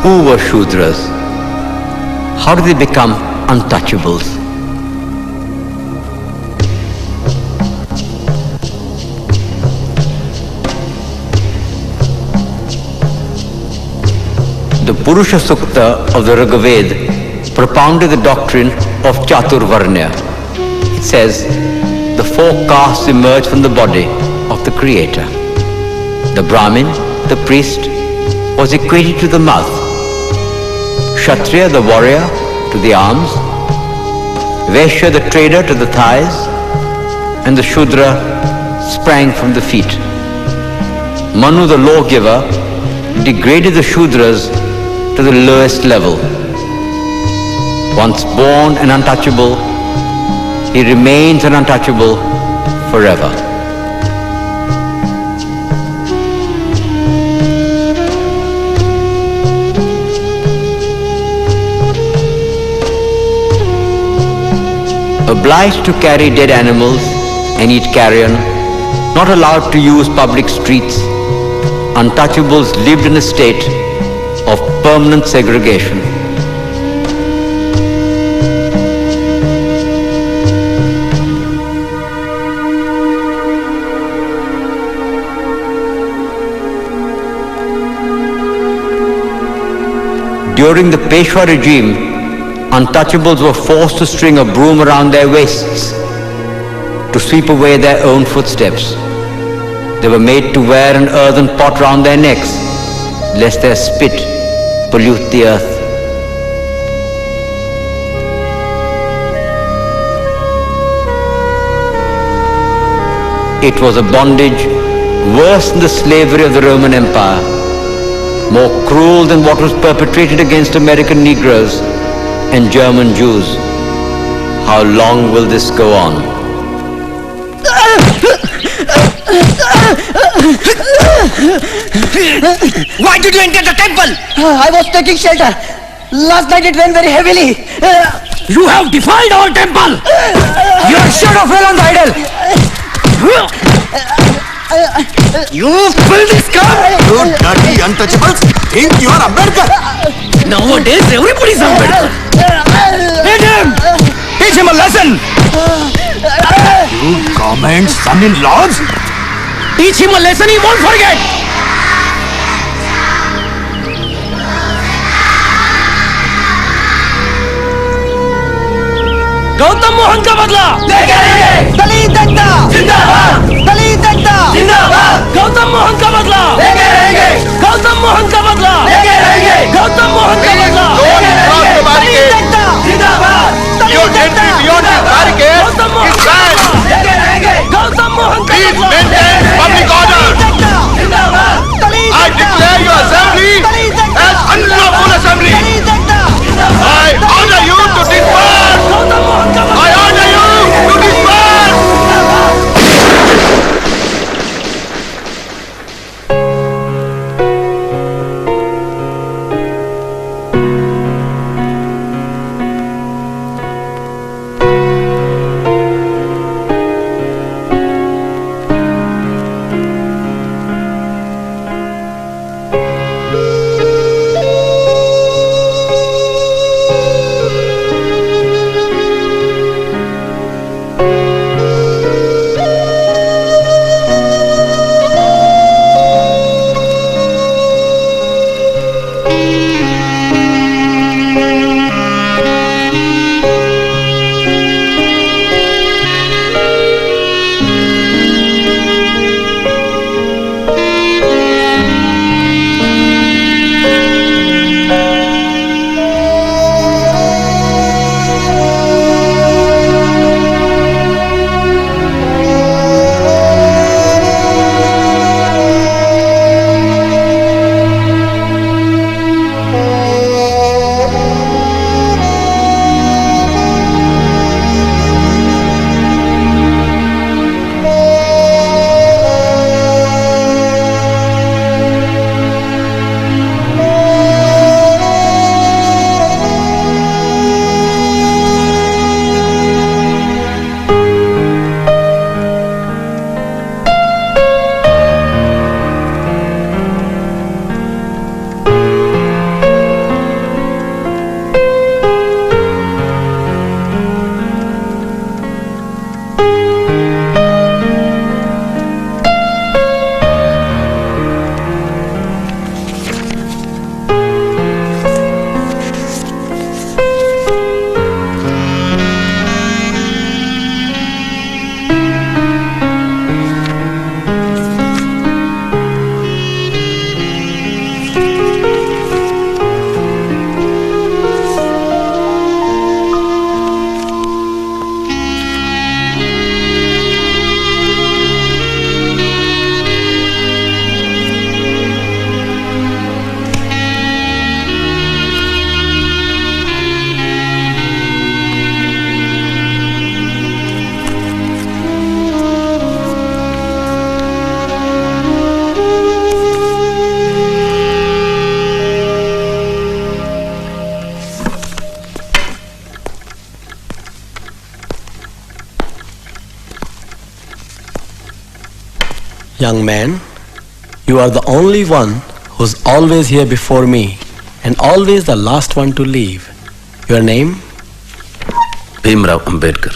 Who were Shudras? How did they become untouchables? The Purusha Sukta of the Rigveda propounded the doctrine of Chaturvarnya. It says, the four castes emerge from the body of the Creator. The Brahmin, the priest, was equated to the mouth. Kshatriya, the warrior, to the arms. Vaishya, the trader, to the thighs. And the Shudra sprang from the feet. Manu, the lawgiver, degraded the Shudras to the lowest level. Once born and untouchable, he remains an untouchable forever. Obliged to carry dead animals and eat carrion, not allowed to use public streets, untouchables lived in a state of permanent segregation. During the Peshwa regime, untouchables were forced to string a broom around their waists to sweep away their own footsteps. They were made to wear an earthen pot round their necks, lest their spit pollute the earth. It was a bondage worse than the slavery of the Roman Empire, more cruel than what was perpetrated against American Negroes and German Jews. How long will this go on? Why did you enter the temple? I was taking shelter. Last night it rained very heavily. You have defiled our temple! Your shadow fell on the idol. You filthy scum! You dirty untouchables think you are Ambedkar! Nowadays everybody's Ambedkar! Hit him! Teach him a lesson! You government son-in-laws? Teach him a lesson he won't forget! Gautam Mohan का बदला लेके रहेंगे। दलित एकता जिंदाबाद। दलित एकता जिंदाबाद। गौतम मोहन का बदला लेके रहेंगे। गौतम मोहन का बदला लेके रहेंगे। गौतम मोहन का बदला लेके रहेंगे। दलित एकता जिंदाबाद। Your entry beyond this barricade Gautam Mohan is का banned. बदला लेके रहेंगे। गौतम मोहन का Please बदला maintain public order. जिंदाबाद। I declare your assembly as unlawful assembly. I order you to disperse. Gautam Mohan का बदला I order you to disperse. Young man, you are the only one who's always here before me and always the last one to leave. Your name? Babasaheb Ambedkar.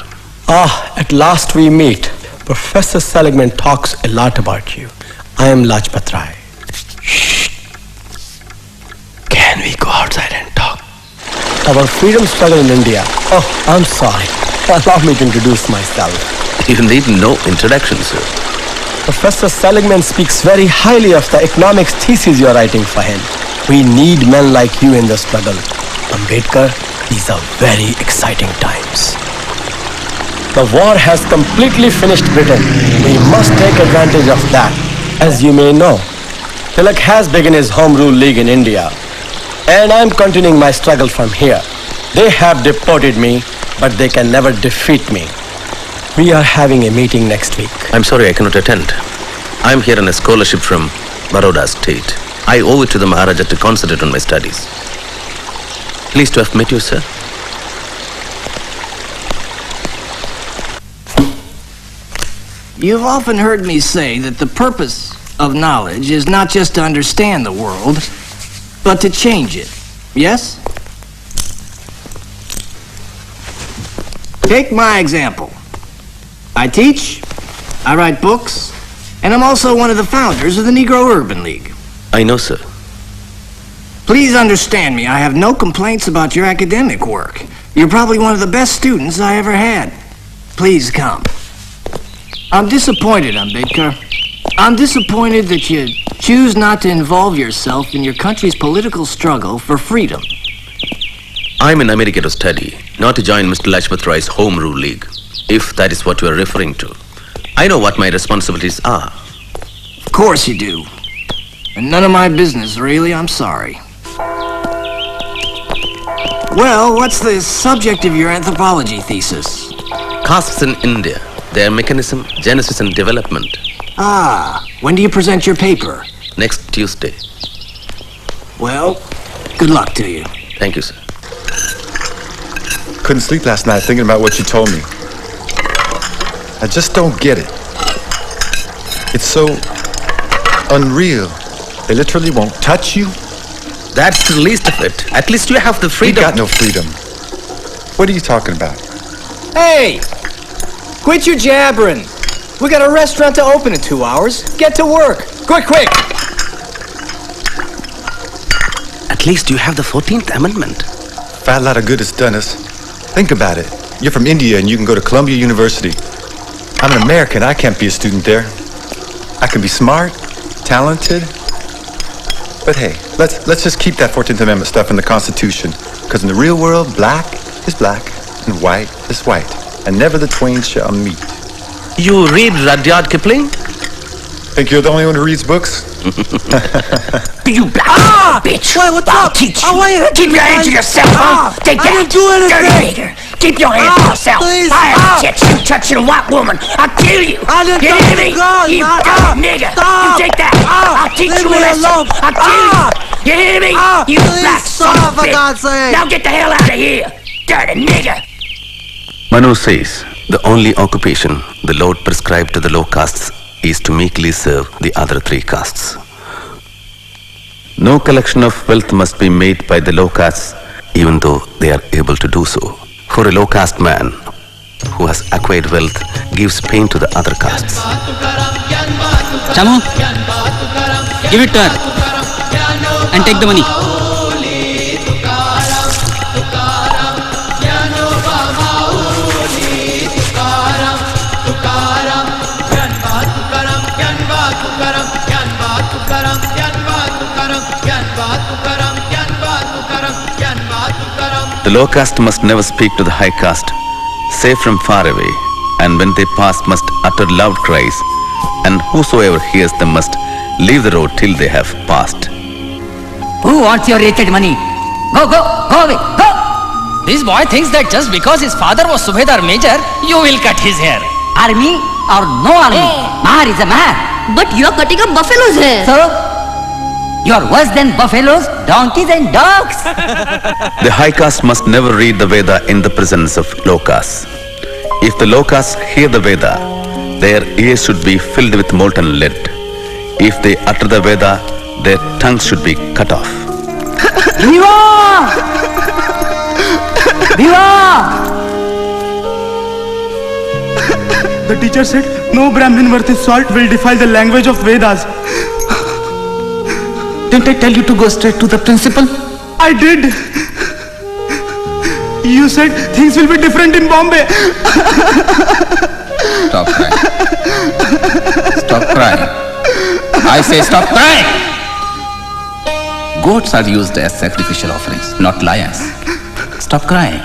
Ah, at last we meet. Professor Seligman talks a lot about you. I am Jabbar Patel. Shh. Can we go outside and talk? Our freedom struggle in India. Oh, I'm sorry. Allow me to introduce myself. You need no introduction, sir. Professor Seligman speaks very highly of the economics thesis you are writing for him. We need men like you in the struggle. Ambedkar, these are very exciting times. The war has completely finished Britain. We must take advantage of that. As you may know, Tilak has begun his Home Rule League in India. And I'm continuing my struggle from here. They have deported me, but they can never defeat me. We are having a meeting next week. I'm sorry I cannot attend. I'm here on a scholarship from Baroda State. I owe it to the Maharaja to concentrate on my studies. Pleased to have met you, sir. You've often heard me say that the purpose of knowledge is not just to understand the world, but to change it. Yes? Take my example. I teach, I write books, and I'm also one of the founders of the Negro Urban League. I know, sir. Please understand me, I have no complaints about your academic work. You're probably one of the best students I ever had. Please come. I'm disappointed, Ambedkar. I'm disappointed that you choose not to involve yourself in your country's political struggle for freedom. I'm in America to study, not to join Mr. Lajpat Rai's Home Rule League, if that is what you are referring to. I know what my responsibilities are. Of course you do. And none of my business, really, I'm sorry. Well, what's the subject of your anthropology thesis? Castes in India, their mechanism, genesis and development. Ah, when do you present your paper? Next Tuesday. Well, good luck to you. Thank you, sir. Couldn't sleep last night thinking about what you told me. I just don't get it. It's so unreal. They literally won't touch you. That's the least of it. At least you have the We freedom. got no freedom. What are you talking about? Hey! Quit your jabbering. We got a restaurant to open in 2 hours. Get to work. Quick, quick! At least you have the 14th Amendment. Fat lot of good it's done us. Think about it. You're from India and you can go to Columbia University. I'm an American. I can't be a student there. I can be smart, talented. But hey, let's just keep that 14th Amendment stuff in the Constitution. Because in the real world, black is black and white is white. And never the twain shall meet. You read Rudyard Kipling? Think you're the only one who reads books? You black bitch! Wait, what's I'll up? teach I you. want you to Keep your hands to yourself, huh? Take I that. didn't do anything. Dirty nigger. Keep your hands to yourself. Please, I touch you touching a white woman. I'll kill you. I didn't You touch hear the me? girl, You man. dirty nigger. You take that. I'll teach Leave you a me lesson. alone. I'll kill you. You hear me? You please black son stop, of a for bitch. God's sake. Now get the hell out of here. Dirty nigger. Manu says the only occupation the Lord prescribed to the low castes is to meekly serve the other three castes. No collection of wealth must be made by the low castes, even though they are able to do so. For a low caste man who has acquired wealth gives pain to the other castes. Shamu, give it to her and take the money. The low caste must never speak to the high caste, save from far away, and when they pass must utter loud cries, and whosoever hears them must leave the road till they have passed. Who wants your wretched money? Go away, go! This boy thinks that just because his father was Subedar Major, you will cut his hair. Army or no army, Mahar is a Mahar. But you're cutting up buffalo's hair. So, you're worse than buffaloes, donkeys and dogs. The high caste must never read the Veda in the presence of low caste. If the low caste hear the Veda, Their ears should be filled with molten lead. If they utter the Veda, their tongues should be cut off. Viva! Viva! The teacher said, no Brahmin worth his salt will defile the language of Vedas. Didn't I tell you to go straight to the principal? I did. You said things will be different in Bombay. Stop crying. Stop crying. I say stop crying! Goats are used as sacrificial offerings, not lions. Stop crying.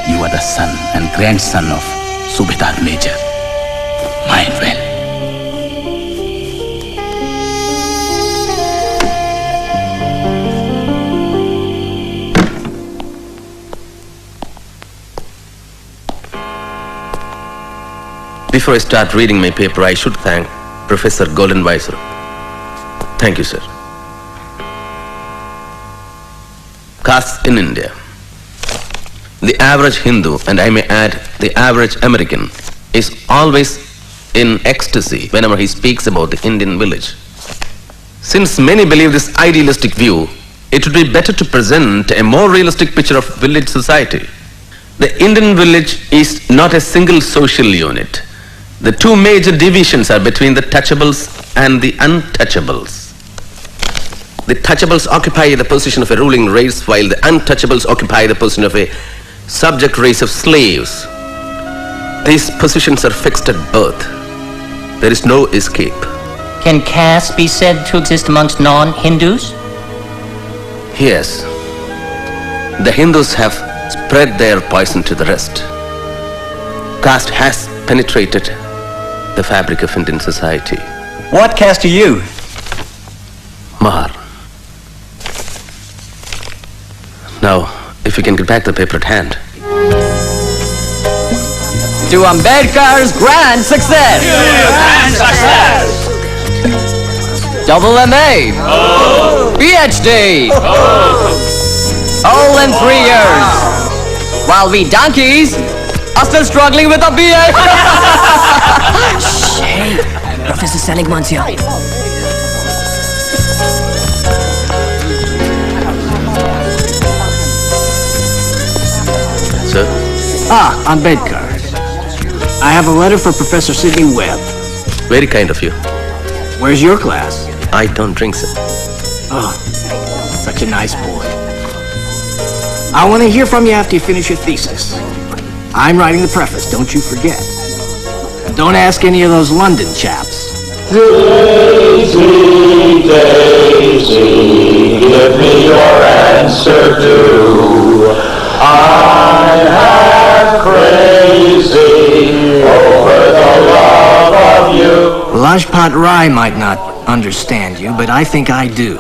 You are the son and grandson of Subedar Major. Mind well. Before I start reading my paper, I should thank Professor Goldenweiser. Thank you, sir. Castes in India. The average Hindu, and I may add, the average American, is always in ecstasy whenever he speaks about the Indian village. Since many believe this idealistic view, it would be better to present a more realistic picture of village society. The Indian village is not a single social unit. The two major divisions are between the touchables and the untouchables. The touchables occupy the position of a ruling race, while the untouchables occupy the position of a subject race of slaves. These positions are fixed at birth. There is no escape. Can caste be said to exist amongst non-Hindus? Yes. The Hindus have spread their poison to the rest. Caste has penetrated the fabric of Indian society. What caste are you? Mahar. Now, if you can get back the paper at hand. To Ambedkar's grand success! Grand success! Double MA! PhD! All in 3 years! While we donkeys are still struggling with a BA! Hey, Professor Seligman's here. Sir? Ambedkar. I have a letter for Professor Sidney Webb. Very kind of you. Where's your class? I don't drink, sir. Oh, such a nice boy. I want to hear from you after you finish your thesis. I'm writing the preface, don't you forget. Don't ask any of those London chaps. Daisy, Daisy, give me your answer too. I am crazy over the love of you. Lajpat Rai might not understand you, but I think I do.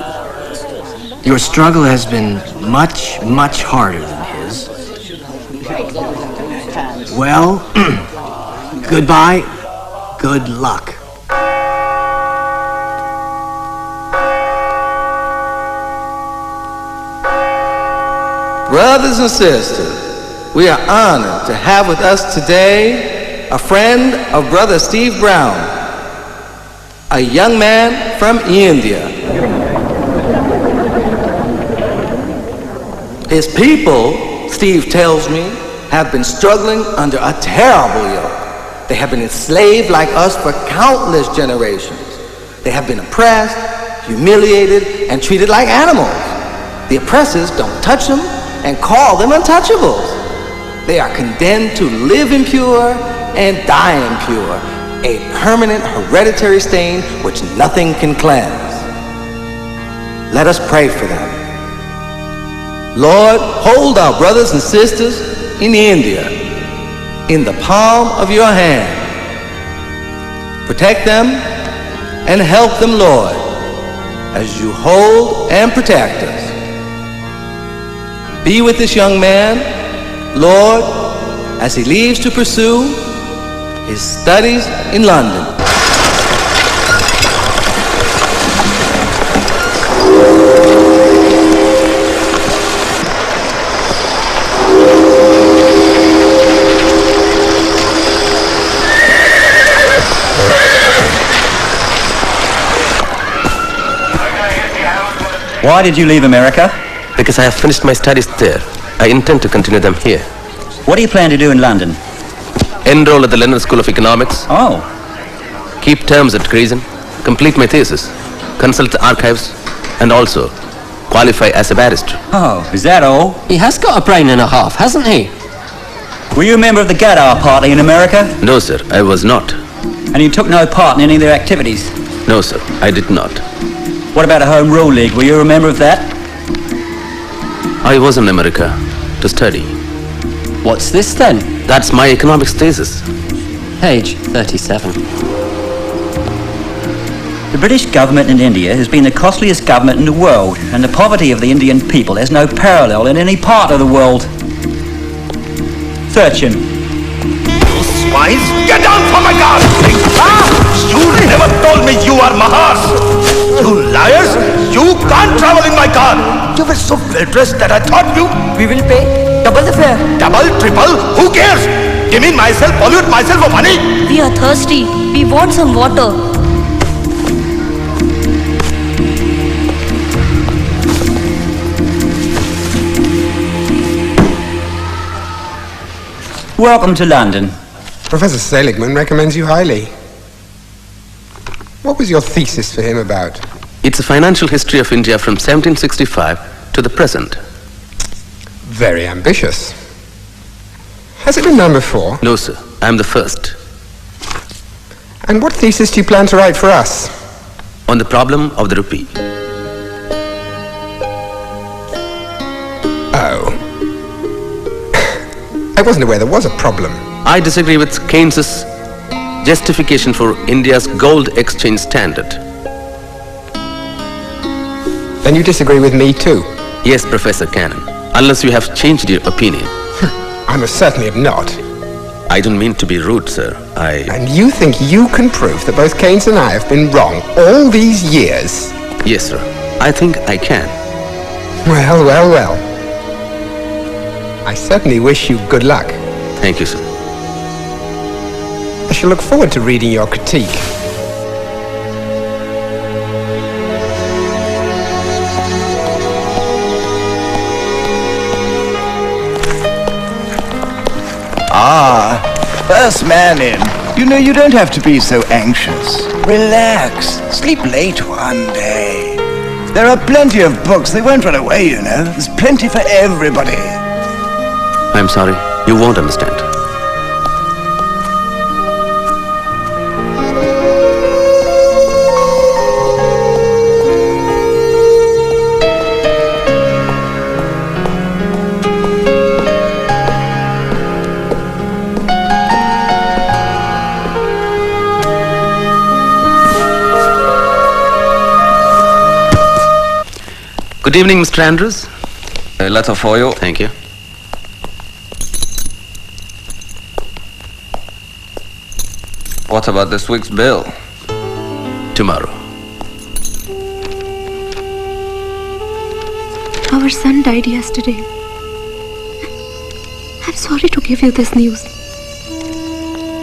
Your struggle has been much, much harder than his. Well, goodbye, good luck. Brothers and sisters, we are honored to have with us today a friend of Brother Steve Brown, a young man from India. His people, Steve tells me, have been struggling under a terrible yoke. They have been enslaved like us for countless generations. They have been oppressed, humiliated, and treated like animals. The oppressors don't touch them and call them untouchables. They are condemned to live impure and die impure, a permanent hereditary stain which nothing can cleanse. Let us pray for them. Lord, hold our brothers and sisters in India in the palm of your hand. Protect them and help them, Lord, as you hold and protect us. Be with this young man, Lord, as he leaves to pursue his studies in London. Why did you leave America? Because I have finished my studies there. I intend to continue them here. What do you plan to do in London? Enroll at the London School of Economics. Oh. Keep terms at Gregson. Complete my thesis. Consult the archives. And also qualify as a barrister. Oh, is that all? He has got a brain and a half, hasn't he? Were you a member of the Gadar Party in America? No, sir, I was not. And you took no part in any of their activities? No, sir, I did not. What about a Home Rule League? Were you a member of that? I was in America to study. What's this then? That's my economics thesis. Page 37. The British government in India has been the costliest government in the world, and the poverty of the Indian people has no parallel in any part of the world. Search him. You spies, get down from my car! You never told me you are Mahas! You liars! You can't travel in my car! You were so well-dressed that I thought you... We will pay double the fare. Double, triple, who cares? Give me myself, pollute myself for money! We are thirsty. We want some water. Welcome to London. Professor Seligman recommends you highly. What was your thesis for him about? It's a financial history of India from 1765 to the present. Very ambitious. Has it been done before? No, sir. I'm the first. And what thesis do you plan to write for us? On the problem of the rupee. Oh. I wasn't aware there was a problem. I disagree with Keynes's justification for India's gold exchange standard. Then you disagree with me too? Yes, Professor Cannon. Unless you have changed your opinion. I most certainly have not. I don't mean to be rude, sir. And you think you can prove that both Keynes and I have been wrong all these years? Yes, sir. I think I can. Well, well, well. I certainly wish you good luck. Thank you, sir. I shall look forward to reading your critique. Ah, first man in. You know, you don't have to be so anxious. Relax. Sleep late one day. There are plenty of books. They won't run away, you know. There's plenty for everybody. I'm sorry. You won't understand. Good evening, Mr. Andrews. A letter for you. Thank you. What about this week's bill? Tomorrow. Our son died yesterday. I'm sorry to give you this news.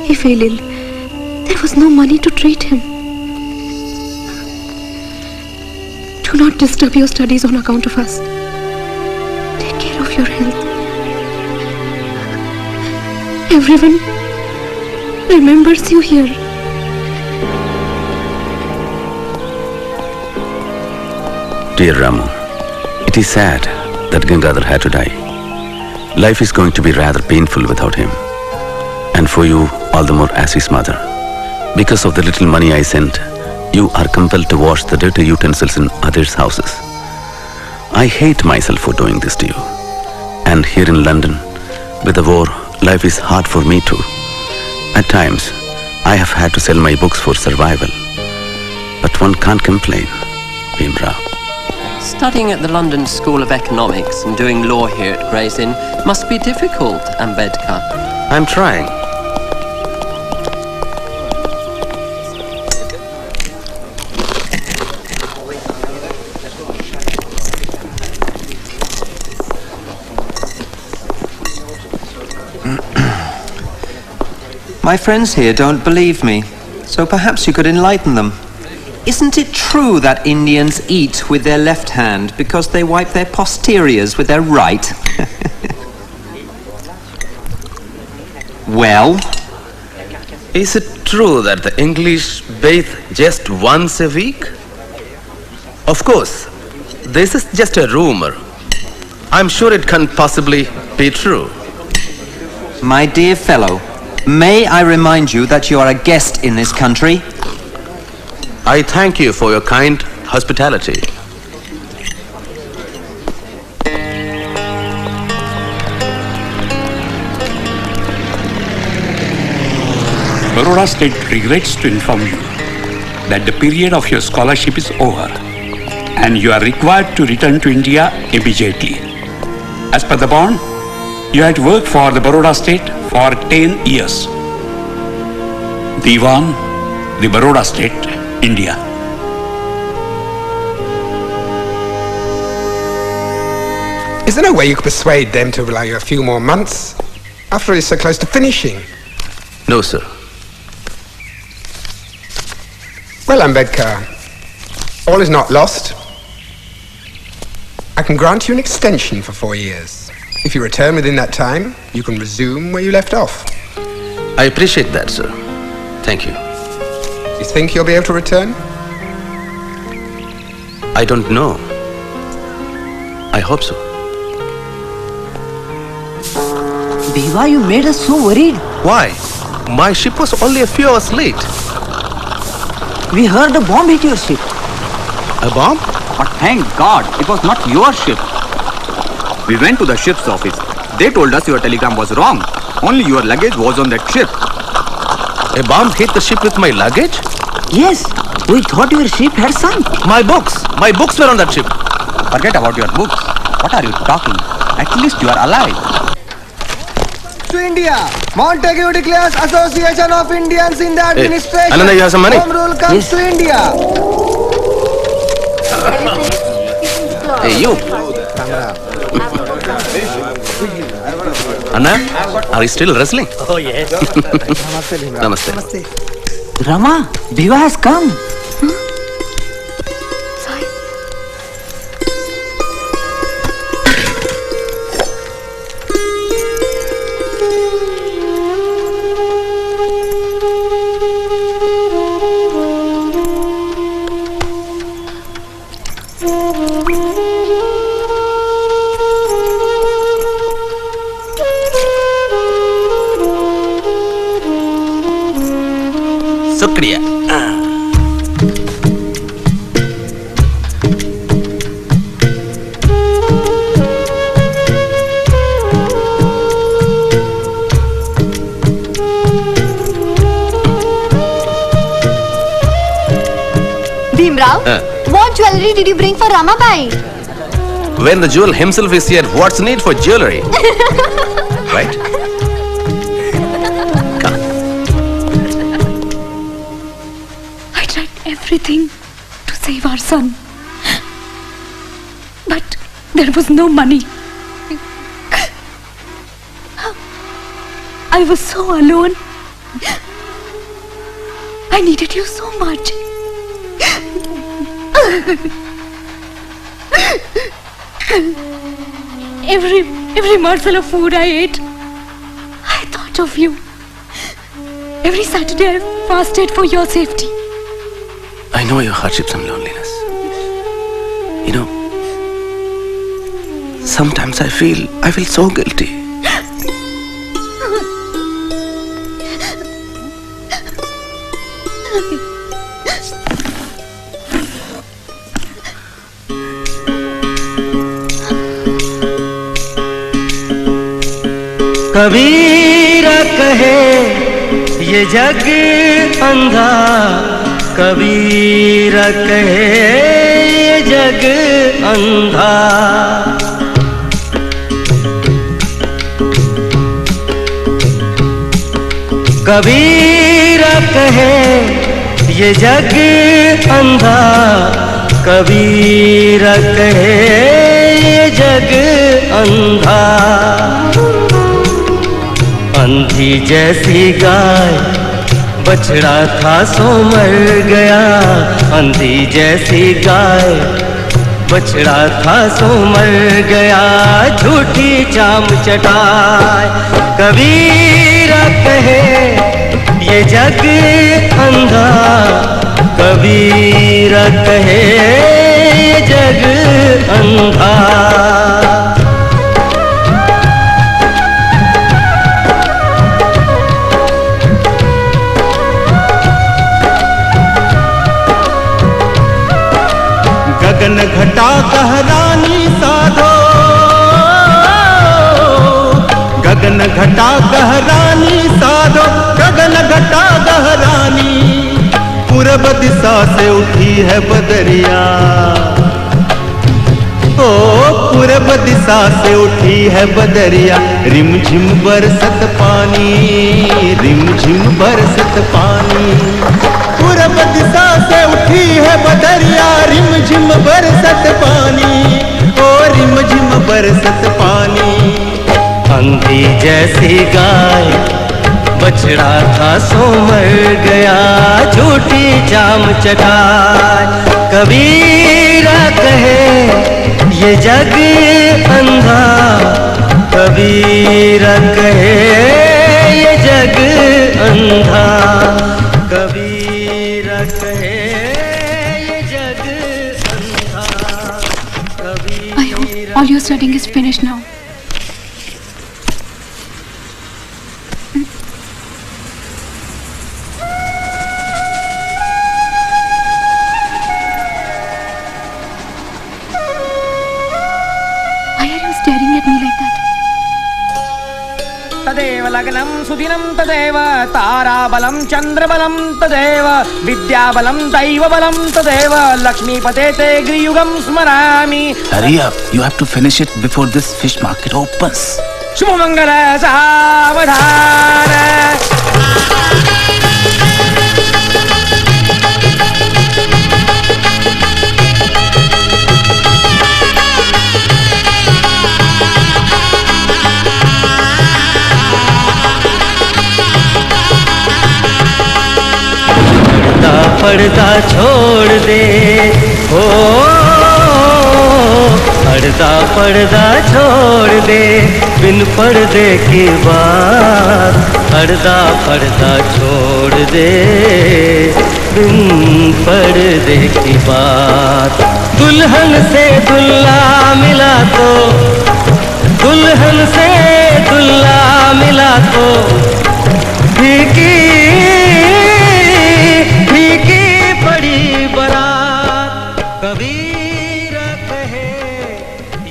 He fell ill. There was no money to treat him. Do not disturb your studies on account of us. Take care of your health. Everyone remembers you here. Dear Ramu, it is sad that Gangadhar had to die. Life is going to be rather painful without him. And for you, all the more as his mother. Because of the little money I sent, you are compelled to wash the dirty utensils in others' houses. I hate myself for doing this to you. And here in London, with the war, life is hard for me too. At times, I have had to sell my books for survival. But one can't complain, Bhimrao. Studying at the London School of Economics and doing law here at Gray's Inn must be difficult, Ambedkar. I'm trying. My friends here don't believe me, so perhaps you could enlighten them. isn't it true that Indians eat with their left hand because they wipe their posteriors with their right? Well? Is it true that the English bathe just once a week? Of course, this is just a rumor. I'm sure it can't possibly be true. My dear fellow, may I remind you that you are a guest in this country? I thank you for your kind hospitality. Baroda State regrets to inform you that the period of your scholarship is over and you are required to return to India immediately. As per the bond, you had worked for the Baroda State for 10 years. Diwan, the Baroda State, India. Is there no way you could persuade them to allow you a few more months? After all, it's so close to finishing. No, sir. Well, Ambedkar, all is not lost. I can grant you an extension for 4 years. If you return within that time, you can resume where you left off. I appreciate that, sir. Thank you. You think you'll be able to return? I don't know. I hope so. Deva, you made us so worried. Why? My ship was only a few hours late. We heard a bomb hit your ship. A bomb? But thank God, it was not your ship. We went to the ship's office. They told us your telegram was wrong. Only your luggage was on that ship. A bomb hit the ship with my luggage? Yes, we thought your ship had sunk. My books were on that ship. Forget about your books. What are you talking? At least you are alive. To India, Montague declares Association of Indians in the Administration. Ananda, you have some money? Home rule comes to India. Hey, you. Anna, are you still wrestling? Oh, yes. Namaste. Rama, Deva has come. शुक्रिया। Bhimrao, what jewelry did you bring for Ramabai? When the jewel himself is here, what's the need for jewelry? Right? I tried everything to save our son. But there was no money. I was so alone. I needed you so much. Every morsel of food I ate, I thought of you. Every Saturday I fasted for your safety. I know your hardships and loneliness. You know, sometimes I feel so guilty. Kabir कहे ये जग अंधा, कबीर कहे ये जग अंधा। कबीर कहे ये जग अंधा, कबीर कहे ये जग अंधा। अंधी जैसी गाय बछड़ा था सो मर गया अंधी जैसी गाय, बछड़ा था सो मर गया झूठी चाम चटाए। कबीरा कहे ये जग अंधा, कबीरा कहे ये जग अंधा। गगन घटा कहरानी साधो, गगन घटा कहरानी साधो, गगन घटा कहरानी। पूरब दिशा से उठी है बदरिया, ओ पूरब दिशा से उठी है बदरिया। रिमझिम बरसत पानी, रिमझिम बरसत पानी। पूरब दिशा से उठी है बदरिया, रिमझिम बरसत पानी, ओ रिमझिम बरसत पानी। अंधी जैसी गाय, बछड़ा था सो मर गया झूठी जाम चटाए। कबीरा कहे ये जग अंधा, कबीरा कहे ये जग अंधा, कबीरा कहे ये जग अंधा, कबीरा। I hope all your studying is finished now. Staring at me like that. तदेव लग्नं सुदिनं तदेव ताराबलं चन्द्रबलं तदेव विद्याबलं दैवबलं तदेव लक्ष्मीपते ते गृयुगं स्मरामि। Hurry up, you have to finish it before this fish market opens. Shubhmangal सावधान। पर्दा छोड़ दे ओ, पर्दा छोड़ दे बिन पर्दे की बात। पर्दा छोड़ दे बिन पर्दे की बात। दुल्हन से दुल्हा मिला तो, दुल्हन से दुल्हा मिला तो फीकी फीकी पड़ी बारात। कबीरा कहे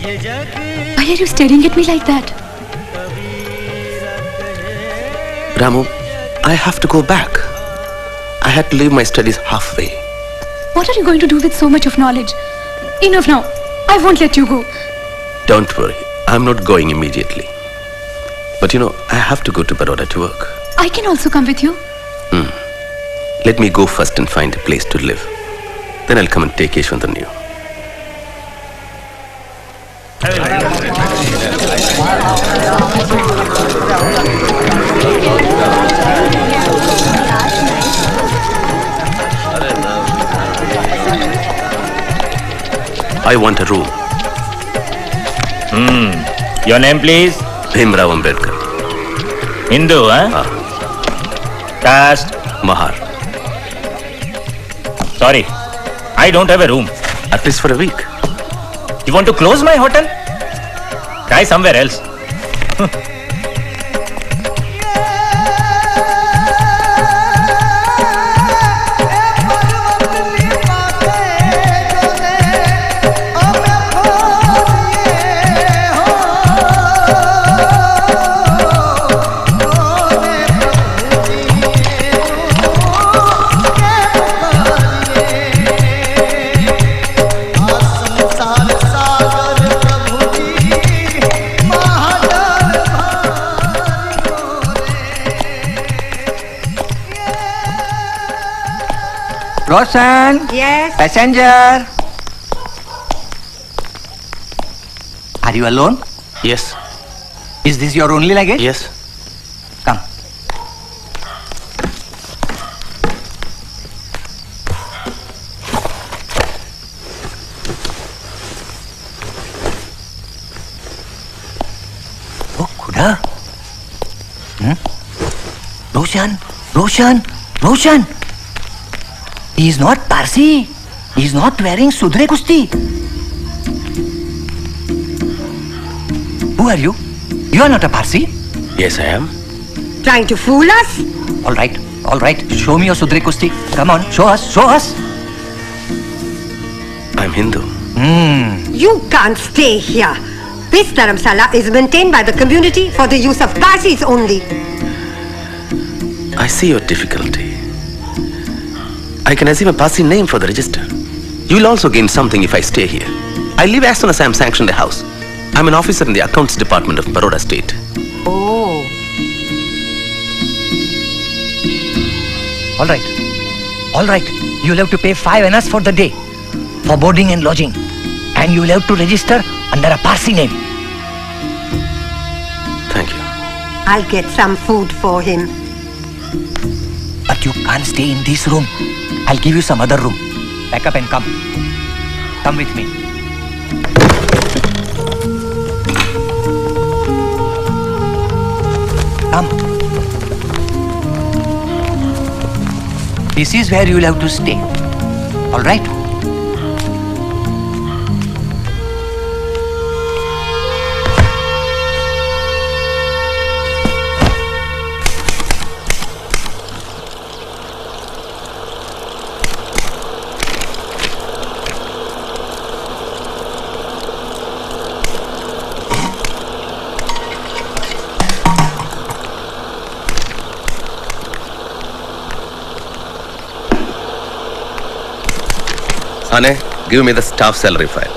ये जग। Why are you staring at me like that? Ramu, I have to go back. I had to leave my studies halfway. What are you going to do with so much of knowledge? Enough now. I won't let you go. Don't worry, I'm not going immediately. But you know, I have to go to Baroda to work. I can also come with you. Let me go first and find a place to live. Then I'll come and take Yeshwantan. I want a room. Your name, please? Bhimrao Ambedkar. Hindu, huh? Caste? Mahar. Sorry, I don't have a room. At least for a week. You want to close my hotel? Try somewhere else. Roshan? Yes? Passenger? Are you alone? Yes. Is this your only luggage? Yes. Come. Huh? Roshan! He is not Parsi. He is not wearing Sudre Kusti. Who are you? You are not a Parsi. Yes, I am. Trying to fool us? All right. Show me your Sudre Kusti. Come on, show us. I'm Hindu. You can't stay here. This dharamsala is maintained by the community for the use of Parsis only. I see your difficulty. I can assume a Parsi name for the register. You will also gain something if I stay here. I leave as soon as I am sanctioned a house. I'm an officer in the accounts department of Baroda state. Oh. All right. You'll have to pay 5 annas for the day, for boarding and lodging. And you'll have to register under a Parsi name. Thank you. I'll get some food for him. But you can't stay in this room. I'll give you some other room. Pack up and come. Come with me. Come. This is where you'll have to stay. All right? Ane, give me the staff salary file.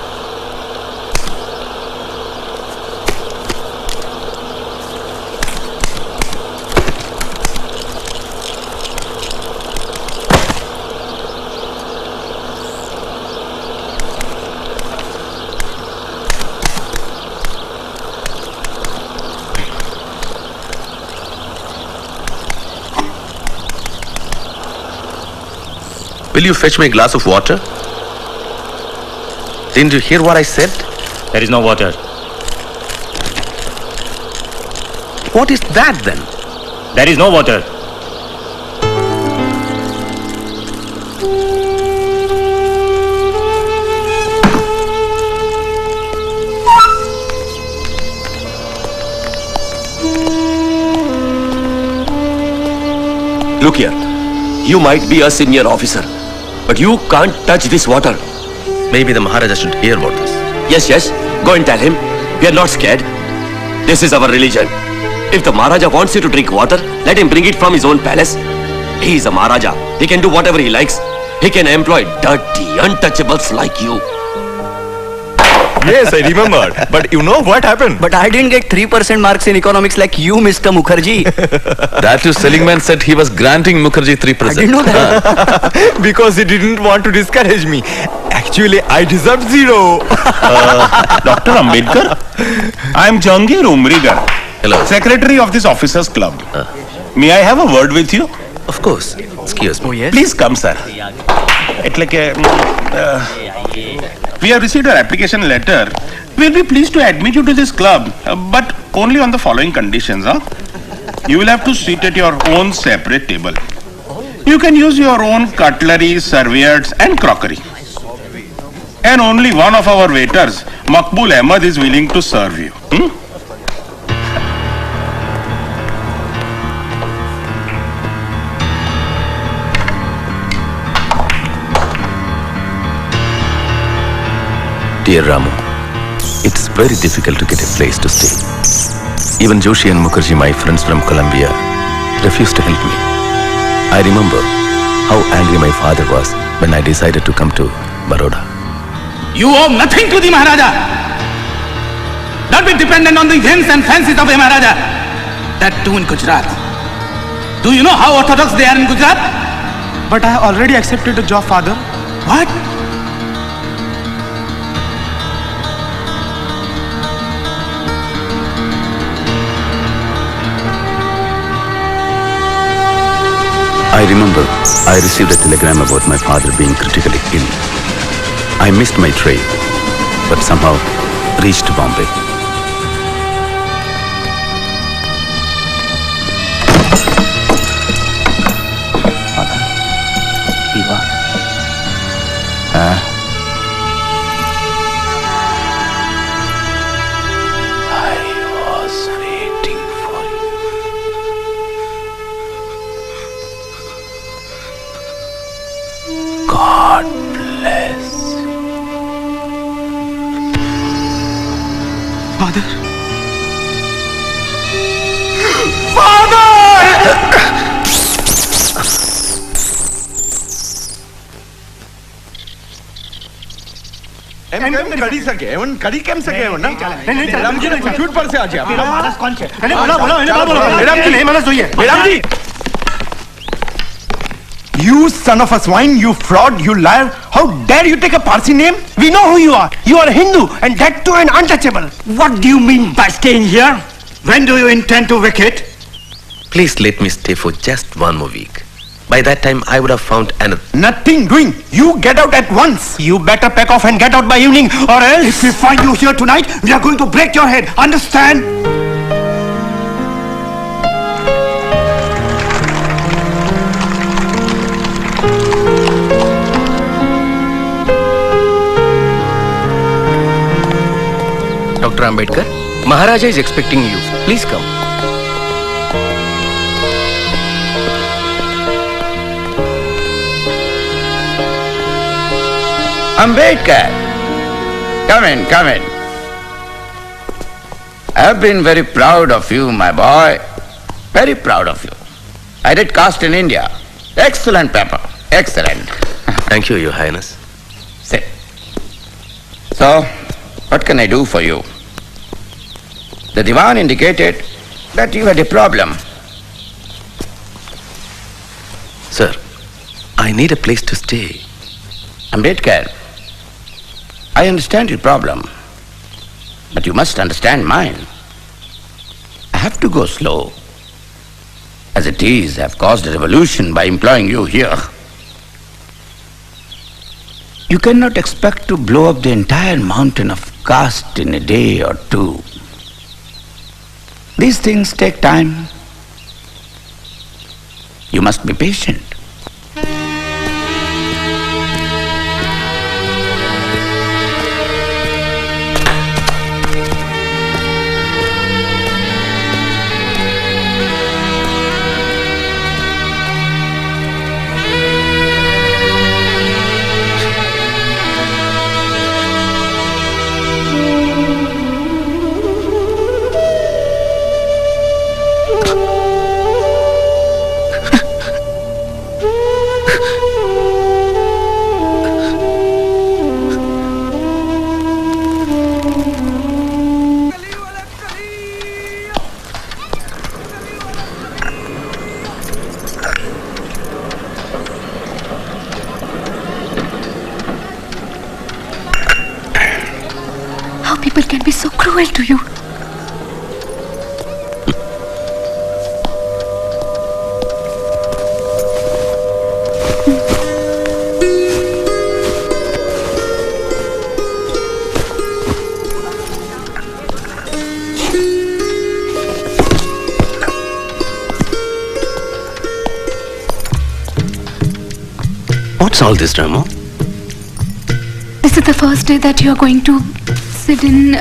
Will you fetch me a glass of water? Didn't you hear what I said? There is no water. What is that then? There is no water. Look here. You might be a senior officer, but you can't touch this water. Maybe the Maharaja should hear about this. Yes. Go and tell him. We are not scared. This is our religion. If the Maharaja wants you to drink water, let him bring it from his own palace. He is a Maharaja. He can do whatever he likes. He can employ dirty, untouchables like you. Yes, I remembered. But you know what happened? But I didn't get 3% marks in economics like you, Mr. Mukherjee. That too, Seligman said he was granting Mukherjee 3%. I didn't know that. Because he didn't want to discourage me. Actually, I deserved 0. Dr. Ambedkar, I am Jangir Umrigar. Hello. Secretary of this officers club. May I have a word with you? Of course. Excuse me. Oh, yes? Please come, sir. We have received your application letter. We will be pleased to admit you to this club, but only on the following conditions. You will have to sit at your own separate table. You can use your own cutlery, serviettes and crockery. And only one of our waiters, Makbul Ahmed, is willing to serve you. Dear Ramu, it's very difficult to get a place to stay. Even Joshi and Mukherjee, my friends from Colombia, refused to help me. I remember how angry my father was when I decided to come to Baroda. You owe nothing to the Maharaja. Don't be dependent on the whims and fancies of a Maharaja. That too in Gujarat. Do you know how orthodox they are in Gujarat? But I have already accepted the job, father. What? I remember I received a telegram about my father being critically ill. I missed my train, but somehow reached Bombay. Father. એમ કરી શકે એવન કરી કેમ શકે એવન ના મેડમજી છૂટ પડશે આજે પેલો માણસ કોણ છે એને બોલો એને બોલો મેડમજી નહીં માણસ જોઈએ મેડમજી You son of a swine, you fraud, you liar. How dare you take a Parsi name? We know who you are. You are a Hindu and that too an untouchable. What do you mean by staying here? When do you intend to vacate? Please let me stay for just one more week. By that time, I would have found another. Nothing doing. You get out at once. You better pack off and get out by evening or else if we find you here tonight, we are going to break your head. Understand? Dr. Ambedkar, Maharaja is expecting you. Please come. Ambedkar, come in, come in. I have been very proud of you, my boy. Very proud of you. I did cast in India. Excellent paper. Excellent. Thank you, Your Highness. Sit. So, what can I do for you? The Diwan indicated that you had a problem. Sir, I need a place to stay. Ambedkar, I understand your problem, but you must understand mine. I have to go slow. As it is, I have caused a revolution by employing you here. You cannot expect to blow up the entire mountain of caste in a day or two. These things take time. You must be patient. People can be so cruel to you. What's all this, Ramo? This is the first day that you are going to sit in...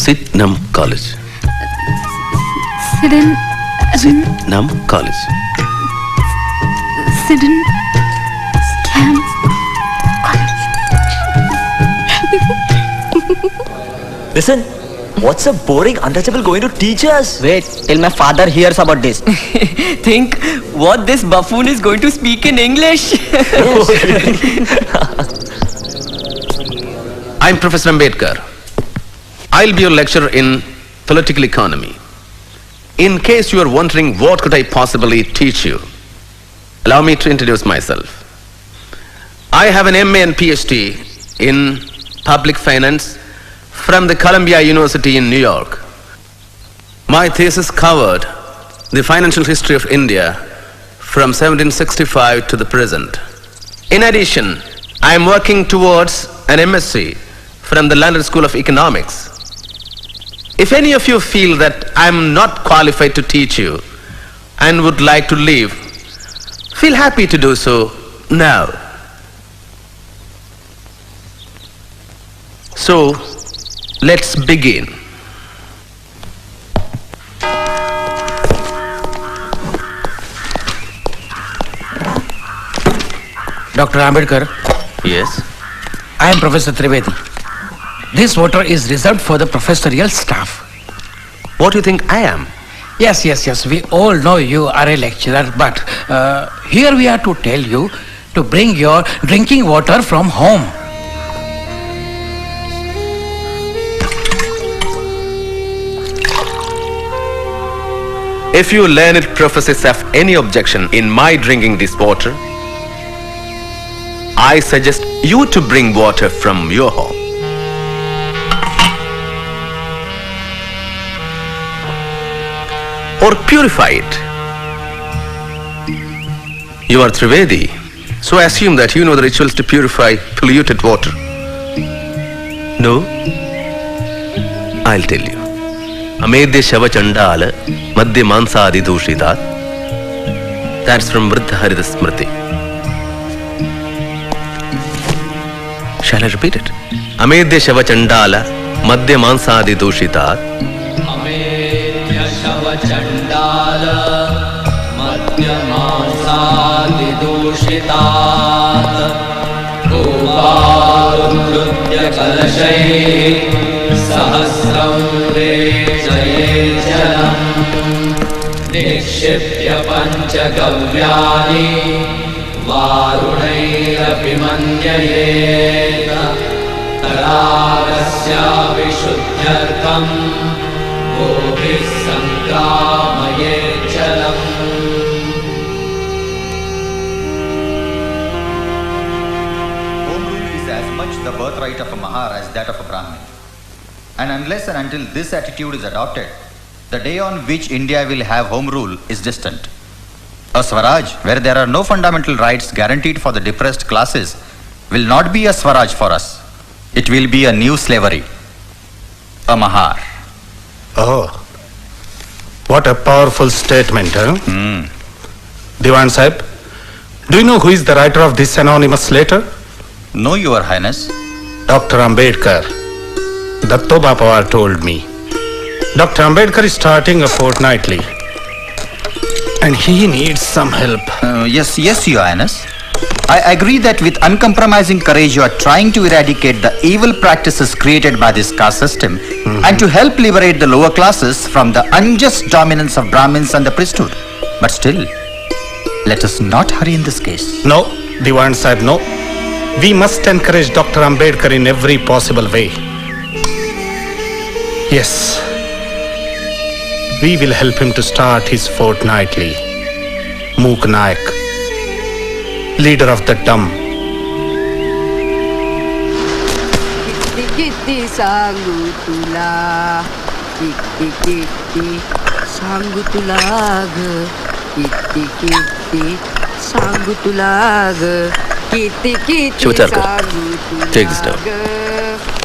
Sitnam College. Sit in... Sitnam College. Sit in... Scam... Listen, what's a boring untouchable going to teach us? Wait till my father hears about this. Think what this buffoon is going to speak in English. I'm Professor Ambedkar. I'll be your lecturer in political economy. In case you are wondering what could I possibly teach you, allow me to introduce myself. I have an MA and PhD in public finance from the Columbia University in New York. My thesis covered the financial history of India from 1765 to the present. In addition, I am working towards an MSc from the London School of Economics. If any of you feel that I am not qualified to teach you and would like to leave, feel happy to do so now. So, let's begin. Dr. Ambedkar. Yes? I am Professor Trivedi. This water is reserved for the professorial staff. What do you think I am? Yes, yes, yes. We all know you are a lecturer, but here we are to tell you to bring your drinking water from home. If you learned professors have any objection in my drinking this water, I suggest you to bring water from your home. Or purify it. You are Trivedi, so I assume that you know the rituals to purify polluted water. No? I'll tell you. Amedya Shava Chandala Madhya Mansadi Dushitat. That's from Vriddha Harita Smriti. Shall I repeat it? Amedya Shava Chandala Madhya Mansadi Dushitat. Amedya Shava Chandala Madhya Mansadi Dushitat. Govarudrutya Kalashay Sahasram Jalam Nikshipya Panchagavyani Varunairapi Manyayeta Taragasya Vishuddhyartham Gobhis Sankramaye Jalam. Home rule is as much the birthright of a Mahar as that of a Brahmin. And unless and until this attitude is adopted, the day on which India will have home rule is distant. A Swaraj, where there are no fundamental rights guaranteed for the depressed classes, will not be a Swaraj for us. It will be a new slavery. A Mahar. Oh, what a powerful statement, huh? Diwan Sahib, do you know who is the writer of this anonymous letter? No, Your Highness. Dr. Ambedkar. Datto Bapawar told me. Dr. Ambedkar is starting a fortnightly. And he needs some help. Yes, Your Highness. I agree that with uncompromising courage you are trying to eradicate the evil practices created by this caste system and to help liberate the lower classes from the unjust dominance of Brahmins and the priesthood. But still, let us not hurry in this case. No, Diwan Sahib, no. We must encourage Dr. Ambedkar in every possible way. Yes. We will help him to start his fortnightly. Mook Nayak, leader of the dumb. Kitti sangu tula, kitti sangu tulag, kitti sangu tulag, kitti Shivatarkar, take this down.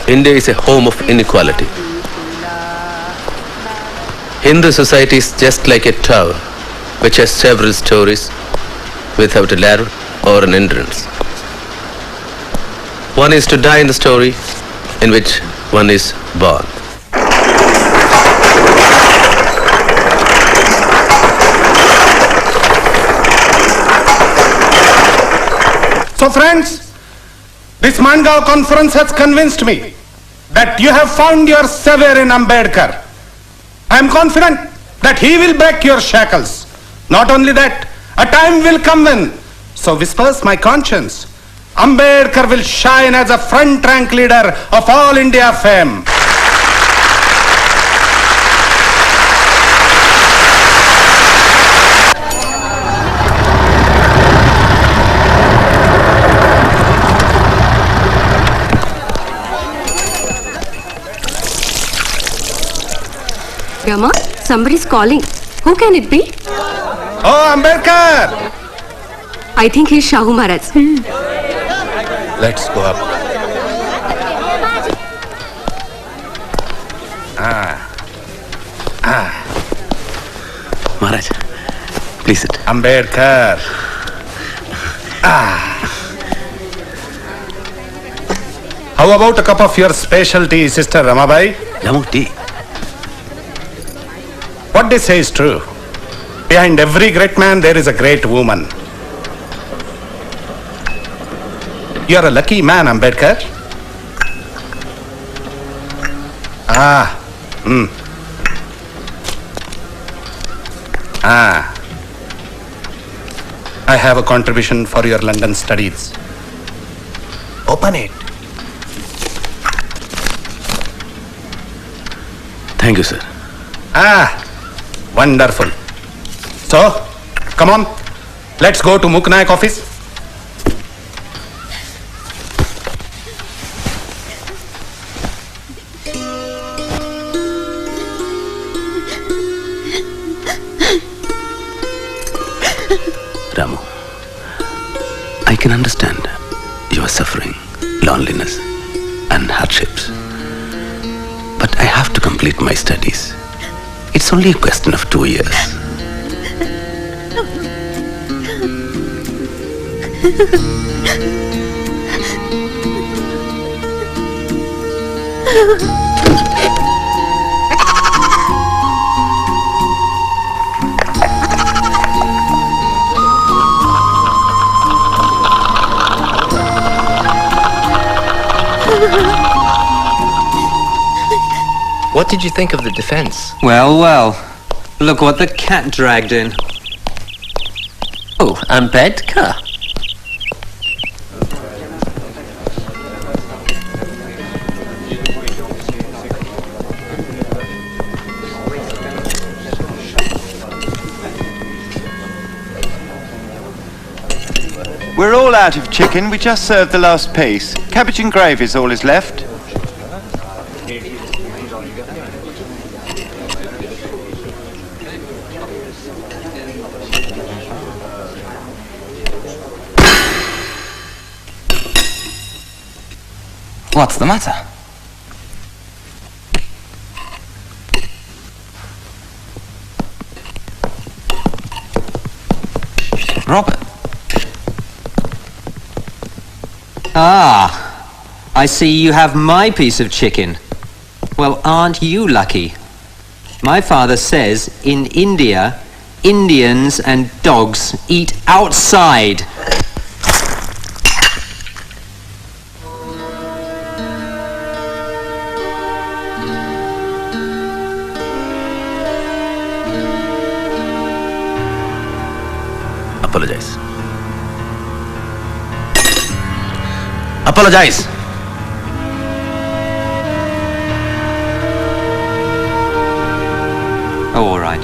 India is a home of inequality. Hindu society is just like a tower which has several stories without a ladder or an entrance. One is to die in the story in which one is born. So friends, this Mangaon conference has convinced me that you have found your savior in Ambedkar. I am confident that he will break your shackles. Not only that, a time will come when, so whispers my conscience, Ambedkar will shine as a front rank leader of all India fame. Yama, somebody's calling. Who can it be? Oh, Ambedkar! I think he's Shahu Maharaj. Let's go up. Maharaj, please sit. Ambedkar. How about a cup of your special tea, Sister Ramabai? Mammootty. What they say is true. Behind every great man, there is a great woman. You are a lucky man, Ambedkar. I have a contribution for your London studies. Open it. Thank you, sir. Wonderful. So, come on. Let's go to Muknaik office. Ramu, I can understand your suffering, loneliness, and hardships. But I have to complete my studies. It's only a question of 2 years. What did you think of the defense? Well, well. Look what the cat dragged in. Oh, Ambedkar. We're all out of chicken. We just served the last piece. Cabbage and gravy is all is left. What's the matter? Robert? Ah, I see you have my piece of chicken. Well, aren't you lucky? My father says in India, Indians and dogs eat outside. Apologize. Apologize. Oh, all right.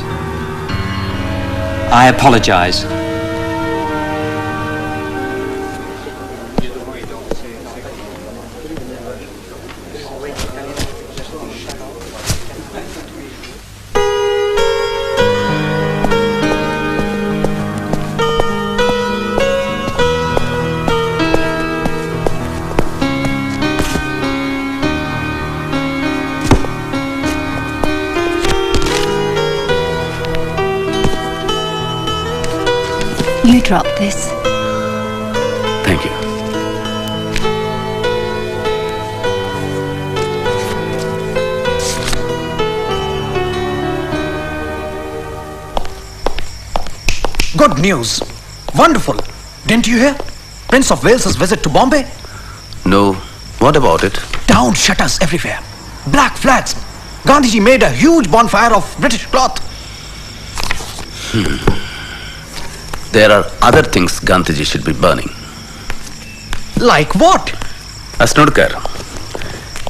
I apologize. You drop this. Thank you. Good news. Wonderful. Didn't you hear? Prince of Wales's visit to Bombay? No. What about it? Down shutters everywhere. Black flags. Gandhiji made a huge bonfire of British cloth. There are other things Gandhiji should be burning. Like what? Asnodkar,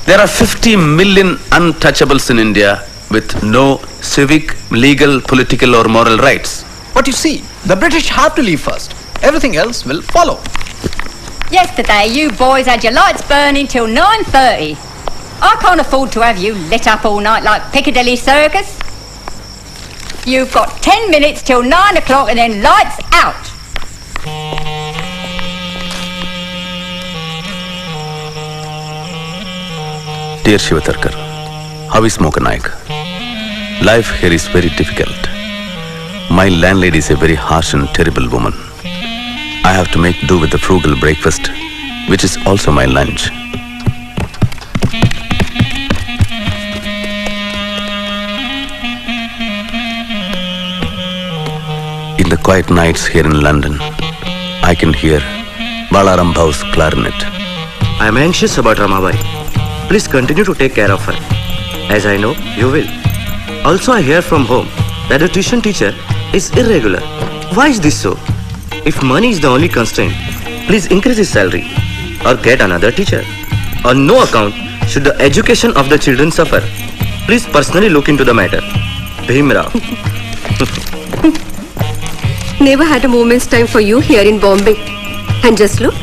there are 50 million untouchables in India with no civic, legal, political or moral rights. But you see, the British have to leave first. Everything else will follow. Yesterday, you boys had your lights burning till 9:30. I can't afford to have you lit up all night like Piccadilly Circus. You've got 10 minutes till 9 o'clock and then lights out. Dear Shivatarkar, how is Mokanaik? Life here is very difficult. My landlady is a very harsh and terrible woman. I have to make do with the frugal breakfast, which is also my lunch. In the quiet nights here in London, I can hear Balaram Bhau's clarinet. I am anxious about Ramabai. Please continue to take care of her. as I know you will. Also, I hear from home that the tuition teacher is irregular. Why is this so? If money is the only constraint, please increase his salary or get another teacher. On no account should the education of the children suffer. Please personally look into the matter. Bhimrao. Never had a moment's time for you here in Bombay. And just look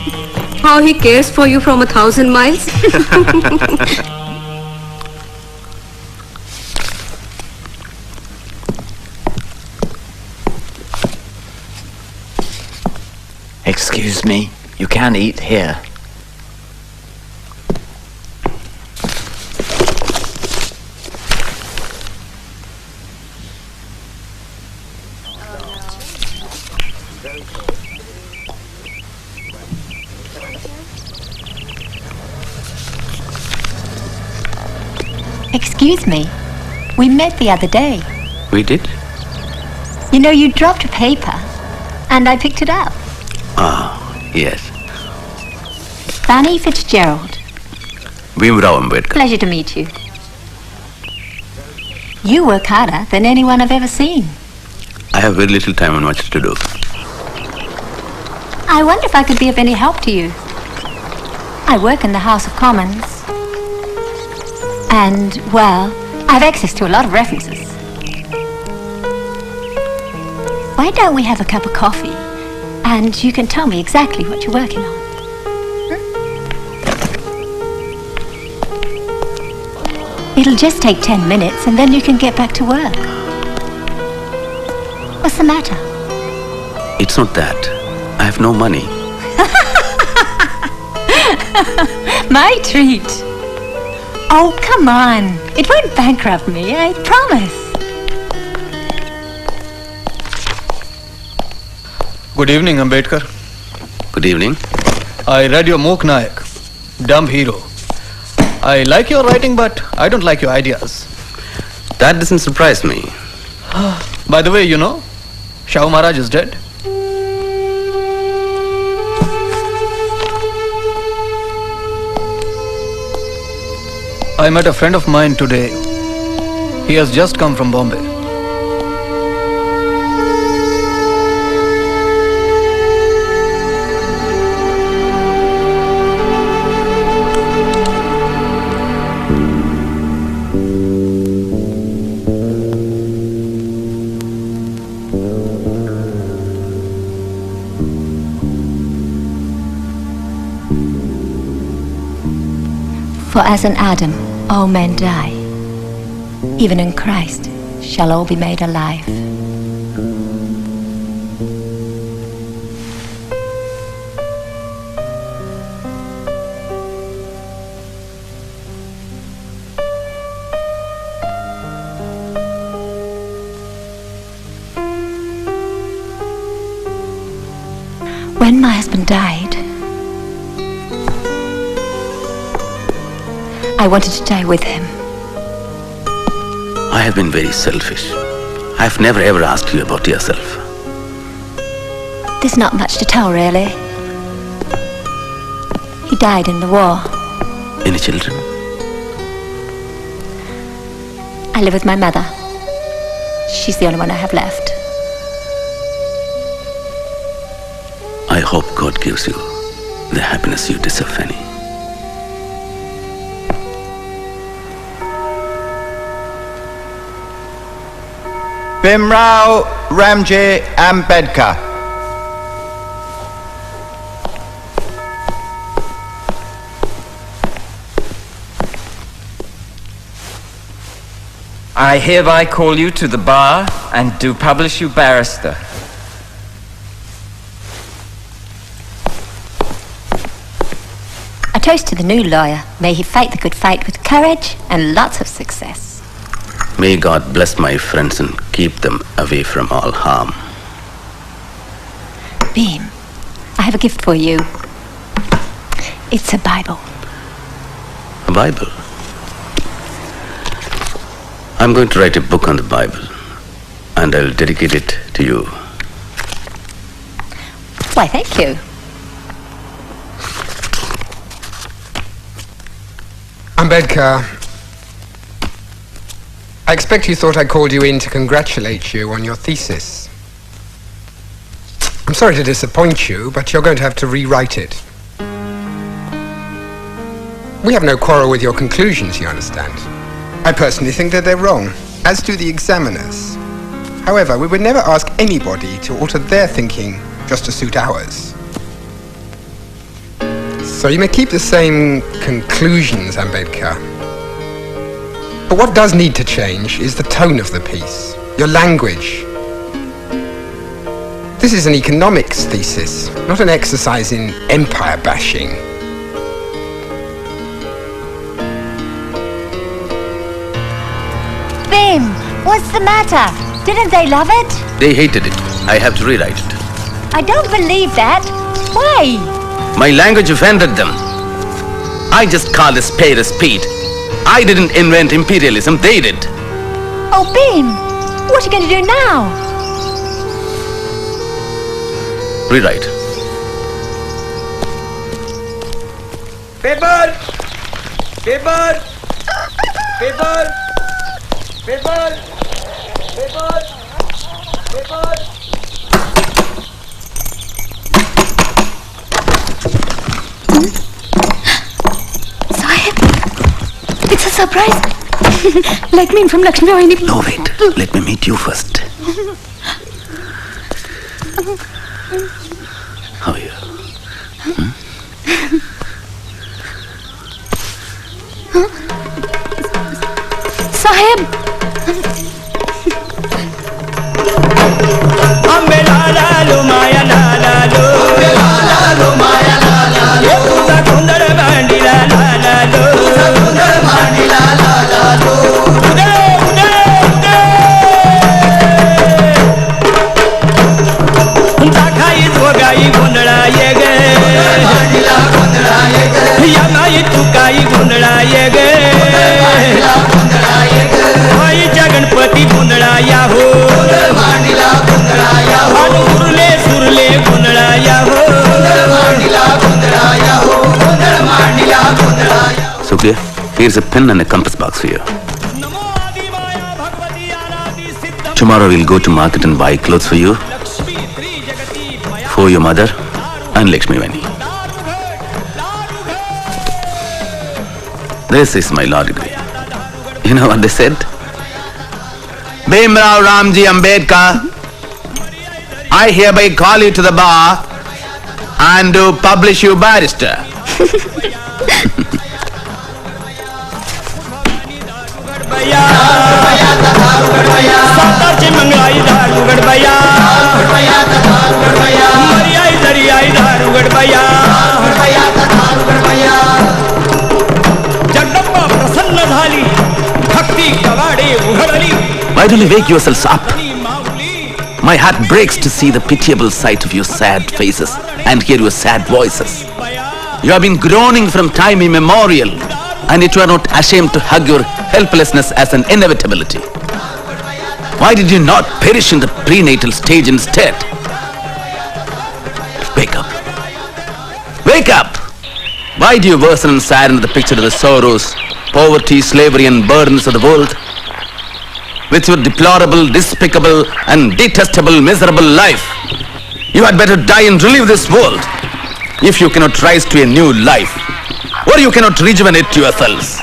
how he cares for you from 1,000 miles. Excuse me, you can't eat here. Excuse me, we met the other day. We did? You know, you dropped a paper, and I picked it up. Ah, yes. Fanny Fitzgerald. Bhimrao Ambedkar. Pleasure to meet you. You work harder than anyone I've ever seen. I have very little time and much to do. I wonder if I could be of any help to you. I work in the House of Commons. And, well, I have access to a lot of references. Why don't we have a cup of coffee? And you can tell me exactly what you're working on. It'll just take 10 minutes and then you can get back to work. What's the matter? It's not that. I have no money. My treat. Oh, come on. It won't bankrupt me, I promise. Good evening, Ambedkar. Good evening. I read your Mook Nayak, Dumb Hero. I like your writing, but I don't like your ideas. That doesn't surprise me. By the way, you know, Shah Maharaj is dead. I met a friend of mine today. He has just come from Bombay. For as in Adam, all men die. Even in Christ shall all be made alive. When my husband died, I wanted to die with him. I have been very selfish. I have never ever asked you about yourself. There's not much to tell, really. He died in the war. Any children? I live with my mother. She's the only one I have left. I hope God gives you the happiness you deserve, Fanny. Bhimrao Ramji Ambedkar. I hereby call you to the bar and do publish you barrister. A toast to the new lawyer. May he fight the good fight with courage and lots of success. May God bless my friends and keep them away from all harm. Beam, I have a gift for you. It's a Bible. A Bible? I'm going to write a book on the Bible, and I'll dedicate it to you. Why, thank you. Ambedkar, I expect you thought I called you in to congratulate you on your thesis. I'm sorry to disappoint you, but you're going to have to rewrite it. We have no quarrel with your conclusions, you understand. I personally think that they're wrong, as do the examiners. However, we would never ask anybody to alter their thinking just to suit ours. So you may keep the same conclusions, Ambedkar. But what does need to change is the tone of the piece, your language. This is an economics thesis, not an exercise in empire bashing. Bim, what's the matter? Didn't they love it? They hated it. I have to rewrite it. I don't believe that. Why? My language offended them. I just called a spade a spade. I didn't invent imperialism, they did. Oh, Bim, what are you going to do now? Rewrite. Paper! Paper! Paper! Paper! Paper! Paper! Sahib, it's a surprise. Let me in from Lakshmi Vahini. No, wait. Let me meet you first. How are you? Sahib! Ambe la la lo maya la la lo. Ambe la la lo maya la la lo. Usa kundar mandi la la la lo. Usa kundar mandi la la la lo. Ude ude ude. Unta khai zogai gundra yege. Mandi la gundra yege. Yamai tu kai gundra yege. Mandi la gundra yege. Oi Jaganpati gundra ya ho. Mandi la gundra ya ho. Anu surle surle gundra ya ho. Mandi la gundra ya ho. Mandi la gundra ya ho. Sukhiya, here's a pen and a compass box for you. Tomorrow we'll go to market and buy clothes for you, for your mother and Lakshmi Vani. This is my law degree. You know what they said? Bhimrao Ramji Ambedkar, I hereby call you to the bar and to publish you barrister. Why don't you wake yourselves up? My heart breaks to see the pitiable sight of your sad faces and hear your sad voices. You have been groaning from time immemorial, and yet you are not ashamed to hug your helplessness as an inevitability. Why did you not perish in the prenatal stage instead? Wake up. Wake up! Why do you worsen and sadden the picture of the sorrows, poverty, slavery and burdens of the world? With your deplorable, despicable and detestable, miserable life, you had better die and relive this world if you cannot rise to a new life, or you cannot rejuvenate yourselves.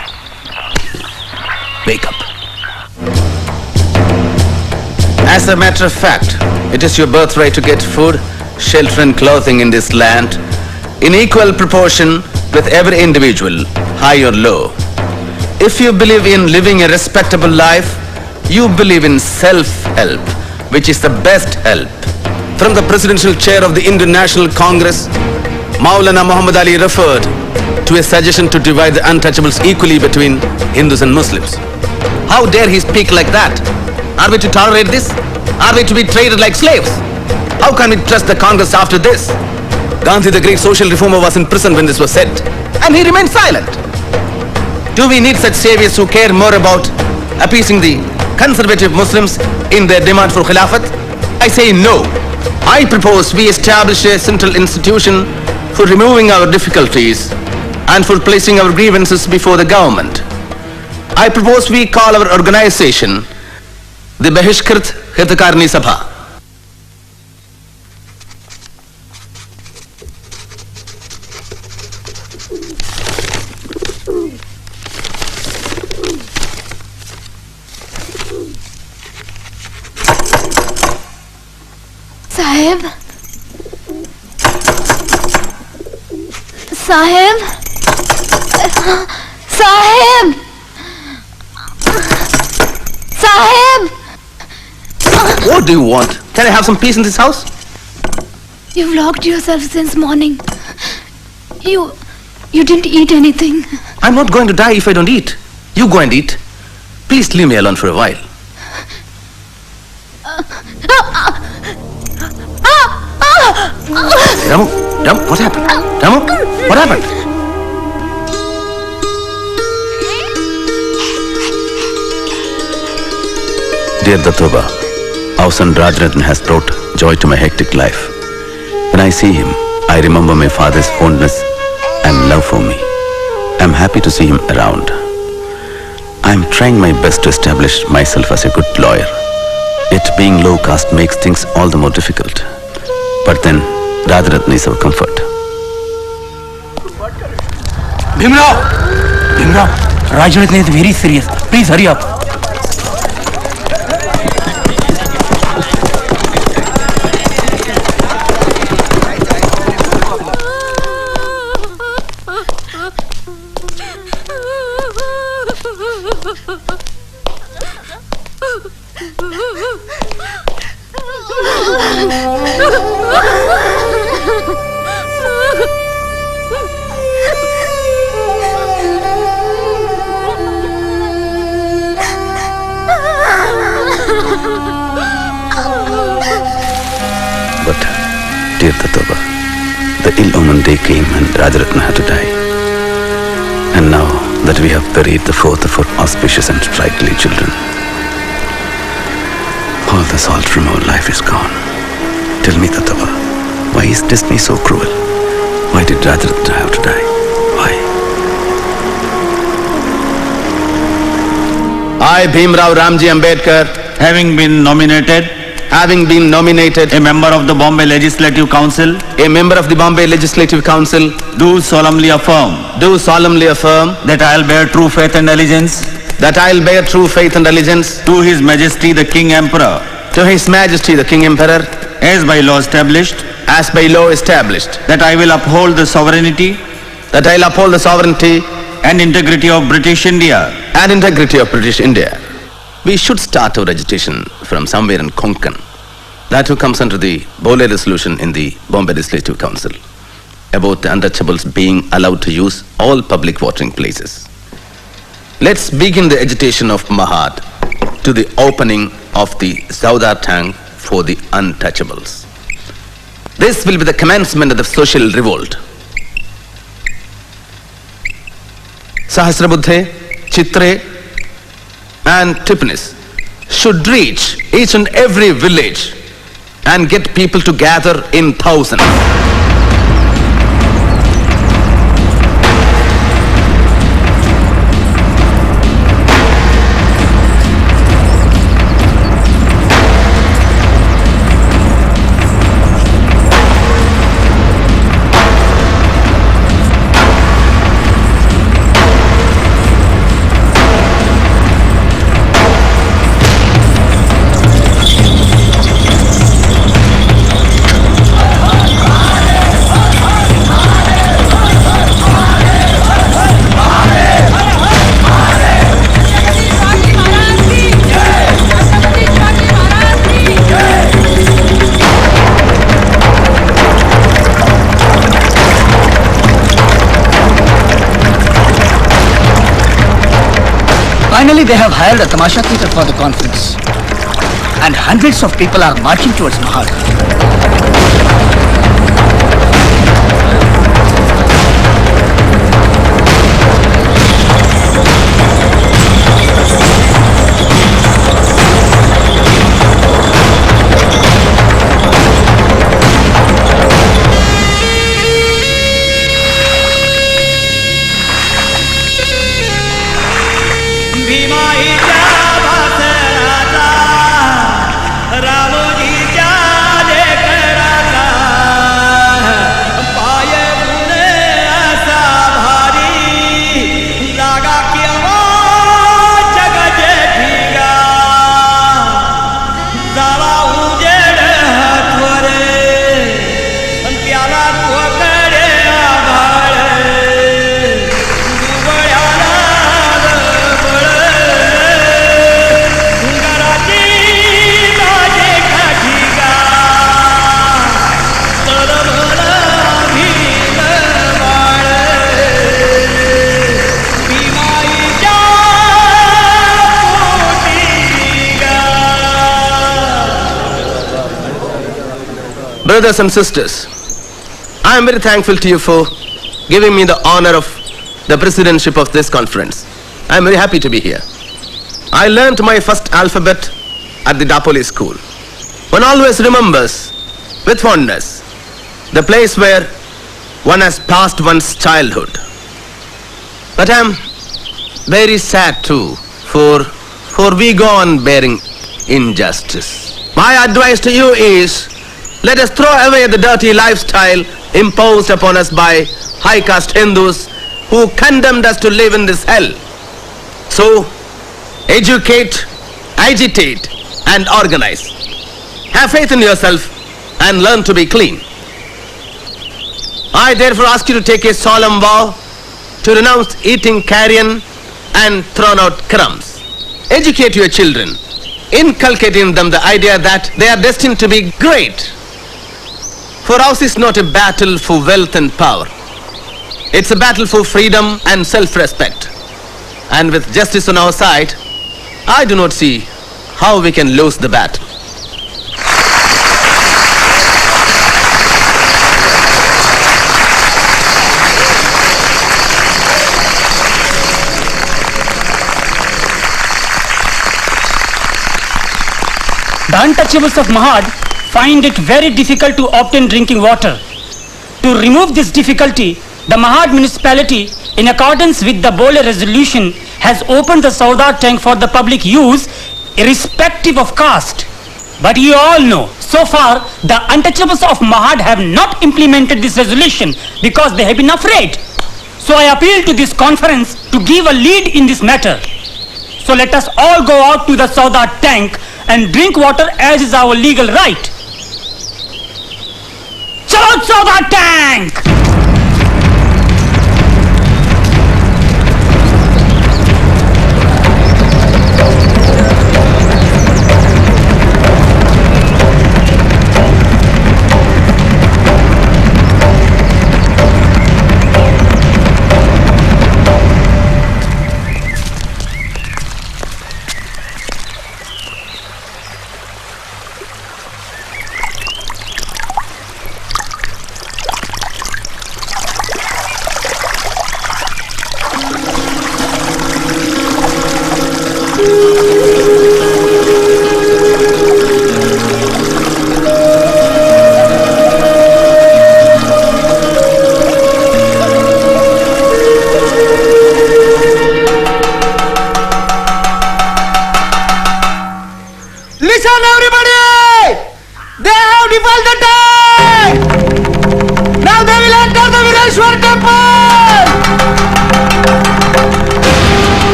Wake up. As a matter of fact, it is your birthright to get food, shelter and clothing in this land in equal proportion with every individual, high or low. If you believe in living a respectable life, you believe in self-help, which is the best help. From the presidential chair of the Indian National Congress, Maulana Muhammad Ali referred to a suggestion to divide the untouchables equally between Hindus and Muslims. How dare he speak like that? Are we to tolerate this? Are we to be treated like slaves? How can we trust the Congress after this? Gandhi, the great social reformer, was in prison when this was said, and he remained silent. Do we need such saviors who care more about appeasing the conservative Muslims in their demand for Khilafat? I say no. I propose we establish a central institution for removing our difficulties and for placing our grievances before the government. I propose we call our organization the Bahishkrit Hitakarni Sabha. Sahib? Sahib? Sahib! Sahib! What do you want? Can I have some peace in this house? You've locked yourself since morning. You didn't eat anything. I'm not going to die if I don't eat. You go and eat. Please leave me alone for a while. Ramu, what happened? Ramu, what happened? Dear Datoba, our son Rajarathan has brought joy to my hectic life. When I see him, I remember my father's fondness and love for me. I'm happy to see him around. I'm trying my best to establish myself as a good lawyer. Yet being low caste makes things all the more difficult. But then, Rajarathan is our comfort. Bhimrao! Bhimrao, Rajarathan is very serious. Please hurry up. But, dear Datoba, the ill-omened day came and Rajarathan had to die. And now that we have buried the fourth of our auspicious and sprightly children, all the salt from our life is gone. Tell me, Datoba, why is destiny so cruel? Why did Rajarathan have to die? Why? I, Bhimrao Ramji Ambedkar, having been nominated a member of the Bombay Legislative Council, do solemnly affirm that I will bear true faith and allegiance to His Majesty the King Emperor, as by law established, that I will uphold the sovereignty and integrity of British India. We should start our agitation from somewhere in Konkan. That who comes under the Bole resolution in the Bombay Legislative Council about the untouchables being allowed to use all public watering places. Let's begin the agitation of Mahat to the opening of the Saudar tank for the untouchables. This will be the commencement of the social revolt. Sahasrabuddhe, Chitre, and Tipnis should reach each and every village and get people to gather in thousands. Finally, they have hired a tamasha theatre for the conference. And hundreds of people are marching towards Mahad. Brothers and sisters, I am very thankful to you for giving me the honor of the presidentship of this conference. I am very happy to be here. I learnt my first alphabet at the Dapoli school. One always remembers with fondness the place where one has passed one's childhood. But I am very sad too, for we go on bearing injustice. My advice to you is, let us throw away the dirty lifestyle imposed upon us by high caste Hindus who condemned us to live in this hell. So, educate, agitate, and organize. Have faith in yourself and learn to be clean. I therefore ask you to take a solemn vow to renounce eating carrion and thrown out crumbs. Educate your children, inculcating them the idea that they are destined to be great. For ours is not a battle for wealth and power. It's a battle for freedom and self-respect. And with justice on our side, I do not see how we can lose the battle. The untouchables of Mahad find it very difficult to obtain drinking water. To remove this difficulty, the Mahad municipality, in accordance with the Bole resolution, has opened the Saudar tank for the public use, irrespective of caste. But you all know, so far, the untouchables of Mahad have not implemented this resolution because they have been afraid. So I appeal to this conference to give a lead in this matter. So let us all go out to the Saudar tank and drink water as is our legal right. Chalo Saudar tank!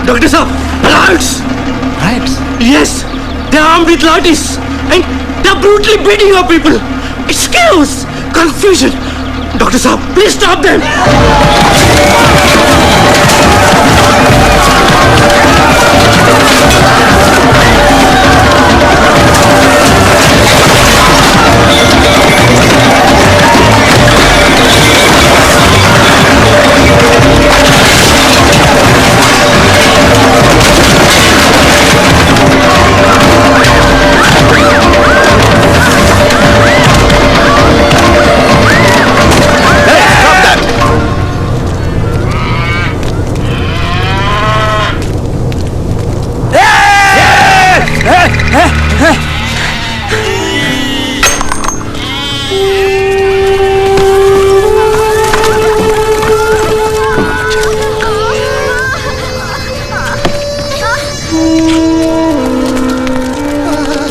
Doctor Saab, riots! Riots? Yes, they are armed with lathis and they are brutally beating our people. It's chaos, confusion. Doctor Saab, please stop them.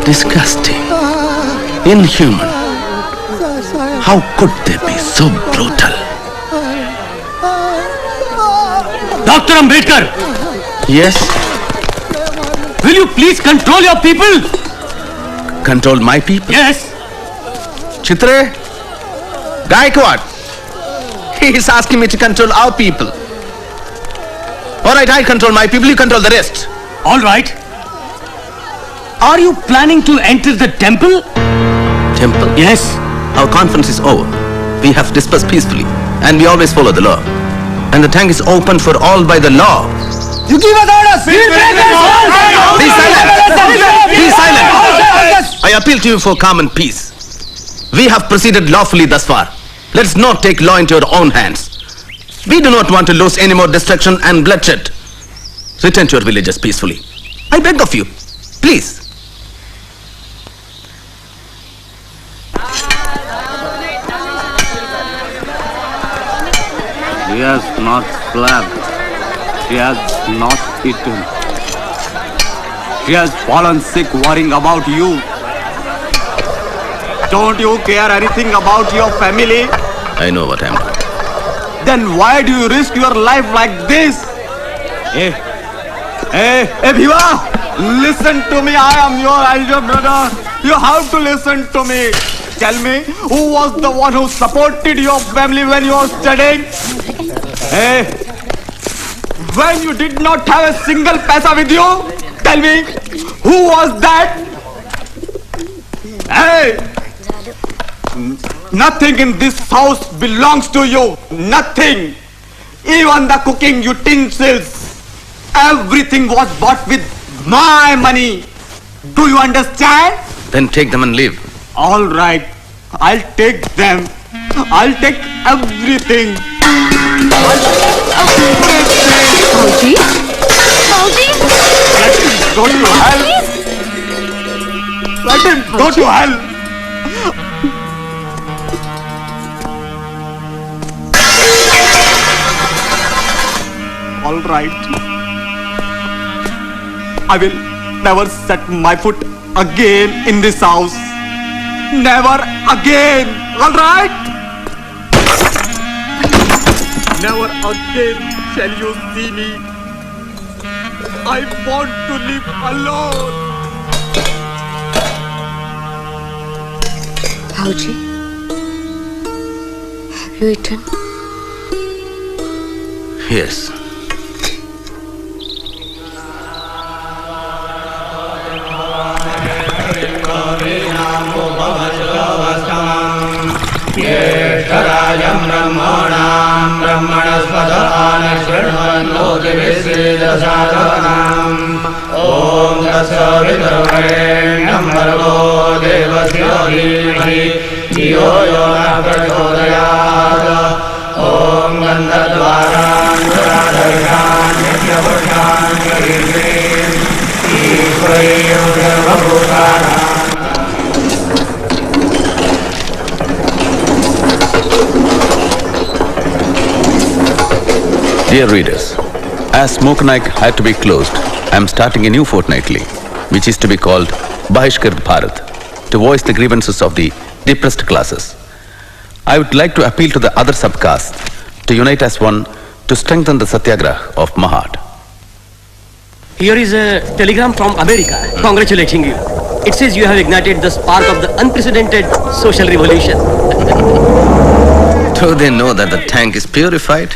Disgusting. Inhuman. How could they be so brutal? Dr. Ambedkar! Yes? Will you please control your people? Control my people? Yes. Chitre? Gaikwad? He is asking me to control our people. Alright, I control my people, you control the rest. All right. Are you planning to enter the temple? Temple? Yes. Our conference is over. We have dispersed peacefully and we always follow the law. And the tank is open for all by the law. You give us orders! Be silent! Be silent! I appeal to you for calm and peace. We have proceeded lawfully thus far. Let's not take law into your own hands. We do not want to lose any more destruction and bloodshed. Return to your villages peacefully. I beg of you. Please. She has not slept. She has not eaten. She has fallen sick worrying about you. Don't you care anything about your family? I know what I'm doing. Then why do you risk your life like this? Hey, Bhiva! Listen to me, I am your elder brother. You have to listen to me. Tell me, who was the one who supported your family when you were studying? Hey, when you did not have a single paisa with you? Tell me, who was that? Hey! Nothing in this house belongs to you. Nothing. Even the cooking utensils. Everything was bought with my money. Do you understand? Then take them and leave. All right. I'll take them. I'll take everything. Bauji? Bauji? Let him go to hell. Let him go to hell. All right. I will never set my foot again in this house. Never again. All right? Never again shall you see me. I want to live alone. Bauji, have you eaten? Yes. ज्येष्ठराजं ब्रह्मणां ब्रह्मणस्पदान शृण्वन्नोतिभिश्रीदशादनाम् ॐ तत्सवितुर्वरेण्यं भर्गो देवस्य धीमहि धियो यो नः प्रचोदयात् ॐ गन्धद्वारान् नित्यपुरुषान् कीर्तिम् ईश्वरीं सर्वभूतानां Dear readers, as Smoke Naik had to be closed, I am starting a new fortnightly, which is to be called Bahishkrit Bharat, to voice the grievances of the depressed classes. I would like to appeal to the other subcastes to unite as one to strengthen the Satyagraha of Mahad. Here is a telegram from America congratulating you. It says you have ignited the spark of the unprecedented social revolution. Do they know that the tank is purified?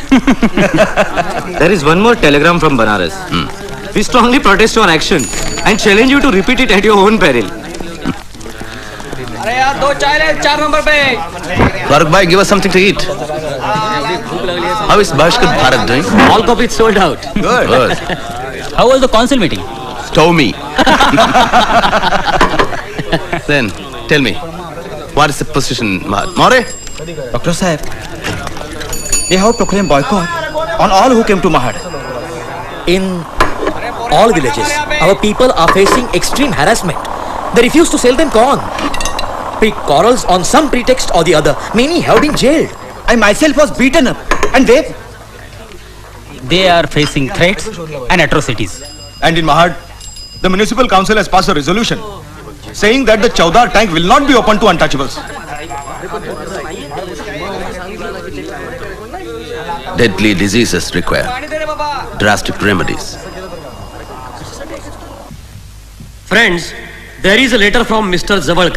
There is one more telegram from Banaras. We strongly protest your action and challenge you to repeat it at your own peril. अरे यार 2 चाय ले 4 number पे Farooq bhai, give us something to eat. How is Bahishkrit Bharat doing? All copies sold out. Good. How was the council meeting? Stormy. Then, tell me, what is the position, Mahad? More? Dr. Sahib, they have proclaimed boycott on all who came to Mahad. In all villages, our people are facing extreme harassment. They refuse to sell them corn. Pick quarrels on some pretext or the other. Many have been jailed. I myself was beaten up. And they are facing threats and atrocities. And in Mahad, the municipal council has passed a resolution saying that the Chaudhar tank will not be open to untouchables. Deadly diseases require drastic remedies. Friends, there is a letter from Mr. Jabbar,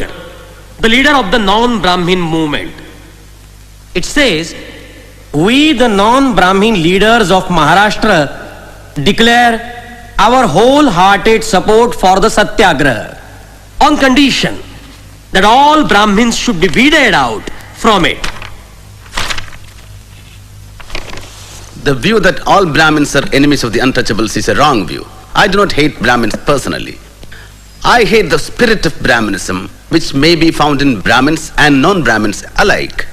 the leader of the non-Brahmin movement. It says, we the non-Brahmin leaders of Maharashtra declare our wholehearted support for the Satyagraha on condition that all Brahmins should be weeded out from it. The view that all Brahmins are enemies of the untouchables is a wrong view. I do not hate Brahmins personally. I hate the spirit of Brahminism, which may be found in Brahmins and non-Brahmins alike.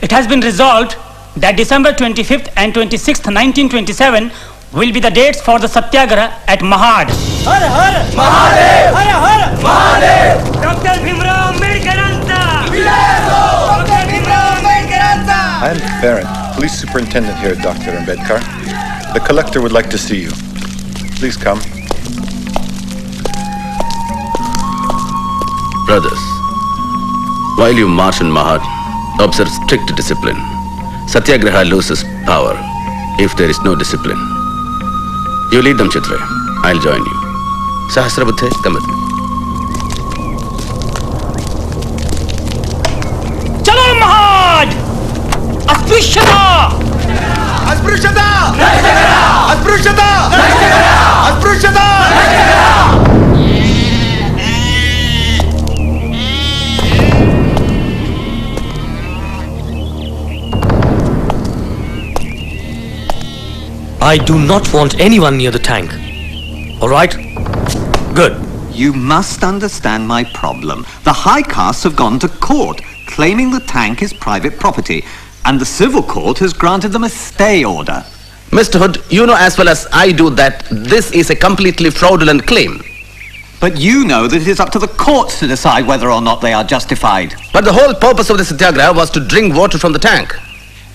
It has been resolved that December 25th and 26th, 1927 will be the dates for the Satyagraha at Mahad. Har Har Mahadev! Har Har Mahadev! Dr. Bhimrao Ambedkaranta! Dr. Bhimrao Ambedkaranta! I am Farron, Police Superintendent here, Dr. Ambedkar. The collector would like to see you. Please come. Brothers, while you march in Mahad, observe strict discipline. Satyagraha loses power if there is no discipline. You lead them, Chitra. I'll join you. Sahasrabuddhe, come with me. Chalo Mahad! Asprushata! Asprushata! Asprushata! Asprushata! I do not want anyone near the tank. All right? Good. You must understand my problem. The high castes have gone to court, claiming the tank is private property, and the civil court has granted them a stay order. Mr. Hood, you know as well as I do that this is a completely fraudulent claim. But you know that it is up to the courts to decide whether or not they are justified. But the whole purpose of the Satyagraha was to drink water from the tank.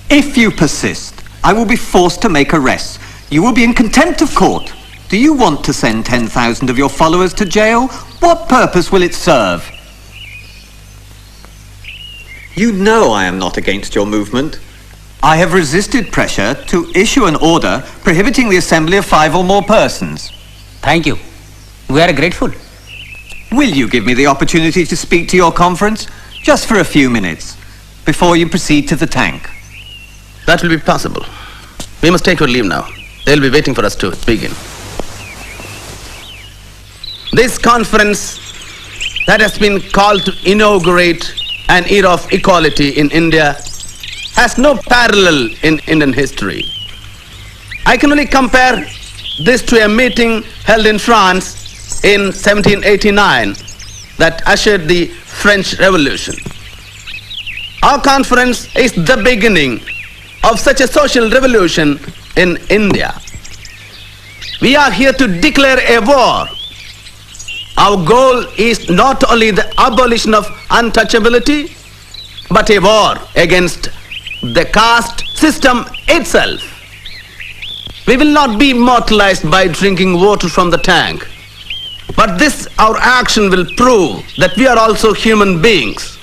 If you persist, I will be forced to make arrests. You will be in contempt of court. Do you want to send 10,000 of your followers to jail? What purpose will it serve? You know I am not against your movement. I have resisted pressure to issue an order prohibiting the assembly of 5 or more persons. Thank you. We are grateful. Will you give me the opportunity to speak to your conference? Just for a few minutes, before you proceed to the tank. That will be possible. We must take our leave now. They'll be waiting for us to begin. This conference that has been called to inaugurate an era of equality in India has no parallel in Indian history. I can only compare this to a meeting held in France in 1789 that ushered the French Revolution. Our conference is the beginning of such a social revolution in India. We are here to declare a war. Our goal is not only the abolition of untouchability, but a war against the caste system itself. We will not be immortalized by drinking water from the tank, but this, our action, will prove that we are also human beings.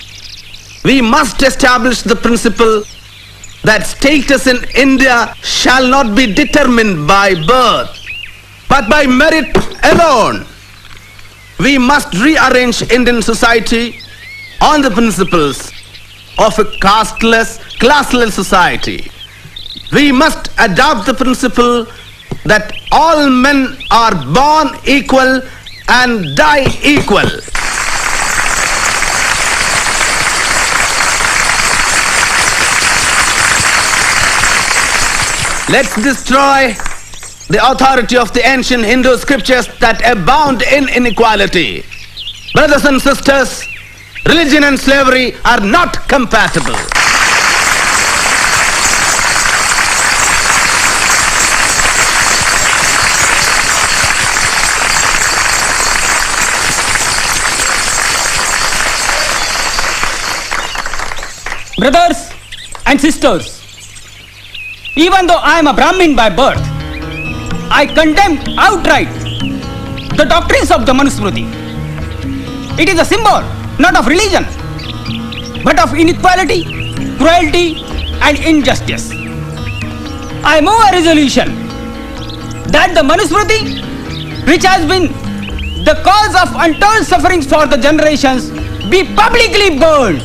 We must establish the principle that status in India shall not be determined by birth, but by merit alone. We must rearrange Indian society on the principles of a casteless, classless society. We must adopt the principle that all men are born equal and die equal. Let's destroy the authority of the ancient Hindu scriptures that abound in inequality. Brothers and sisters, religion and slavery are not compatible. Brothers and sisters, even though I am a Brahmin by birth, I condemn outright the doctrines of the Manusmriti. It is a symbol, not of religion, but of inequality, cruelty, and injustice. I move a resolution that the Manusmriti, which has been the cause of untold sufferings for the generations, be publicly burned.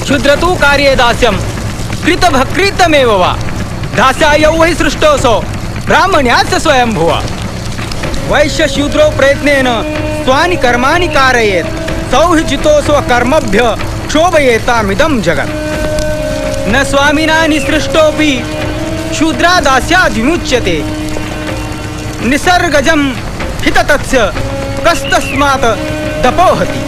क्षुद्रतु कार्ये दास्यं कृतभकृतमेव वा दास्यायौ हि सृष्टोऽसौ ब्राह्मण्यास्य स्वयंभुवा वैश्यशूद्रो प्रयत्नेन स्वानि कर्माणि कारयेत् सौ हि जितोऽस्व कर्मभ्य क्षोभयेतामिदं जगत् न स्वामिना निसृष्टोऽपि शूद्रादास्याद् विमुच्यते निसर्गजं हिततस्य कस्तस्मात् दपोहति.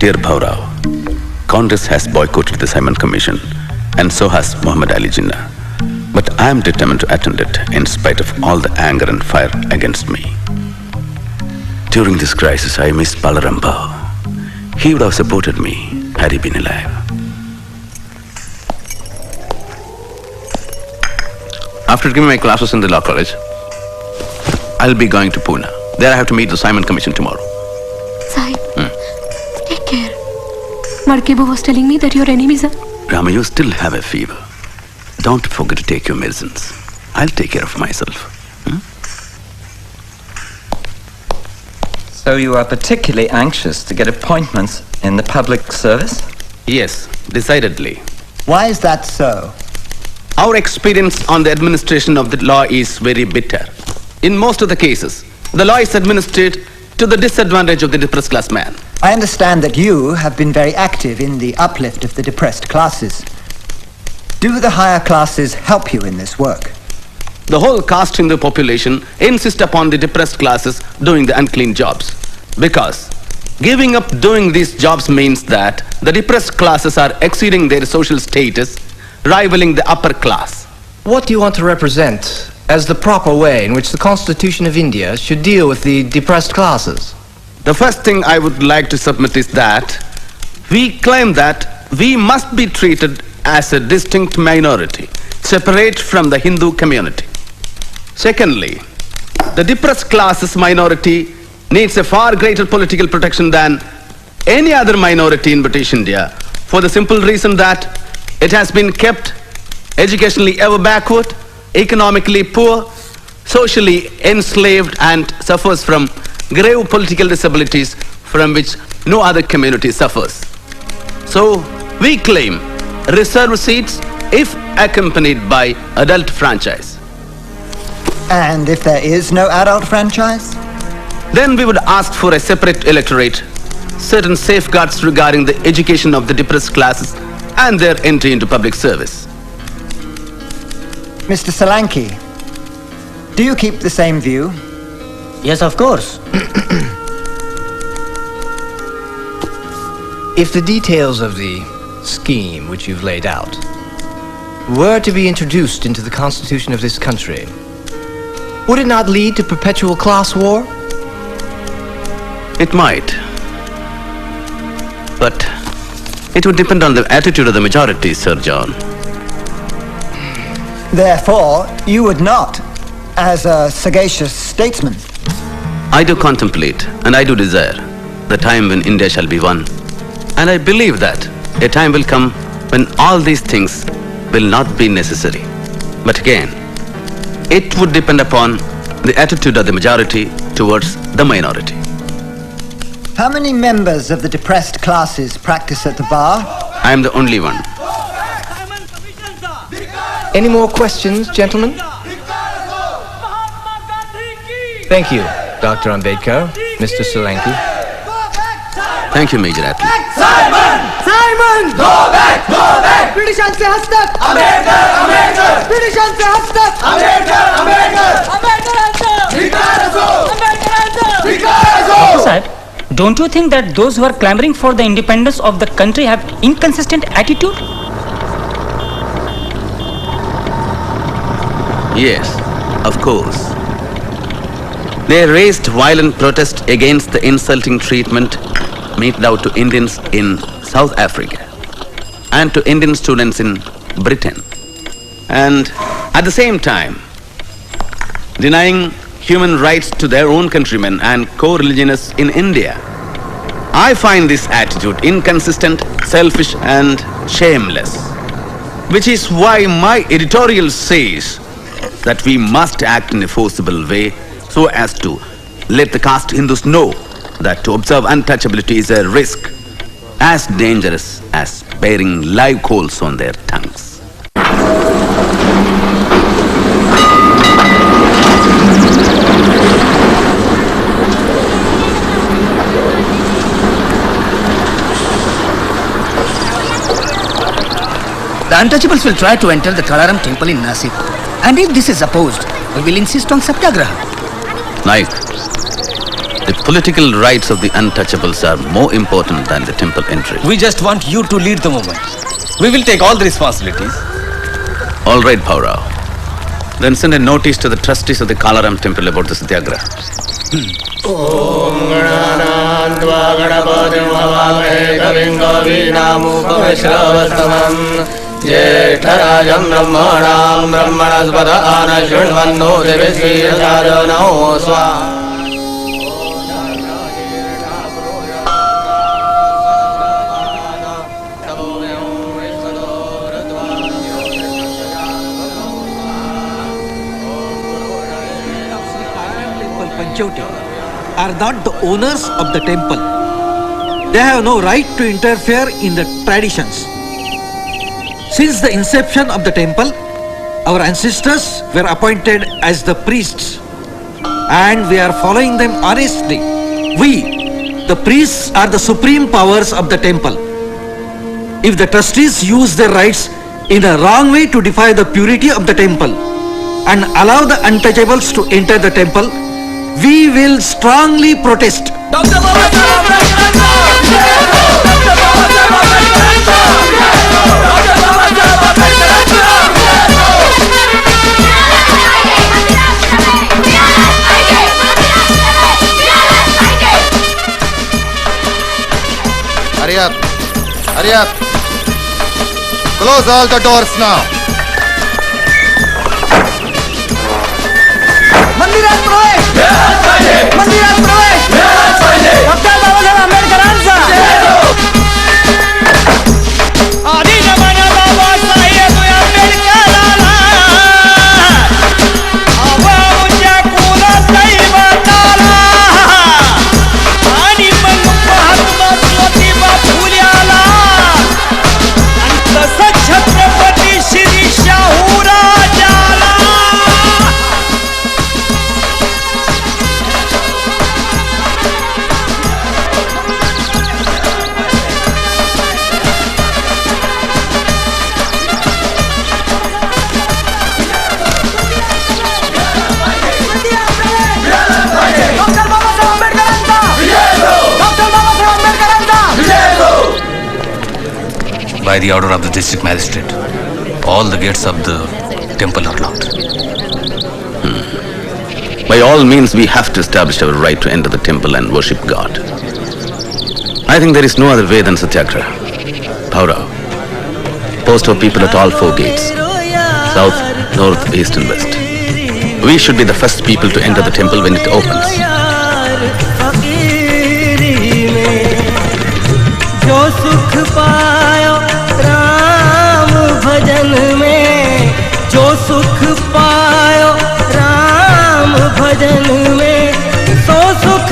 Dear Bhaurao, Congress has boycotted the Simon Commission, and so has Muhammad Ali Jinnah. But I am determined to attend it in spite of all the anger and fire against me. During this crisis, I miss Balaram Bhau. He would have supported me had he been alive. After giving my classes in the law college, I'll be going to Pune. There I have to meet the Simon Commission tomorrow. Sahib, take care. Markebo was telling me that your enemies are... Rama, you still have a fever. Don't forget to take your medicines. I'll take care of myself. So you are particularly anxious to get appointments in the public service? Yes, decidedly. Why is that so? Our experience on the administration of the law is very bitter. In most of the cases, the law is administered to the disadvantage of the depressed class man. I understand that you have been very active in the uplift of the depressed classes. Do the higher classes help you in this work? The whole caste in the population insist upon the depressed classes doing the unclean jobs. Because giving up doing these jobs means that the depressed classes are exceeding their social status, rivaling the upper class. What do you want to represent as the proper way in which the Constitution of India should deal with the depressed classes? The first thing I would like to submit is that we claim that we must be treated as a distinct minority, separate from the Hindu community. Secondly, the depressed classes minority needs a far greater political protection than any other minority in British India, for the simple reason that it has been kept educationally ever backward, economically poor, socially enslaved, and suffers from grave political disabilities from which no other community suffers. So, we claim reserved seats if accompanied by adult franchise. And if there is no adult franchise? Then we would ask for a separate electorate, certain safeguards regarding the education of the depressed classes and their entry into public service. Mr. Solanki, do you keep the same view? Yes, of course. If the details of the scheme which you've laid out were to be introduced into the Constitution of this country, would it not lead to perpetual class war? It might. But it would depend on the attitude of the majority, Sir John. Therefore, you would not, as a sagacious statesman. I do contemplate and I do desire the time when India shall be one. And I believe that a time will come when all these things will not be necessary. But again, it would depend upon the attitude of the majority towards the minority. How many members of the depressed classes practice at the bar? I am the only one. Any more questions, gentlemen? Thank you, Dr. Ambedkar, Mr. Solanki. Thank you, Major Attlee. Simon! Simon! Go back! Go back! Britishanse hastak! Ambedkar! Ambedkar! Britishanse hastak! Ambedkar! Ambedkar! Ambedkar answer! Vikaraso! Ambedkar answer! Vikaraso! Sahib, don't you think that those who are clamoring for the independence of the country have inconsistent attitude? Yes, of course. They raised violent protest against the insulting treatment meted out to Indians in South Africa and to Indian students in Britain. And at the same time, denying human rights to their own countrymen and co-religionists in India. I find this attitude inconsistent, selfish and shameless. Which is why my editorial says that we must act in a forcible way so as to let the caste Hindus know that to observe untouchability is a risk as dangerous as bearing live coals on their tongues. The untouchables will try to enter the Kalaram temple in Nasik. And if this is opposed, we will insist on Satyagraha. Naik, the political rights of the untouchables are more important than the temple entry. We just want you to lead the movement. We will take all the responsibilities. All right, Bhaurao. Then send a notice to the trustees of the Kalaram temple about the Satyagraha. Om Gananandva Ganapatim Havame Kavim Kavinamupameshravastamam Jethtarajam Brahmanam Brahmanaspada Anashunvanno Devisvirajarano Swa. Are not the owners of the temple. They have no right to interfere in the traditions. Since the inception of the temple, our ancestors were appointed as the priests and we are following them honestly. We, the priests, are the supreme powers of the temple. If the trustees use their rights in a wrong way to defy the purity of the temple and allow the untouchables to enter the temple, we will strongly protest. Dr. Babasaheb Hurry up. Hurry up. Close all the doors now. मंदिरात प्रवेश! मंदिरात प्रवेश! Doctor Babasaheb आंबेडकरांचा! आधी जमाना बाबासाहेब आंबेडकरांना आवाच्या कुलदैवताला आणि मग महात्मा ज्योतिबा फुल्याला आणि तसं Chhatrapati Shri शाहूराजाला. By the order of the district magistrate, all the gates of the temple are locked. By all means, we have to establish our right to enter the temple and worship God. I think there is no other way than Satyagraha. Bhaurao, post our people at all four gates, south, north, east and west. We should be the first people to enter the temple when it opens. जो सुख पायो राम भजन में, जो सुख पायो राम भजन में, सो सुख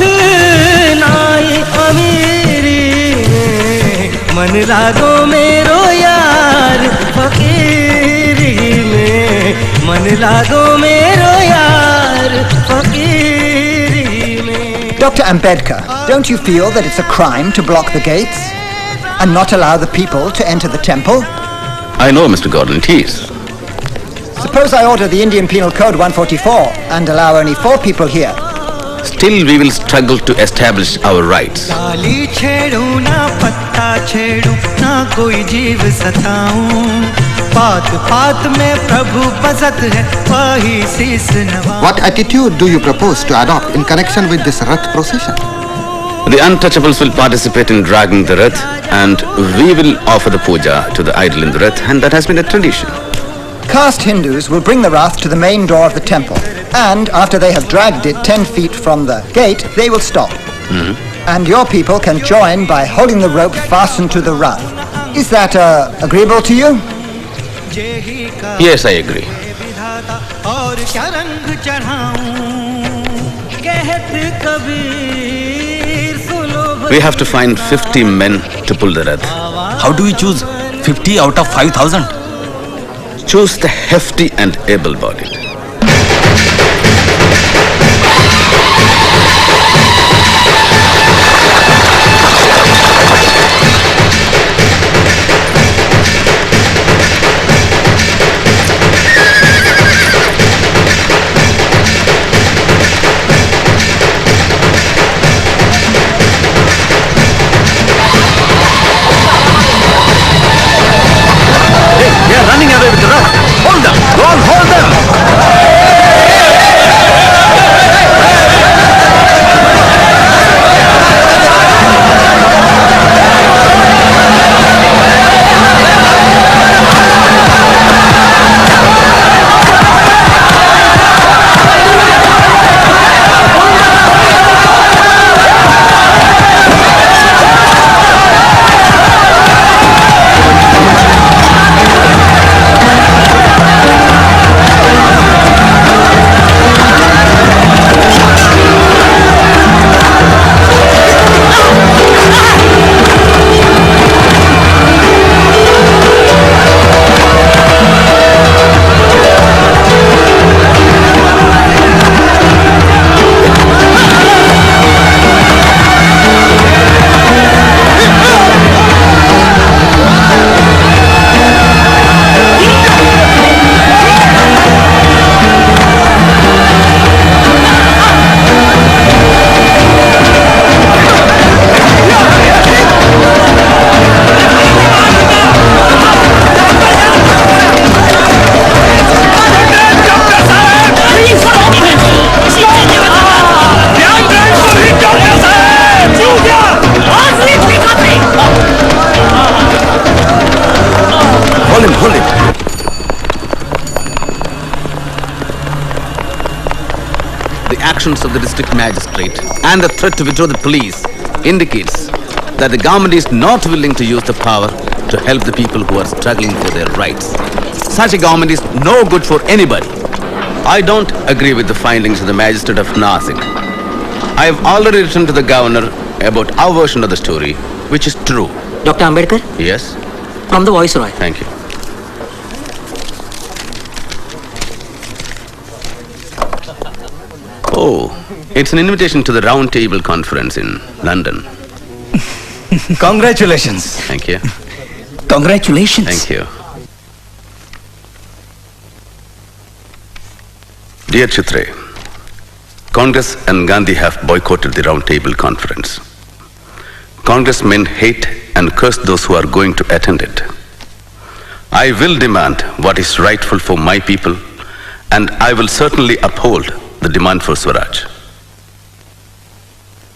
नाई अमीरी में. मन लागो मेरो यार फकीरी में, मन लागो मेरो यार फकीरी में. Dr. Ambedkar, don't you feel that it's a crime to block the gates and not allow the people to enter the temple? I know, Mr. Gordon, it is. Suppose I order the Indian Penal Code 144 and allow only 4 people here. Still, we will struggle to establish our rights. डाली छेड़ू ना पत्ता छेड़ू ना कोई जीव सताऊं, पात पात में प्रभु बसत है वही शीस नवा. What attitude do you propose to adopt in connection with this Rath procession? The untouchables will participate in dragging the Rath, and we will offer the puja to the idol in the Rath, and that has been a tradition. Caste Hindus will bring the Rath to the main door of the temple, and after they have dragged it 10 feet from the gate, they will stop. And your people can join by holding the rope fastened to the Rath. Is that agreeable to you? Yes, I agree. और क्या रंग चढ़ाऊं कहत कबीर सुनो. We have to find 50 men to pull the Rath. How do we choose 50 out of 5,000? Choose the hefty and able-bodied. Running away with the Rath. Hold them! Go on, hold them! actions of the district magistrate and the threat to withdraw the police indicates that the government is not willing to use the power to help the people who are struggling for their rights. Such a government is no good for anybody. I don't agree with the findings of the magistrate of Nasik. I have already written to the governor about our version of the story, which is true. Dr. Ambedkar? Yes? From the Viceroy. Thank you. Oh, it's an invitation to the Round Table Conference in London. Congratulations. Thank you. Congratulations. Thank you. Dear Chitre, Congress and Gandhi have boycotted the Round Table Conference. Congressmen hate and curse those who are going to attend it. I will demand what is rightful for my people, and I will certainly uphold the demand for Swaraj.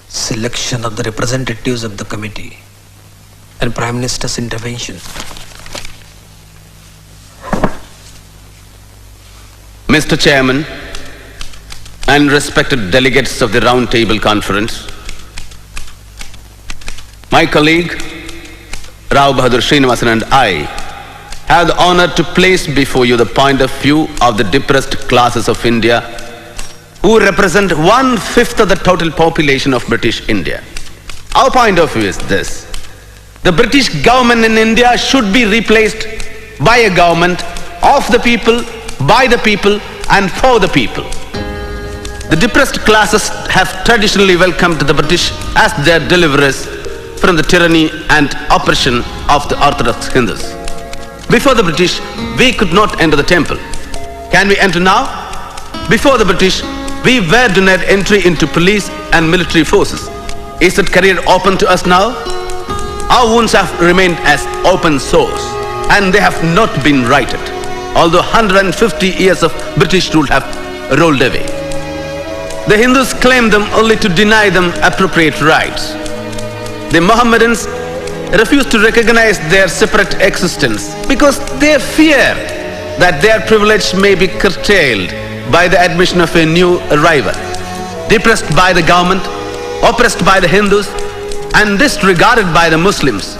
Selection of the representatives of the committee and Prime Minister's intervention. Mr. Chairman and respected delegates of the Round Table Conference, my colleague Rao Bahadur Srinivasan and I have the honor to place before you the point of view of the depressed classes of India who represent 1/5 of the total population of British India. Our point of view is this: the British government in India should be replaced by a government of the people, by the people, and for the people. The depressed classes have traditionally welcomed the British as their deliverers from the tyranny and oppression of the Orthodox Hindus. Before the British, we could not enter the temple. Can we enter now? Before the British, we were denied entry into police and military forces. Is that career open to us now? Our wounds have remained as open sores. and they have not been righted, although 150 years of British rule have rolled away. The Hindus claim them only to deny them appropriate rights. The Mohammedans refuse to recognize their separate existence because they fear that their privilege may be curtailed by the admission of a new arrival. Depressed by the government, oppressed by the Hindus, and disregarded by the Muslims,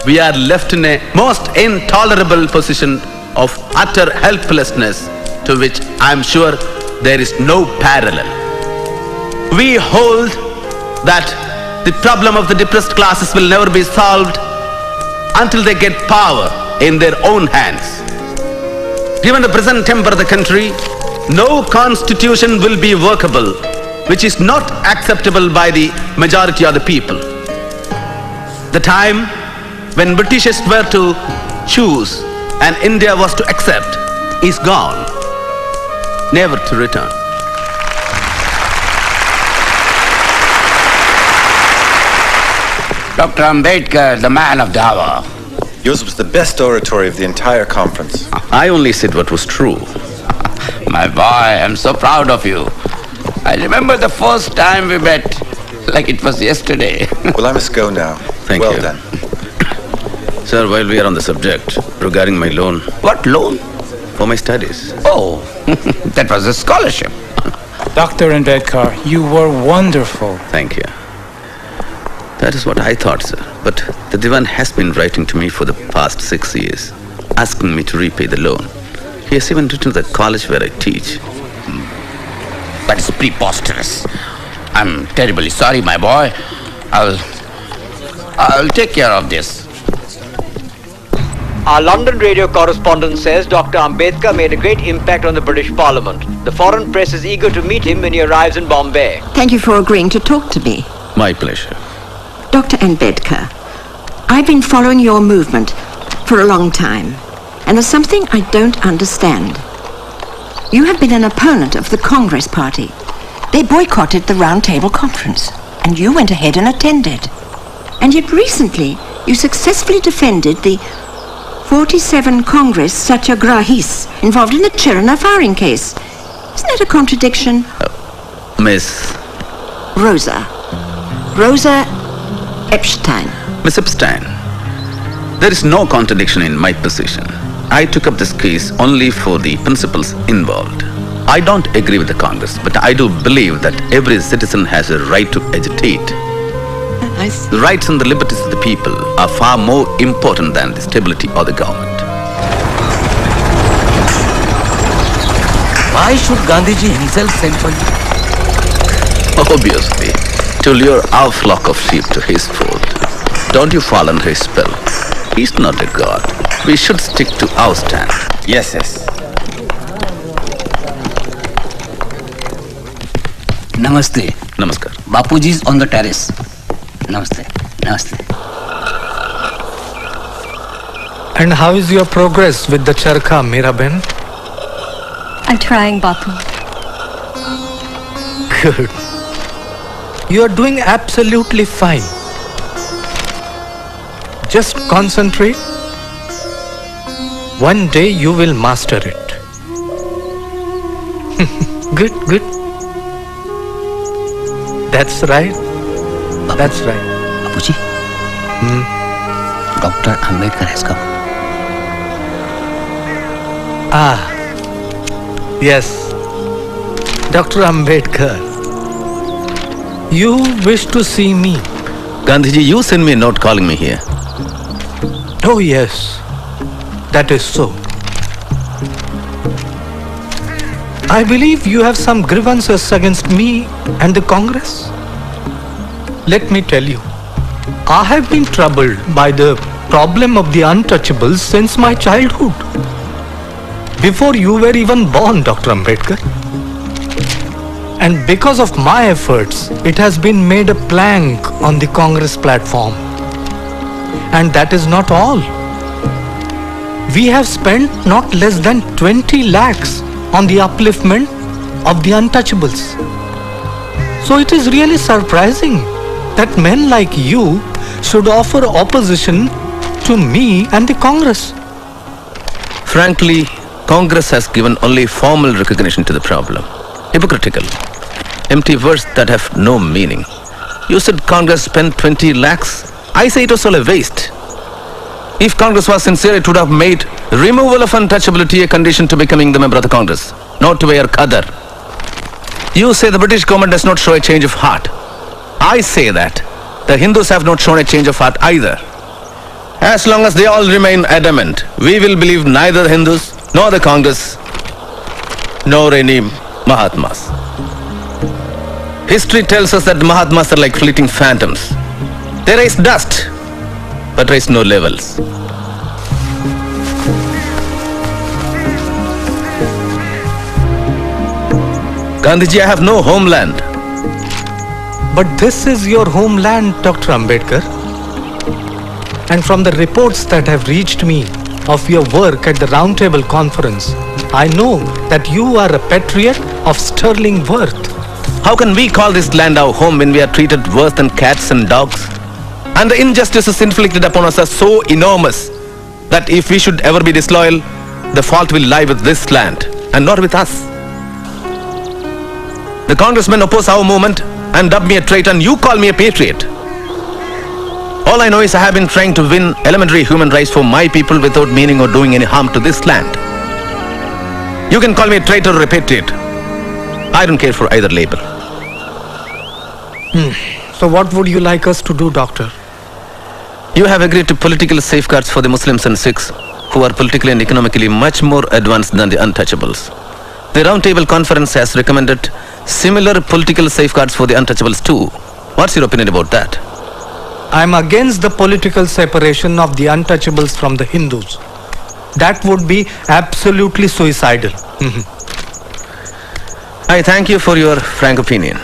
we are left in a most intolerable position of utter helplessness to which I am sure there is no parallel. We hold that the problem of the depressed classes will never be solved until they get power in their own hands. Given the present temper of the country, no constitution will be workable which is not acceptable by the majority of the people. The time when Britishers were to choose and India was to accept is gone, never to return. Dr. Ambedkar, the man of the hour. Yours was the best oratory of the entire conference. I only said what was true. My boy, I'm so proud of you. I remember the first time we met, like it was yesterday. Well, I must go now. Thank well you. Done. Sir, while we are on the subject, regarding my loan. What loan? For my studies. Oh, that was a scholarship. Dr. Ambedkar, you were wonderful. Thank you. That is what I thought, sir. But the Divan has been writing to me for the past 6 years, asking me to repay the loan. He has even written to the college where I teach. That is preposterous. I'm terribly sorry, my boy. I'll take care of this. Our London radio correspondent says Dr. Ambedkar made a great impact on the British Parliament. The foreign press is eager to meet him when he arrives in Bombay. Thank you for agreeing to talk to me. My pleasure. Dr. Ambedkar, I've been following your movement for a long time, and there's something I don't understand. You have been an opponent of the Congress Party. They boycotted the Round Table Conference, and you went ahead and attended. And yet recently, you successfully defended the 47 Congress Satyagrahis involved in the Chirana firing case. Isn't that a contradiction? Miss... Rosa Epstein. Miss Epstein, there is no contradiction in my position. I took up this case only for the principles involved. I don't agree with the Congress, but I do believe that every citizen has a right to agitate. The rights and the liberties of the people are far more important than the stability of the government. Why should Gandhiji himself send for you? Obviously, to lure our flock of sheep to his fold. Don't you fall under his spell. He's not a god. We should stick to our stand. Yes. Namaste. Namaskar. Bapuji is on the terrace. Namaste. And how is your progress with the charkha, Miraben? I'm trying, Bapu. Good. You are doing absolutely fine. Just concentrate. One day you will master it. Good. That's right. That's right. Bapuji. Dr. Ambedkar has come. Yes. Dr. Ambedkar. You wish to see me? Gandhiji, you sent me a note calling me here. Oh yes, that is so. I believe you have some grievances against me and the Congress. Let me tell you, I have been troubled by the problem of the untouchables since my childhood. Before you were even born, Dr. Ambedkar. And because of my efforts, it has been made a plank on the Congress platform. And that is not all. We have spent not less than 20 lakhs on the upliftment of the untouchables. So it is really surprising that men like you should offer opposition to me and the Congress. Frankly, Congress has given only formal recognition to the problem. Hypocritical. Empty words that have no meaning. You said Congress spent 20 lakhs. I say it was all a waste. If Congress was sincere, it would have made removal of untouchability a condition to becoming the member of the Congress, not to wear qadar. You say the British government does not show a change of heart. I say that the Hindus have not shown a change of heart either. As long as they all remain adamant, we will believe neither the Hindus, nor the Congress, nor any Mahatmas. History tells us that the Mahatmas are like fleeting phantoms. They raise dust, but raise no levels. Gandhiji, I have no homeland. But this is your homeland, Dr. Ambedkar. And from the reports that have reached me of your work at the Roundtable Conference, I know that you are a patriot of sterling worth. How can we call this land our home when we are treated worse than cats and dogs? And the injustices inflicted upon us are so enormous that if we should ever be disloyal, the fault will lie with this land and not with us. The congressmen oppose our movement and dub me a traitor, and you call me a patriot. All I know is I have been trying to win elementary human rights for my people without meaning or doing any harm to this land. You can call me a traitor or a patriot. I don't care for either label. So what would you like us to do, Doctor? You have agreed to political safeguards for the Muslims and Sikhs, who are politically and economically much more advanced than the untouchables. The Roundtable Conference has recommended similar political safeguards for the untouchables too. What's your opinion about that? I'm against the political separation of the untouchables from the Hindus. That would be absolutely suicidal. I thank you for your frank opinion.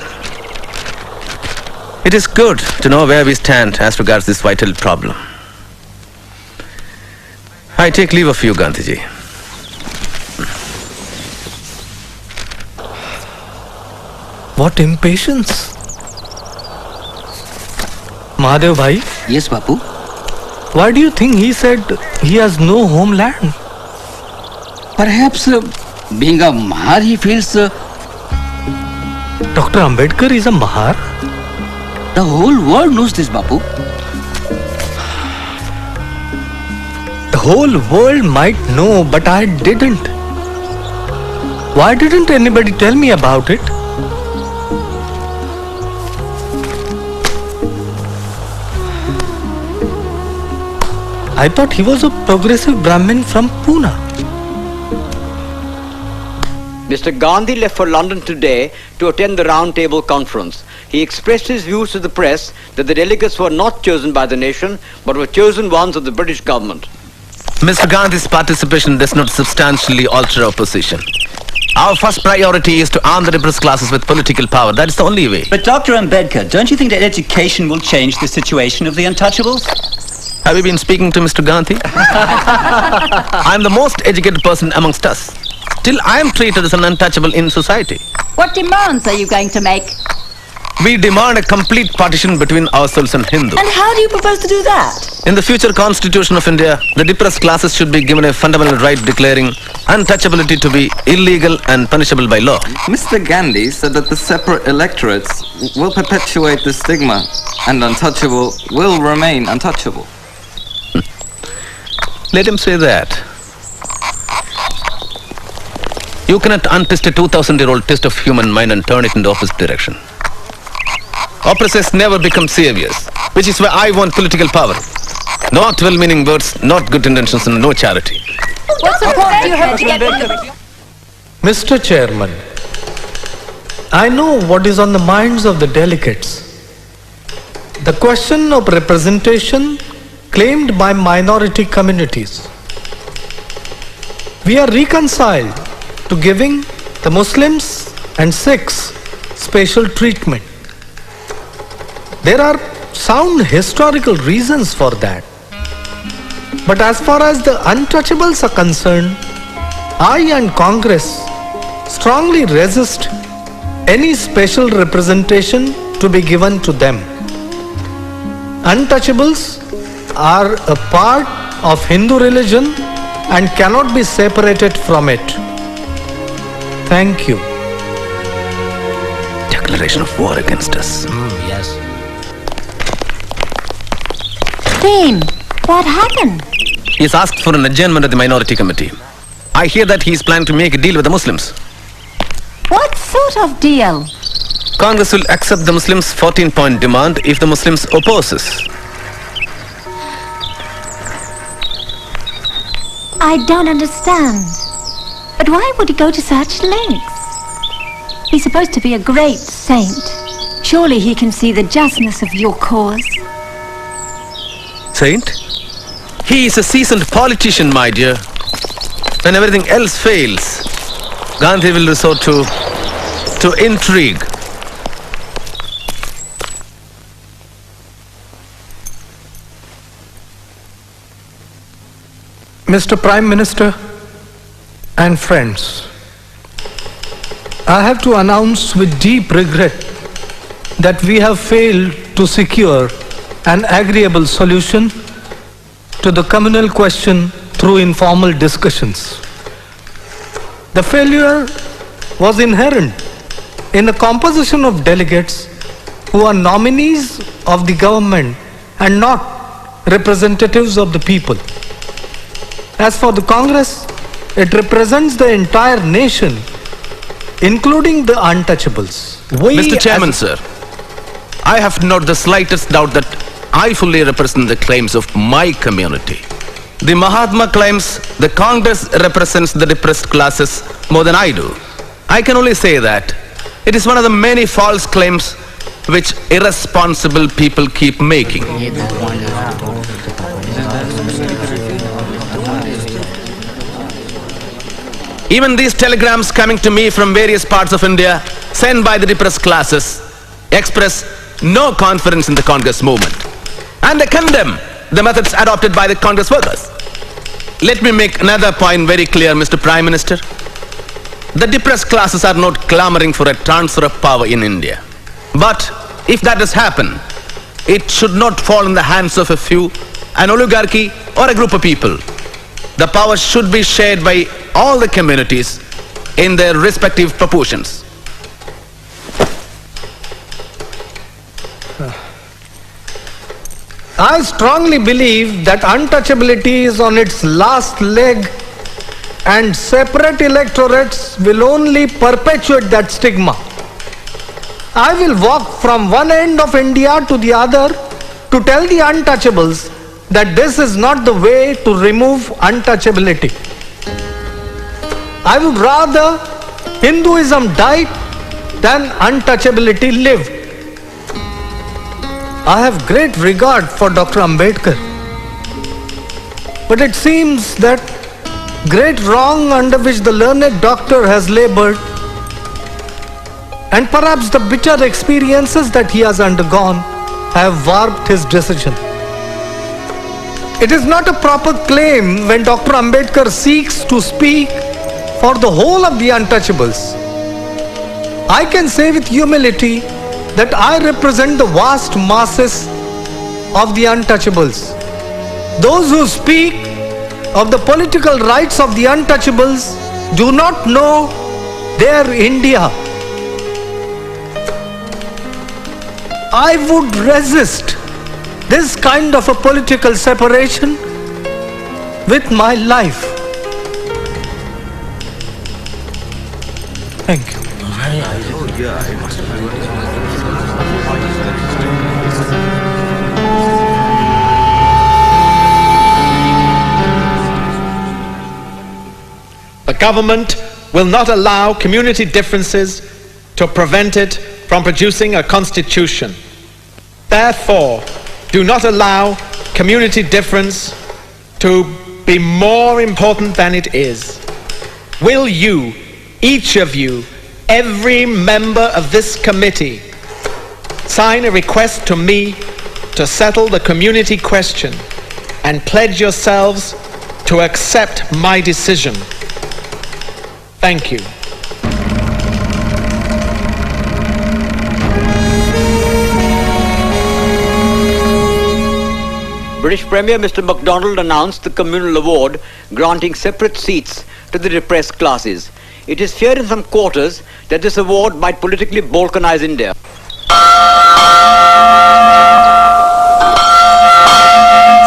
It is good to know where we stand as regards this vital problem. I take leave of you, Gandhiji. What impatience! Mahadev Bhai? Yes, Bapu? Why do you think he said he has no homeland? Perhaps being a Mahar, he feels... Dr. Ambedkar is a Mahar? The whole world knows this, Bapu. The whole world might know, but I didn't. Why didn't anybody tell me about it? I thought he was a progressive Brahmin from Pune. Mr. Gandhi left for London today to attend the Roundtable Conference. He expressed his views to the press that the delegates were not chosen by the nation, but were chosen ones of the British government. Mr. Gandhi's participation does not substantially alter our position. Our first priority is to arm the repressed classes with political power. That is the only way. But Dr. Ambedkar, don't you think that education will change the situation of the untouchables? Have you been speaking to Mr. Gandhi? I am the most educated person amongst us. Still, I am treated as an untouchable in society. What demands are you going to make? We demand a complete partition between ourselves and Hindus. And how do you propose to do that? In the future Constitution of India, the depressed classes should be given a fundamental right declaring untouchability to be illegal and punishable by law. Mr. Gandhi said that the separate electorates will perpetuate the stigma and untouchable will remain untouchable. Let him say that. You cannot untwist a 2,000-year-old test of human mind and turn it in the opposite direction. Oppressors never become saviors, which is why I want political power. Not well-meaning words, not good intentions, and no charity. What support do you have to get from the... Mr. Chairman, I know what is on the minds of the delegates. The question of representation claimed by minority communities. We are reconciled to giving the Muslims and Sikhs special treatment. There are sound historical reasons for that. But as far as the untouchables are concerned, I and Congress strongly resist any special representation to be given to them. Untouchables are a part of Hindu religion and cannot be separated from it. Thank you. Declaration of war against us. Yes. Theme, what happened? He's asked for an adjournment of the minority committee. I hear that he's planning to make a deal with the Muslims. What sort of deal? Congress will accept the Muslims' 14-point demand if the Muslims opposes. I don't understand. But why would he go to such lengths? He's supposed to be a great saint. Surely he can see the justness of your cause. Saint? He is a seasoned politician, my dear. When everything else fails, Gandhi will resort to intrigue. Mr. Prime Minister and friends, I have to announce with deep regret that we have failed to secure an agreeable solution to the communal question through informal discussions. The failure was inherent in the composition of delegates who are nominees of the government and not representatives of the people. As for the Congress, it represents the entire nation, including the untouchables. Mr. Chairman, sir, I have not the slightest doubt that I fully represent the claims of my community. The Mahatma claims the Congress represents the depressed classes more than I do. I can only say that it is one of the many false claims which irresponsible people keep making. Even these telegrams coming to me from various parts of India, sent by the depressed classes, express no confidence in the Congress movement. And they condemn the methods adopted by the Congress workers. Let me make another point very clear, Mr. Prime Minister. The depressed classes are not clamoring for a transfer of power in India. But if that does happen, it should not fall in the hands of a few, an oligarchy or a group of people. The power should be shared by all the communities in their respective proportions. I strongly believe that untouchability is on its last leg and separate electorates will only perpetuate that stigma. I will walk from one end of India to the other to tell the untouchables that this is not the way to remove untouchability. I would rather Hinduism died than untouchability lived. I have great regard for Dr. Ambedkar, but it seems that great wrong under which the learned doctor has labored and perhaps the bitter experiences that he has undergone have warped his decision. It is not a proper claim when Dr. Ambedkar seeks to speak for the whole of the untouchables. I can say with humility that I represent the vast masses of the untouchables. Those who speak of the political rights of the untouchables do not know their India. I would resist this kind of a political separation with my life. Thank you. The government will not allow community differences to prevent it from producing a constitution. Therefore, do not allow community difference to be more important than it is. Will you, each of you, every member of this committee, sign a request to me to settle the community question and pledge yourselves to accept my decision? Thank you. British Premier Mr. MacDonald announced the communal award granting separate seats to the depressed classes. It is feared in some quarters that this award might politically balkanize India.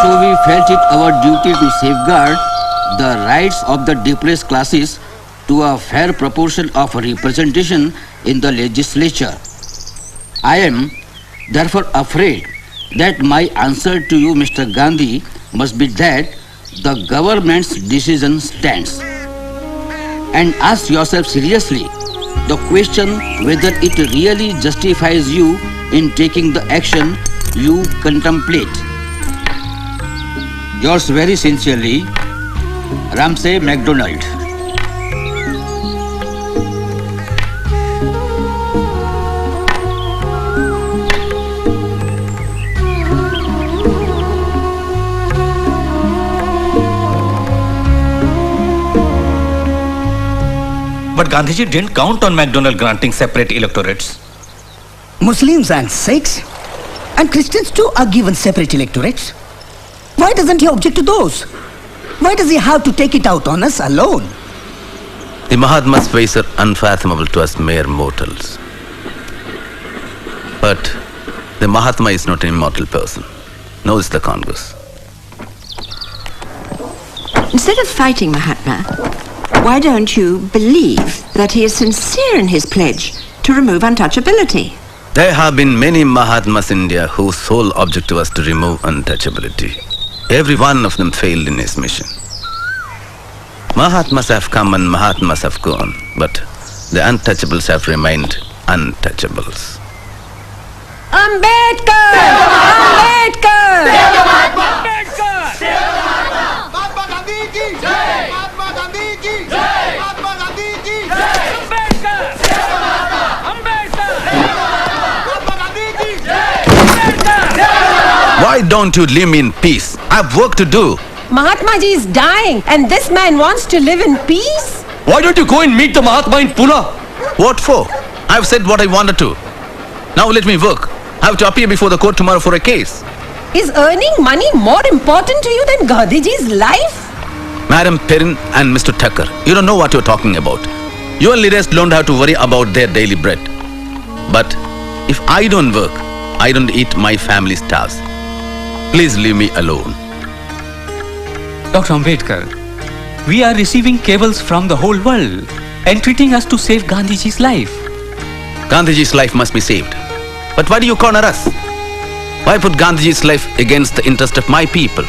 So we felt it our duty to safeguard the rights of the depressed classes to a fair proportion of representation in the legislature. I am therefore afraid that my answer to you, Mr. Gandhi, must be that the government's decision stands. And ask yourself seriously the question whether it really justifies you in taking the action you contemplate. Yours very sincerely, Ramsay MacDonald. But Gandhiji didn't count on MacDonald granting separate electorates. Muslims and Sikhs and Christians too are given separate electorates. Why doesn't he object to those? Why does he have to take it out on us alone? The Mahatma's ways are unfathomable to us mere mortals. But the Mahatma is not an immortal person, nor is the Congress. Instead of fighting Mahatma, why don't you believe that he is sincere in his pledge to remove untouchability? There have been many Mahatmas in India whose sole objective was to remove untouchability. Every one of them failed in his mission. Mahatmas have come and Mahatmas have gone, but the untouchables have remained untouchables. Ambedkar! Ambedkar! Why don't you leave me in peace? I have work to do. Mahatma Ji is dying and this man wants to live in peace? Why don't you go and meet the Mahatma in Pune? What for? I have said what I wanted to. Now let me work. I have to appear before the court tomorrow for a case. Is earning money more important to you than Gandhiji's life? Madam Perrin and Mr. Thakur, you don't know what you're talking about. Your leaders don't have to worry about their daily bread. But if I don't work, I don't eat, my family starves. Please leave me alone. Dr. Ambedkar, we are receiving cables from the whole world entreating us to save Gandhiji's life. Gandhiji's life must be saved. But why do you corner us? Why put Gandhiji's life against the interest of my people?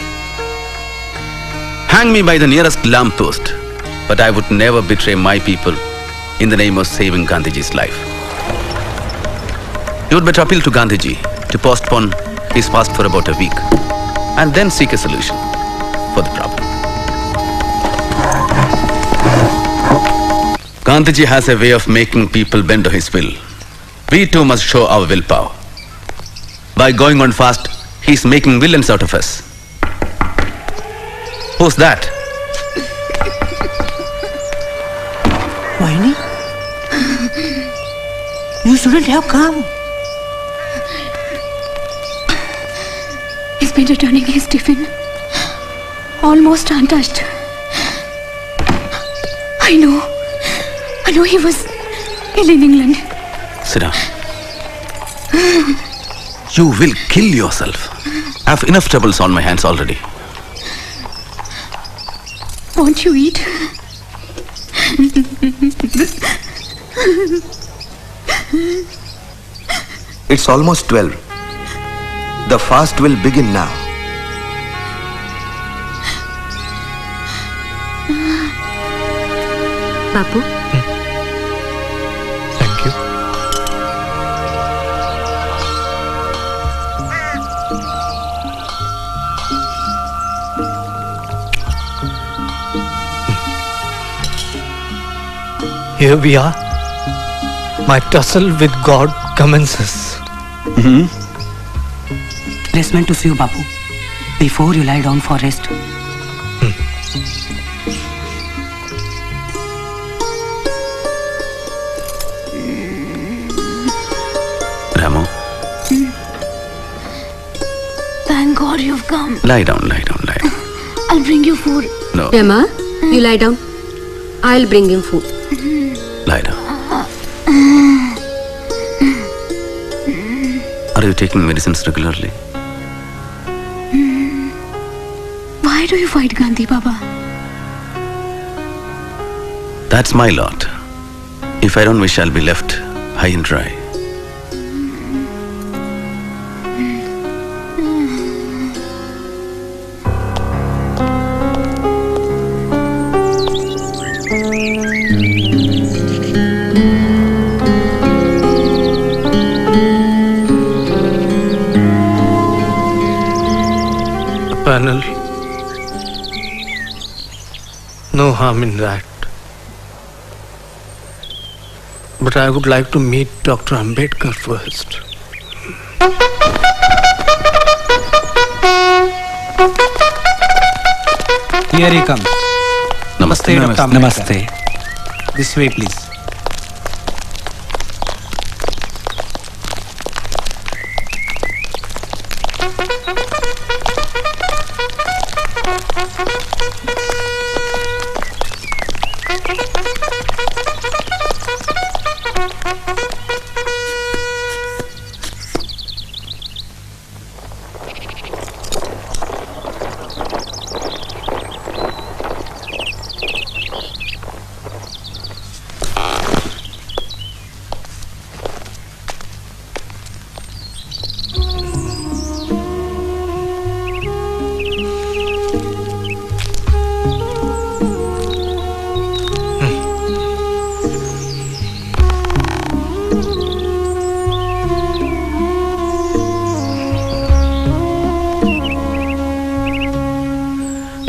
Hang me by the nearest lamppost, but I would never betray my people in the name of saving Gandhiji's life. You would better appeal to Gandhiji to postpone his fast for about a week and then seek a solution for the problem. Gandhiji has a way of making people bend to his will. We too must show our willpower. By going on fast, he's making villains out of us. Who's that? Vaini? You shouldn't have come. He's been returning his tiffin, almost untouched. I know he was ill in England. Sit down. You will kill yourself. I have enough troubles on my hands already. Won't you eat? It's almost 12. The fast will begin now. Bapu? Thank you. Here we are. My tussle with God commences. It's meant to see you, Bapu, before you lie down for rest. Ramu, Thank God you've come. Lie down, lie down, lie down. I'll bring you food. No. Emma, you lie down. I'll bring him food. Lie down. Are you taking medicines regularly? Why do you fight Gandhi, Baba? That's my lot. If I don't wish, I'll be left high and dry. Panel. No harm in that. But I would like to meet Dr. Ambedkar first. Here he comes. Namaste. Dr. Ambedkar. Namaste. This way, please.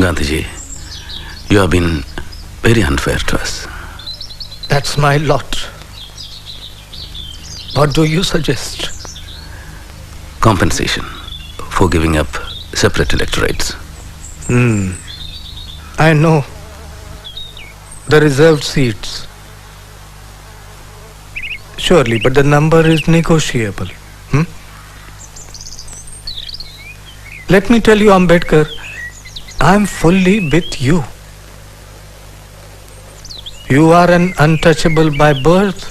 Gandhiji, you have been very unfair to us. That's my lot. What do you suggest? Compensation for giving up separate electorates. I know. The reserved seats. Surely, but the number is negotiable. Let me tell you, Ambedkar, I'm fully with you. You are an untouchable by birth.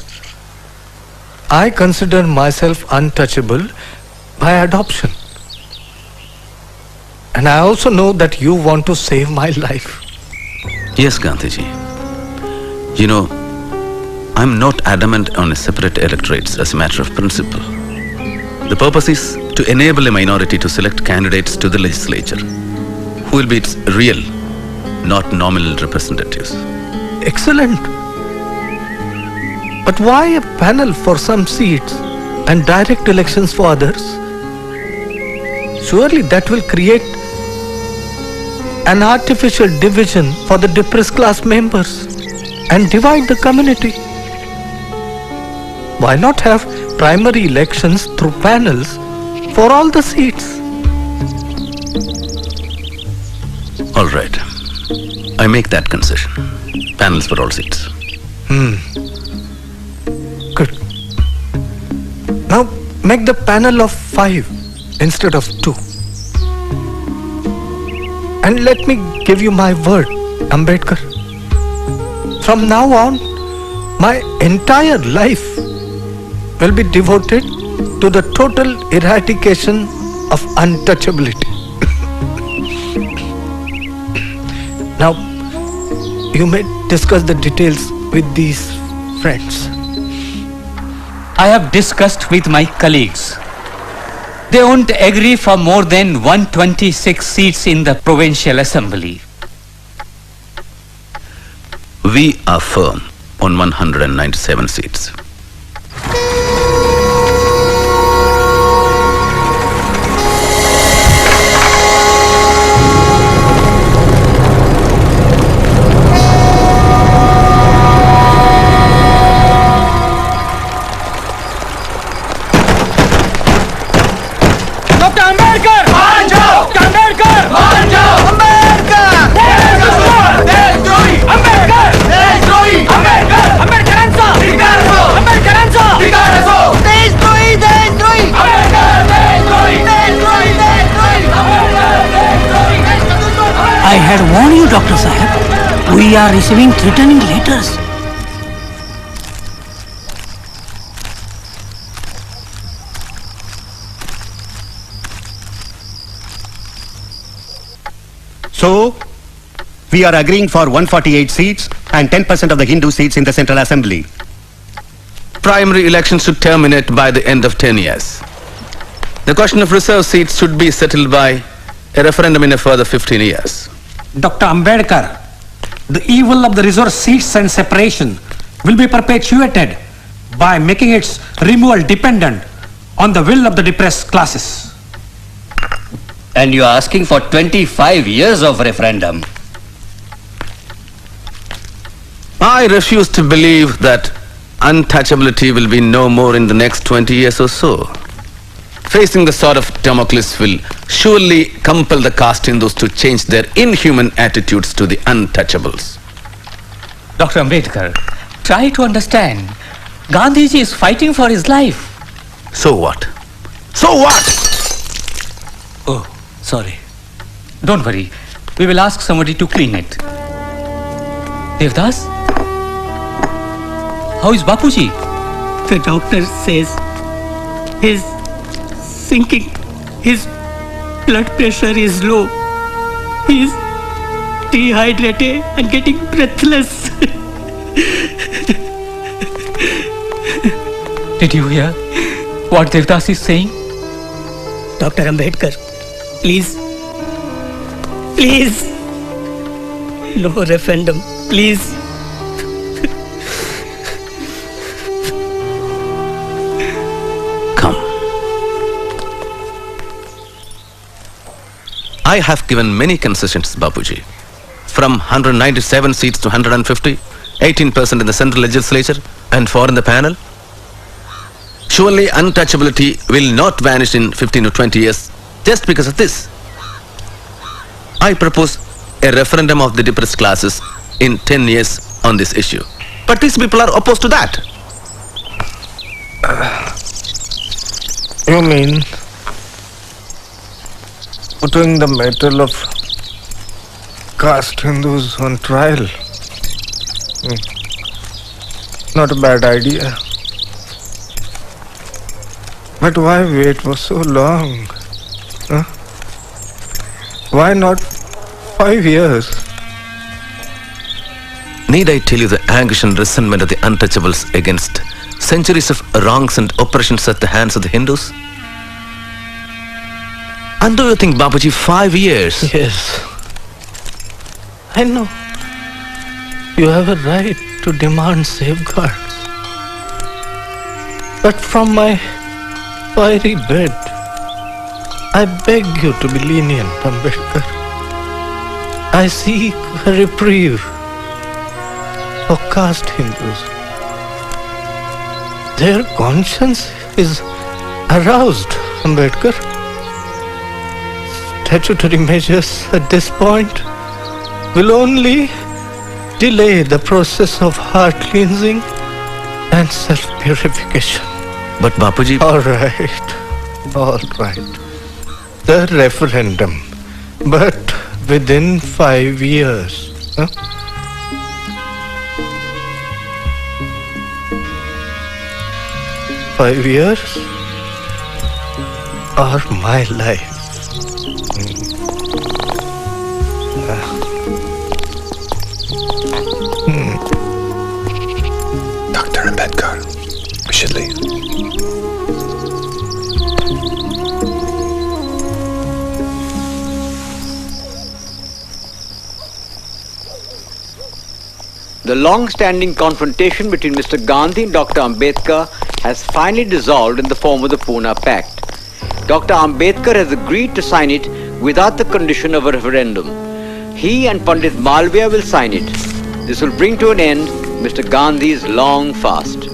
I consider myself untouchable by adoption. And I also know that you want to save my life. Yes, Gandhiji. You know, I'm not adamant on separate electorates as a matter of principle. The purpose is to enable a minority to select candidates to the legislature who will be its real, not nominal representatives. Excellent. But why a panel for some seats and direct elections for others? Surely that will create an artificial division for the depressed class members and divide the community. Why not have primary elections through panels for all the seats? All right. I make that concession. Panels for all seats. Good. Now make the panel of 5 instead of 2. And let me give you my word, Ambedkar. From now on, my entire life will be devoted to the total eradication of untouchability. Now, you may discuss the details with these friends. I have discussed with my colleagues. They won't agree for more than 126 seats in the Provincial Assembly. We are firm on 197 seats. Dr. Ambedkar! मान जाओ! Dr. Ambedkar! मान जाओ! Ambedkar! देशद्रोही! Ambedkar! देशद्रोही! Ambedkar! Ambedkaransa! we are receiving threatening letters. So, we are agreeing for 148 seats and 10% of the Hindu seats in the Central Assembly. Primary elections should terminate by the end of 10 years. The question of reserve seats should be settled by a referendum in a further 15 years. Dr. Ambedkar, the evil of the reserve seats and separation will be perpetuated by making its removal dependent on the will of the depressed classes. And you are asking for 25 years of referendum. I refuse to believe that untouchability will be no more in the next 20 years or so. Facing the sword of Damocles will surely compel the caste Hindus to change their inhuman attitudes to the untouchables. Dr. Ambedkar, try to understand. Gandhiji is fighting for his life. So what? So what? Oh, sorry. Don't worry. We will ask somebody to clean it. Devdas? How is Bapuji? The doctor says he's sinking. His blood pressure is low. He's dehydrated and getting breathless. Did you hear what Devdas is saying? Dr. Ambedkar, please. Please. No referendum, please. I have given many concessions, Bapuji. From 197 seats to 150, 18% in the central legislature and 4 in the panel. Surely untouchability will not vanish in 15 or 20 years just because of this. I propose a referendum of the depressed classes in 10 years on this issue. But these people are opposed to that. You mean putting the matter of caste Hindus on trial? Not a bad idea. But why wait for so long? Huh? Why not 5 years? Need I tell you the anguish and resentment of the untouchables against centuries of wrongs and oppressions at the hands of the Hindus? And do you think, Bapuji, 5 years? Yes. I know. You have a right to demand safeguards. But from my fiery bed, I beg you to be lenient, Ambedkar. I seek a reprieve for caste Hindus. Their conscience is aroused, Ambedkar. Statutory measures at this point will only delay the process of heart cleansing and self-purification. But Bapuji... All right. The referendum, but within 5 years. Huh? Five years or my life. Dr. Ambedkar, we should leave. The long-standing confrontation between Mr. Gandhi and Dr. Ambedkar has finally dissolved in the form of the Pune Pact. Dr. Ambedkar has agreed to sign it without the condition of a referendum. He and Pandit Malviya will sign it. This will bring to an end Mr. Gandhi's long fast.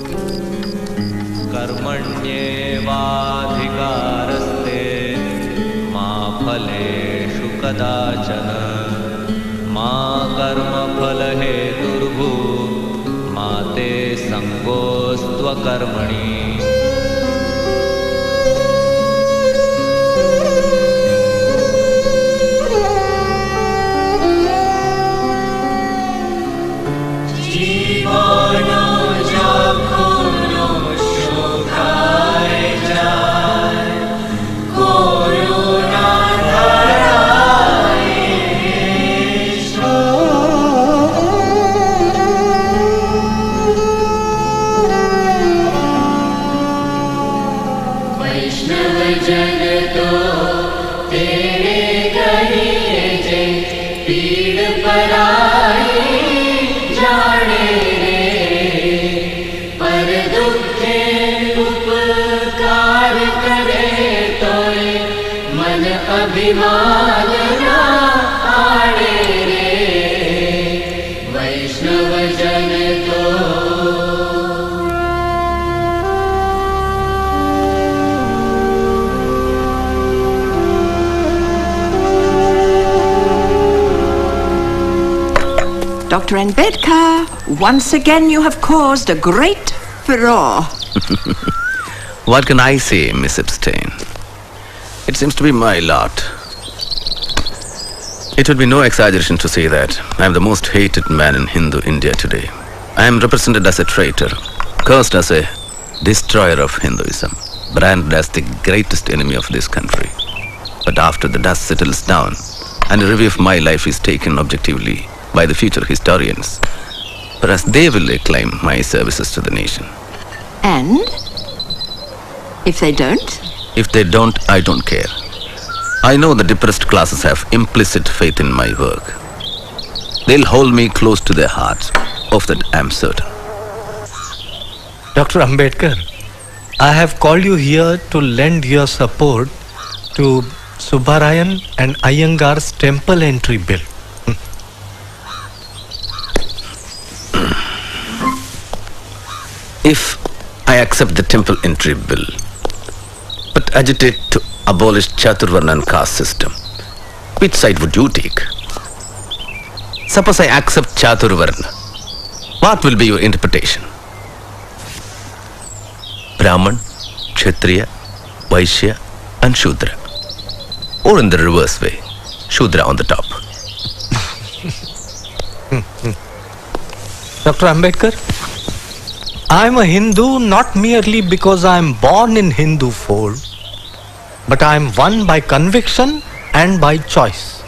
जन तो तेरे गहिए जे पीड़ पराई जाने रे पर दुखे उपकार करे तोय मन अभिमान ना आड़े रे वैष्णव जन तो Dr. Ambedkar, once again you have caused a great furore. What can I say, Miss Epstein? It seems to be my lot. It would be no exaggeration to say that I am the most hated man in Hindu India today. I am represented as a traitor, cursed as a destroyer of Hinduism, branded as the greatest enemy of this country. But after the dust settles down and a review of my life is taken objectively by the future historians, perhaps they will acclaim my services to the nation. And if they don't? If they don't, I don't care. I know the depressed classes have implicit faith in my work. They'll hold me close to their hearts. Of that I'm certain. Dr. Ambedkar, I have called you here to lend your support to Subbarayan and Iyengar's temple entry bill. If I accept the temple entry bill, but agitate to abolish Chaturvarnan caste system, which side would you take? Suppose I accept Chaturvarna, what will be your interpretation? Brahman, Kshatriya, Vaishya and Shudra. Or in the reverse way, Shudra on the top. Dr. Ambedkar, I am a Hindu not merely because I am born in Hindu fold, but I am one by conviction and by choice.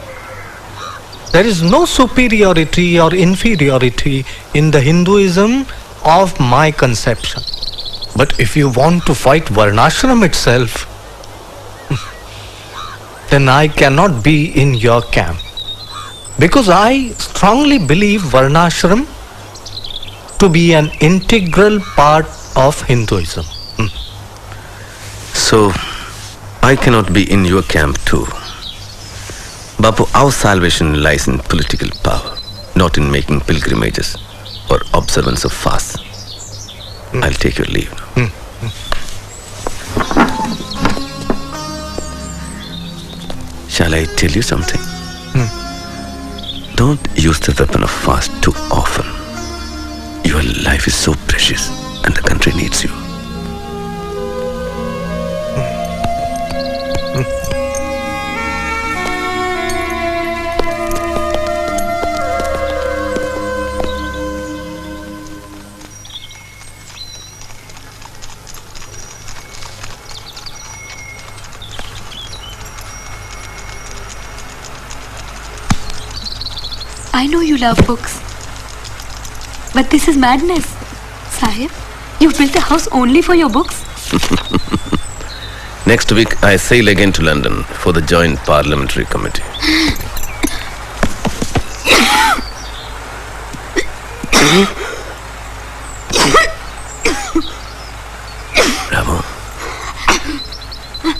There is no superiority or inferiority in the Hinduism of my conception. But if you want to fight Varnashram itself, then I cannot be in your camp. Because I strongly believe Varnashram to be an integral part of Hinduism. So, I cannot be in your camp too. Bapu, our salvation lies in political power, not in making pilgrimages or observance of fasts. I'll take your leave now. Shall I tell you something? Don't use the weapon of fast too often. Your life is so precious and the country needs you. I know you love books. But this is madness. Sahib, you built a house only for your books? Next week, I sail again to London for the Joint Parliamentary Committee. Ramo,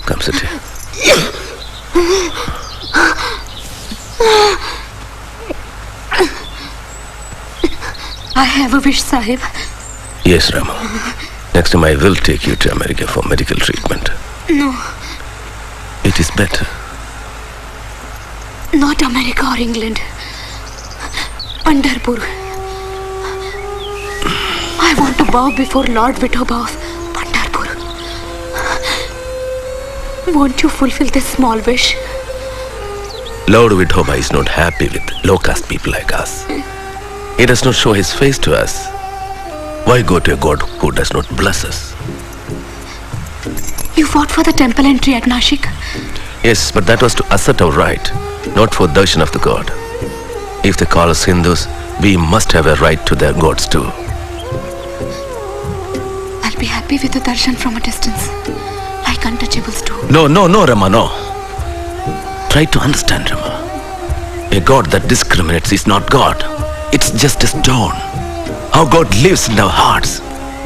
come sit here. I have a wish, Sahib. Yes, Ramo. Next time I will take you to America for medical treatment. No, It is better. not America or England. Pandharpur. I want to bow before Lord Vithoba of Pandharpur. Won't you fulfill this small wish? Lord Vithoba is not happy with low-caste people like us. He does not show his face to us. Why go to a god who does not bless us? You fought for the temple entry at Nashik? Yes, but that was to assert our right, not for darshan of the god. If they call us Hindus, we must have a right to their gods too. I'll be happy with the darshan from a distance. Like like untouchables do. No, Rama, no. Try to understand, Rama. A God that discriminates is not God. It's just a stone. How God lives in our hearts.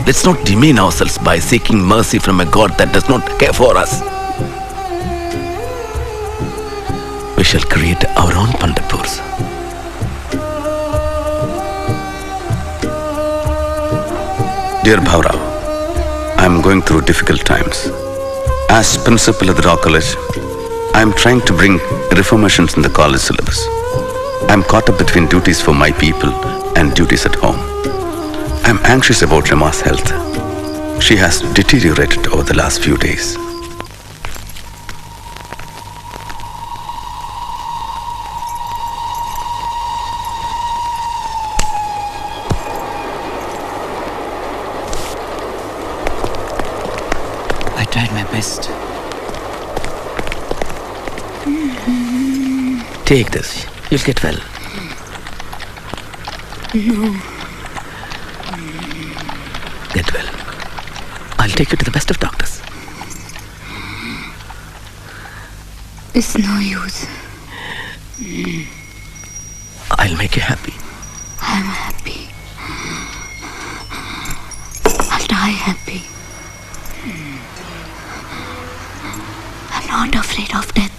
Let's not demean ourselves by seeking mercy from a God that does not care for us. We shall create our own Pandapurs. Dear Bhaurav, I am going through difficult times. As principal of the Law College, I am trying to bring reformations in the college syllabus. I am caught up between duties for my people and duties at home. I am anxious about Rama's health. She has deteriorated over the last few days. I tried my best. Take this. You'll get well. No. Get well. I'll take you to the best of doctors. It's no use. I'll make you happy. I'm happy. I'll die happy. I'm not afraid of death.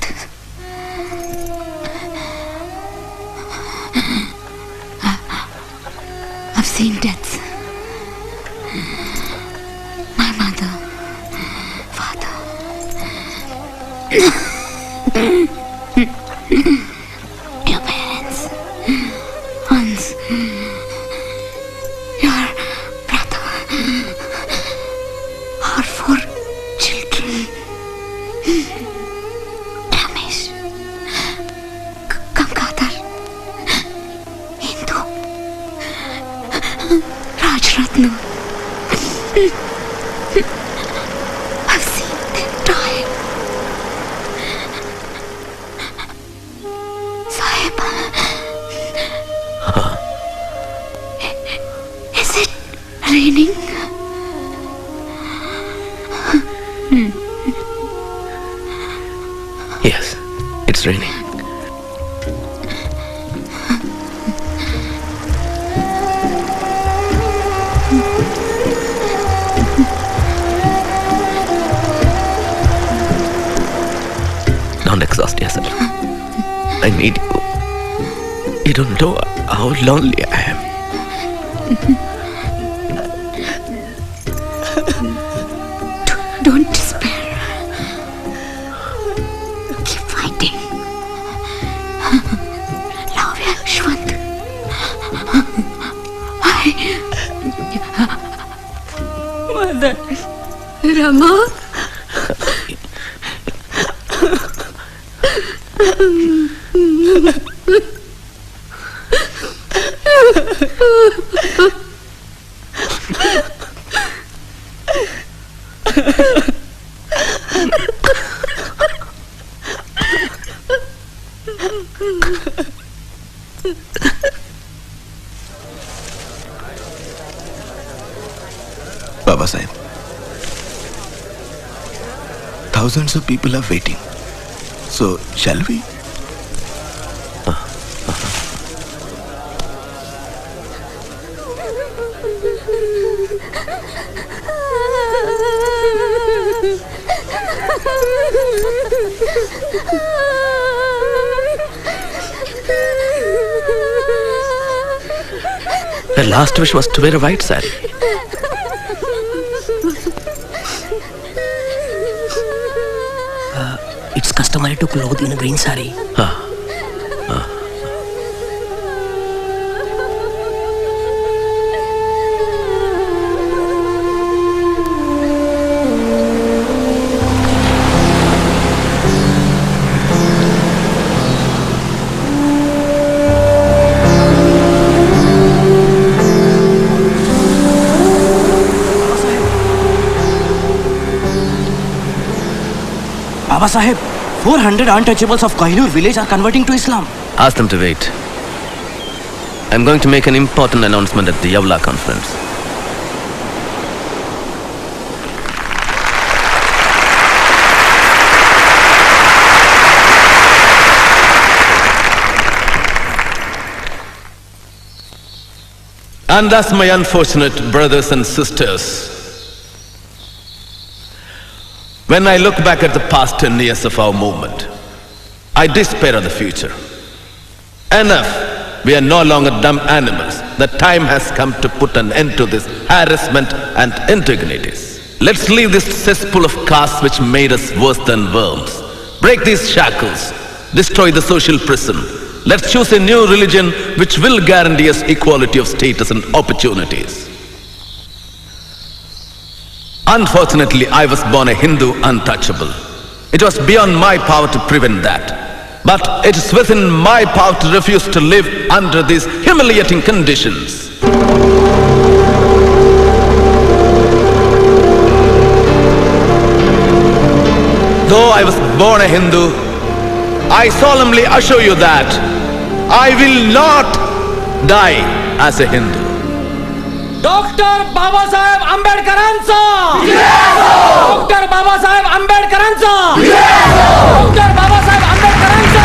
I've seen deaths. My mother, father. Your parents. Hans. Your brother. Our 4 children. Ramesh. Gangadhar. Hindu. Rajratna. I've seen them die. Sahib. Is it raining? Yes, it's raining. Don't exhaust yourself. I need you. You don't know how lonely I am. Don't despair. Keep fighting. Love you, Shwant. Mother. Rama. Babasaheb, thousands of people are waiting. So, shall we? Her last wish was to wear a white sari. It's customary to clothe in a green sari. Babasaheb, 400 untouchables of Kohinoor village are converting to Islam. Ask them to wait. I'm going to make an important announcement at the Yavla conference. And thus, my unfortunate brothers and sisters, when I look back at the past 10 years of our movement, I despair of the future. Enough! We are no longer dumb animals. The time has come to put an end to this harassment and indignities. Let's leave this cesspool of castes which made us worse than worms. Break these shackles. Destroy the social prison. Let's choose a new religion which will guarantee us equality of status and opportunities. Unfortunately, I was born a Hindu untouchable. It was beyond my power to prevent that. But it is within my power to refuse to live under these humiliating conditions. Though I was born a Hindu, I solemnly assure you that I will not die as a Hindu. Dr. Babasaheb Ambedkaranचा! Dr. Babasaheb Ambedkaranचा! Dr. Babasaheb Ambedkaranचा!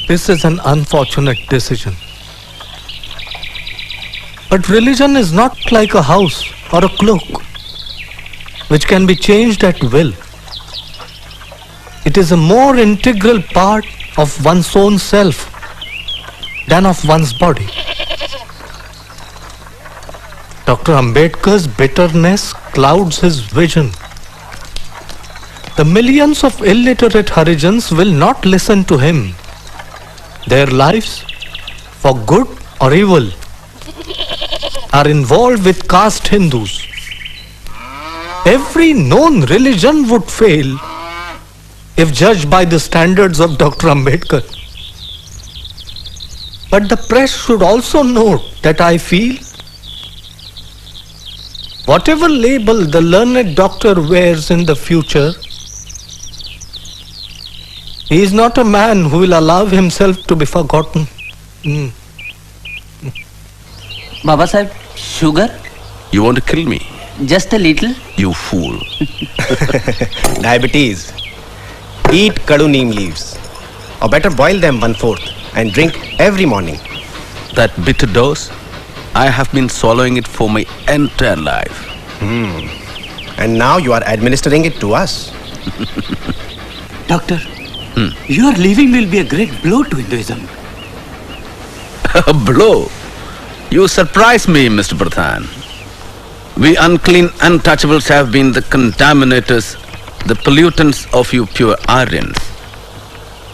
This is an unfortunate decision. But religion is not like a house or a cloak, which can be changed at will. It is a more integral part of one's own self than of one's body. Dr. Ambedkar's bitterness clouds his vision. The millions of illiterate Harijans will not listen to him. Their lives, for good or evil, are involved with caste Hindus. Every known religion would fail if judged by the standards of Dr. Ambedkar. But the press should also note that I feel whatever label the learned doctor wears in the future, he is not a man who will allow himself to be forgotten. Babasaheb, sugar? You want to kill me? Just a little. You fool. Diabetes. Eat kadu neem leaves. Or better boil them 1/4 and drink every morning. That bitter dose, I have been swallowing it for my entire life. And now you are administering it to us. Doctor, your leaving will be a great blow to Hinduism. A blow? You surprise me, Mr. Pradhan. We unclean untouchables have been the contaminators, the pollutants of you pure Aryans.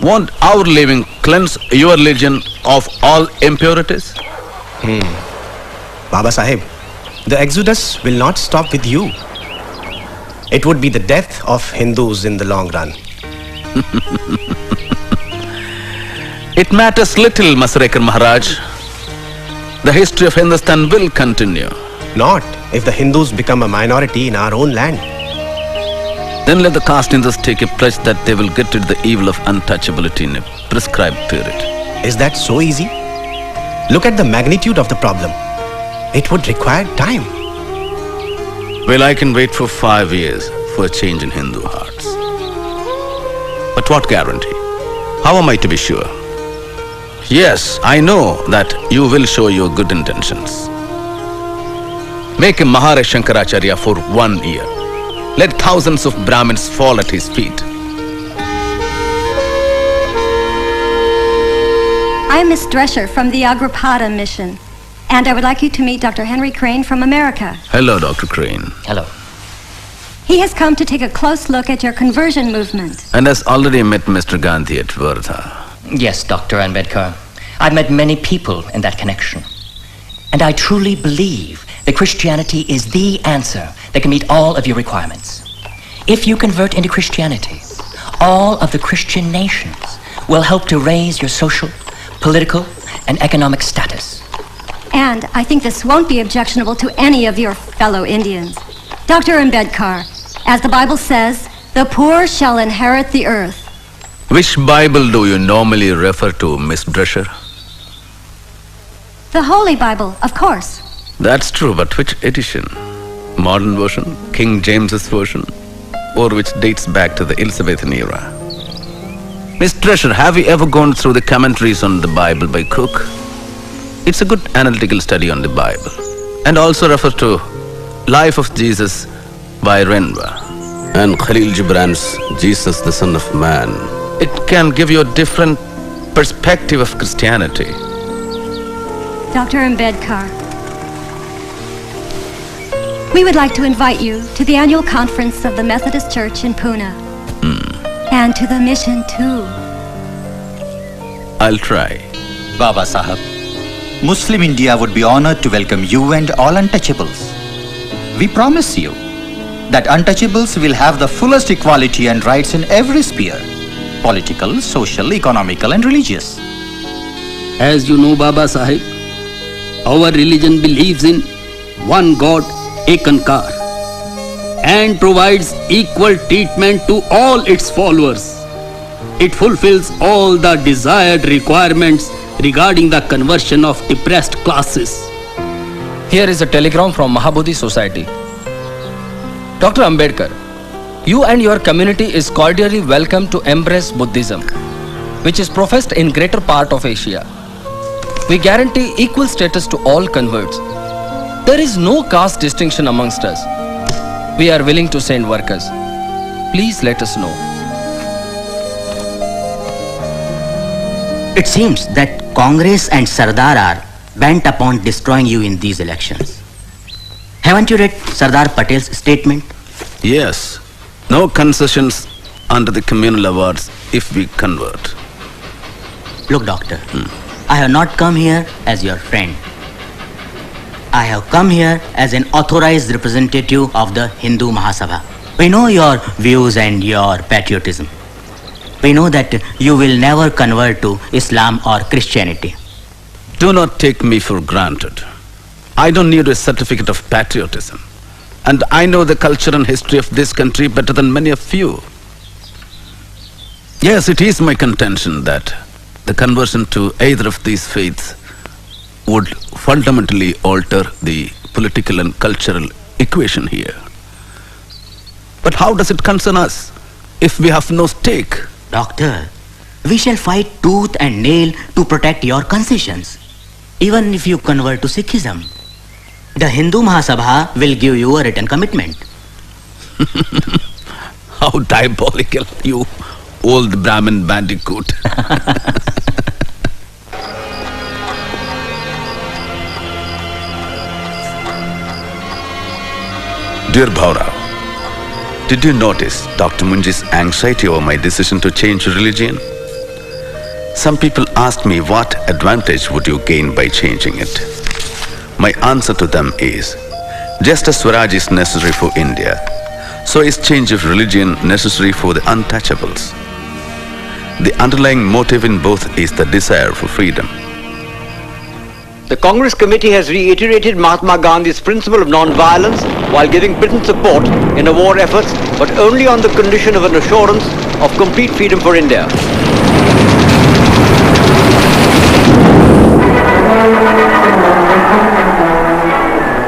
Won't our leaving cleanse your religion of all impurities? Babasaheb, the exodus will not stop with you. It would be the death of Hindus in the long run. It matters little, Masrekar Maharaj. The history of Hindustan will continue. Not if the Hindus become a minority in our own land. Then let the caste Hindus take a pledge that they will get rid of the evil of untouchability in a prescribed period. Is that so easy? Look at the magnitude of the problem. It would require time. Well, I can wait for 5 years for a change in Hindu hearts. But what guarantee? How am I to be sure? Yes, I know that you will show your good intentions. Make a Maharishi Shankaracharya for 1 year. Let thousands of Brahmins fall at his feet. I'm Miss Drescher from the Agripada mission, and I would like you to meet Dr. Henry Crane from America. Hello, Dr. Crane. Hello. He has come to take a close look at your conversion movement. And has already met Mr. Gandhi at Wardha. Yes, Dr. Ambedkar. I've met many people in that connection. And I truly believe that Christianity is the answer that can meet all of your requirements. If you convert into Christianity, all of the Christian nations will help to raise your social, political, and economic status. And I think this won't be objectionable to any of your fellow Indians. Dr. Ambedkar, as the Bible says, the poor shall inherit the earth. Which Bible do you normally refer to, Miss Drescher? The Holy Bible, of course. That's true, but which edition? Modern version, King James's version, or which dates back to the Elizabethan era? Miss Drescher, have you ever gone through the commentaries on the Bible by Cook? It's a good analytical study on the Bible, and also refers to Life of Jesus by Renwa and Khalil Gibran's Jesus, the Son of Man. It can give you a different perspective of Christianity. Dr. Ambedkar, we would like to invite you to the annual conference of the Methodist Church in Pune. And to the mission too. I'll try. Babasaheb, Muslim India would be honored to welcome you and all untouchables. We promise you that untouchables will have the fullest equality and rights in every sphere: political, social, economical and religious. As you know, Babasaheb, our religion believes in one God, Ekankar, and provides equal treatment to all its followers. It fulfills all the desired requirements regarding the conversion of depressed classes. Here is a telegram from Mammootty Society. Dr. Ambedkar, you and your community is cordially welcome to embrace Buddhism, which is professed in greater part of Asia. We guarantee equal status to all converts. There is no caste distinction amongst us. We are willing to send workers. Please let us know. It seems that Congress and Sardar are bent upon destroying you in these elections. Haven't you read Sardar Patel's statement? Yes. No concessions under the communal awards if we convert. Look, Doctor, I have not come here as your friend. I have come here as an authorized representative of the Hindu Mahasabha. We know your views and your patriotism. We know that you will never convert to Islam or Christianity. Do not take me for granted. I don't need a certificate of patriotism. And I know the culture and history of this country better than many of you. Yes, it is my contention that the conversion to either of these faiths would fundamentally alter the political and cultural equation here. But how does it concern us if we have no stake? Doctor, we shall fight tooth and nail to protect your concessions. Even if you convert to Sikhism, the Hindu Mahasabha will give you a written commitment. How diabolical, you old Brahmin bandicoot. Dear Bhaurao, did you notice Dr. Munji's anxiety over my decision to change religion? Some people asked me what advantage would you gain by changing it. My answer to them is, just as Swaraj is necessary for India, so is change of religion necessary for the untouchables. The underlying motive in both is the desire for freedom. The Congress Committee has reiterated Mahatma Gandhi's principle of non-violence while giving Britain support in the war efforts, but only on the condition of an assurance of complete freedom for India.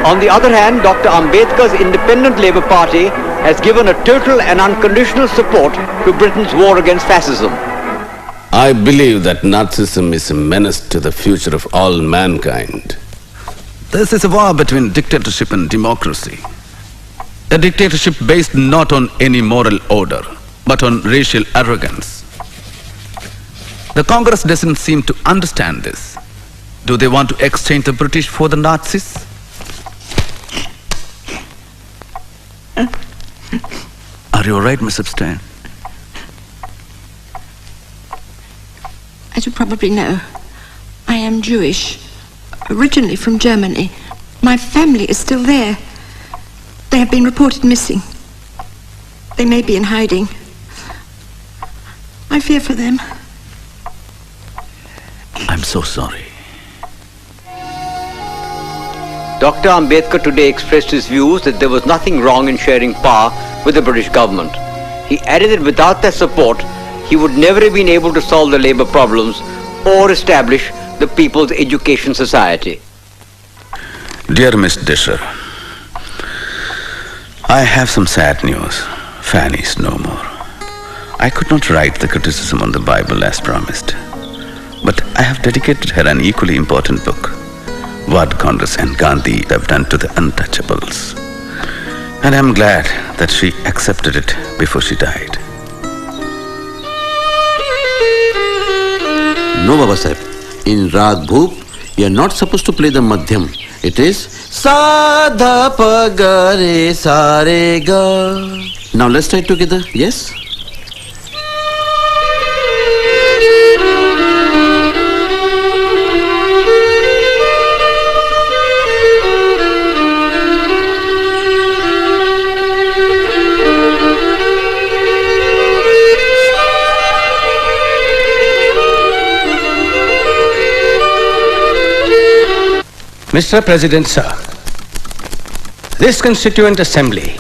On the other hand, Dr. Ambedkar's Independent Labour Party has given a total and unconditional support to Britain's war against fascism. I believe that Nazism is a menace to the future of all mankind. This is a war between dictatorship and democracy. A dictatorship based not on any moral order, but on racial arrogance. The Congress doesn't seem to understand this. Do they want to exchange the British for the Nazis? Are you all right, Miss Epstein? As you probably know, I am Jewish, originally from Germany. My family is still there. They have been reported missing. They may be in hiding. I fear for them. I'm so sorry. Dr. Ambedkar today expressed his views that there was nothing wrong in sharing power with the British government. He added that without their support, he would never have been able to solve the labor problems or establish the People's Education Society. Dear Miss Disher, I have some sad news. Fanny is no more. I could not write the criticism on the Bible as promised, but I have dedicated her an equally important book, What Congress and Gandhi Have Done to the Untouchables. And I am glad that she accepted it before she died. No, Babasaheb. In Rag Bhoop, you are not supposed to play the Madhyam. It is Sa Dha Pa Ga Re Sa Re Ga. Now let's try it together. Yes? Mr. President, sir, this Constituent Assembly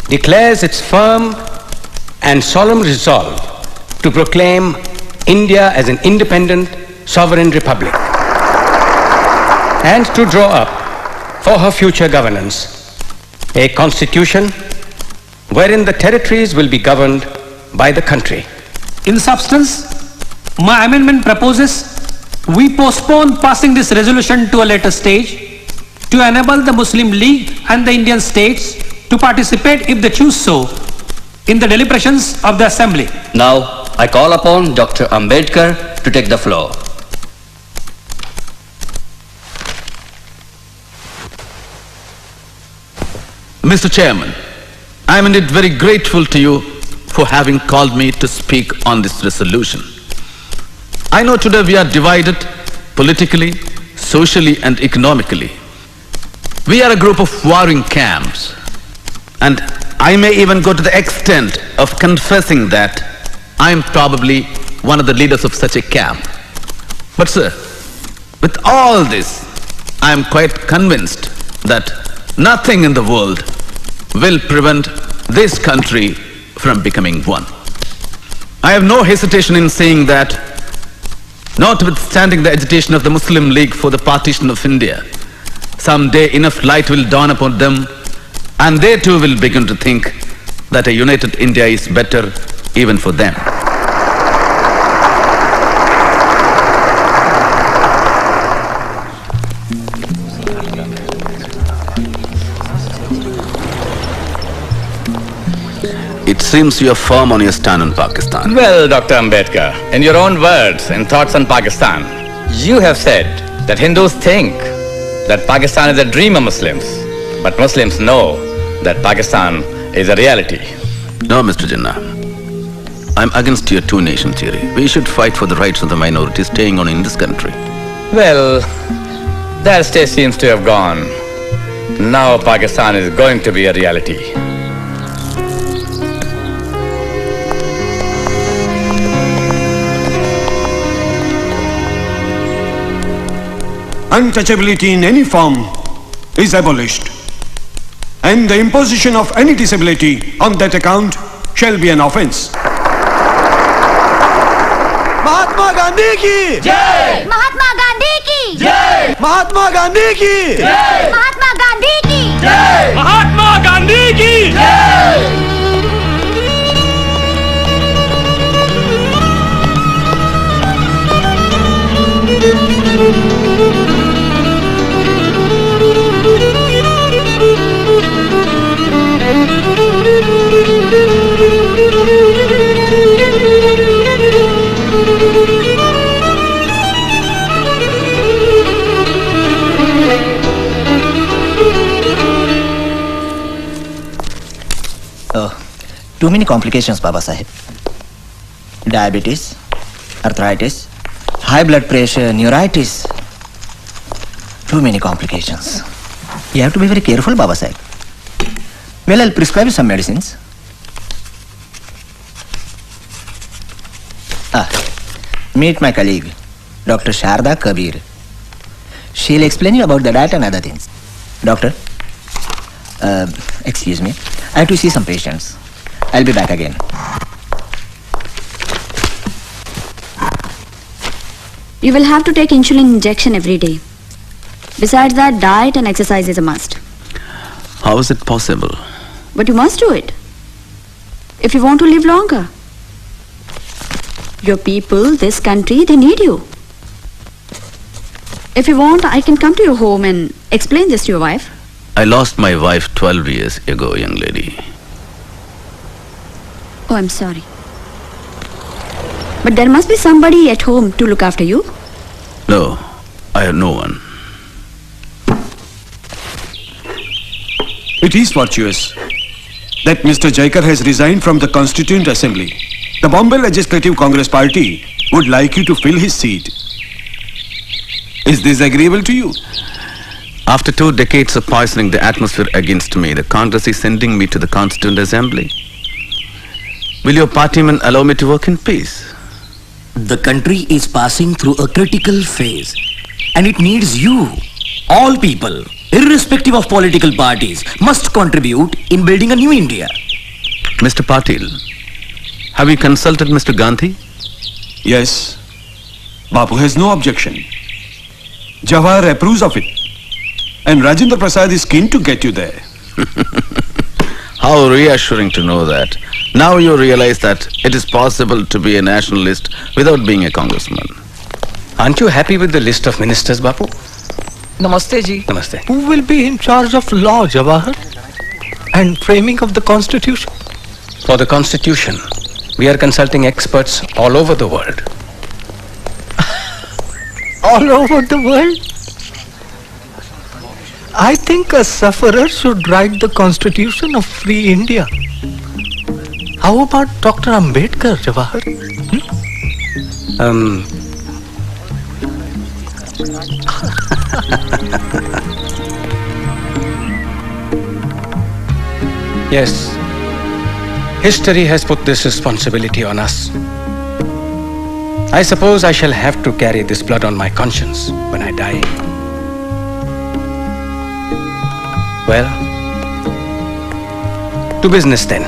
declares its firm and solemn resolve to proclaim India as an independent, sovereign republic and to draw up for her future governance a constitution wherein the territories will be governed by the country. In substance, my amendment proposes we postpone passing this resolution to a later stage to enable the Muslim League and the Indian states to participate, if they choose so, in the deliberations of the Assembly. Now, I call upon Dr. Ambedkar to take the floor. Mr. Chairman, I am indeed very grateful to you for having called me to speak on this resolution. I know today we are divided politically, socially and economically. We are a group of warring camps, and I may even go to the extent of confessing that I am probably one of the leaders of such a camp. But sir, with all this, I am quite convinced that nothing in the world will prevent this country from becoming one. I have no hesitation in saying that, notwithstanding the agitation of the Muslim League for the partition of India, someday enough light will dawn upon them, and they too will begin to think that a united India is better even for them. It seems you are firm on your stand on Pakistan. Well, Dr. Ambedkar, in your own words and thoughts on Pakistan, you have said that Hindus think that Pakistan is a dream of Muslims, but Muslims know that Pakistan is a reality. No, Mr. Jinnah. I'm against your two-nation theory. We should fight for the rights of the minorities staying on in this country. Well, that stage seems to have gone. Now Pakistan is going to be a reality. Untouchability in any form is abolished, and the imposition of any disability on that account shall be an offence. Mahatma Gandhi की जय, महात्मा गांधी की जय, महात्मा गांधी की जय, महात्मा गांधी की जय, महात्मा गांधी की जय। Too many complications, Babasaheb. Diabetes, arthritis, high blood pressure, neuritis. Too many complications. You have to be very careful, Babasaheb. Well, I'll prescribe you some medicines. Meet my colleague, Dr. Sharda Kabir. She'll explain you about the diet and other things. Doctor, excuse me. I have to see some patients. I'll be back again. You will have to take insulin injection every day. Besides that, diet and exercise is a must. How is it possible? But you must do it. If you want to live longer. Your people, this country, they need you. If you want, I can come to your home and explain this to your wife. I lost my wife 12 years ago, young lady. Oh, I'm sorry. But there must be somebody at home to look after you. No, I have no one. It is fortuitous that Mr. Jaikar has resigned from the Constituent Assembly. The Bombay Legislative Congress Party would like you to fill his seat. Is this agreeable to you? After 2 decades of poisoning the atmosphere against me, the Congress is sending me to the Constituent Assembly. Will your partymen allow me to work in peace? The country is passing through a critical phase, and it needs you. All people, irrespective of political parties, must contribute in building a new India. Mr. Patil, have you consulted Mr. Gandhi? Yes. Bapu has no objection. Jawahar approves of it. And Rajendra Prasad is keen to get you there. How reassuring to know that. Now you realize that it is possible to be a nationalist without being a congressman. Aren't you happy with the list of ministers, Bapu? Namaste ji. Namaste. Who will be in charge of law, Jawahar? And framing of the constitution? For the constitution, we are consulting experts all over the world. All over the world? I think a sufferer should write the constitution of free India. How about Dr. Ambedkar, Jawahar? Yes. History has put this responsibility on us. I suppose I shall have to carry this blood on my conscience when I die. Well, to business then.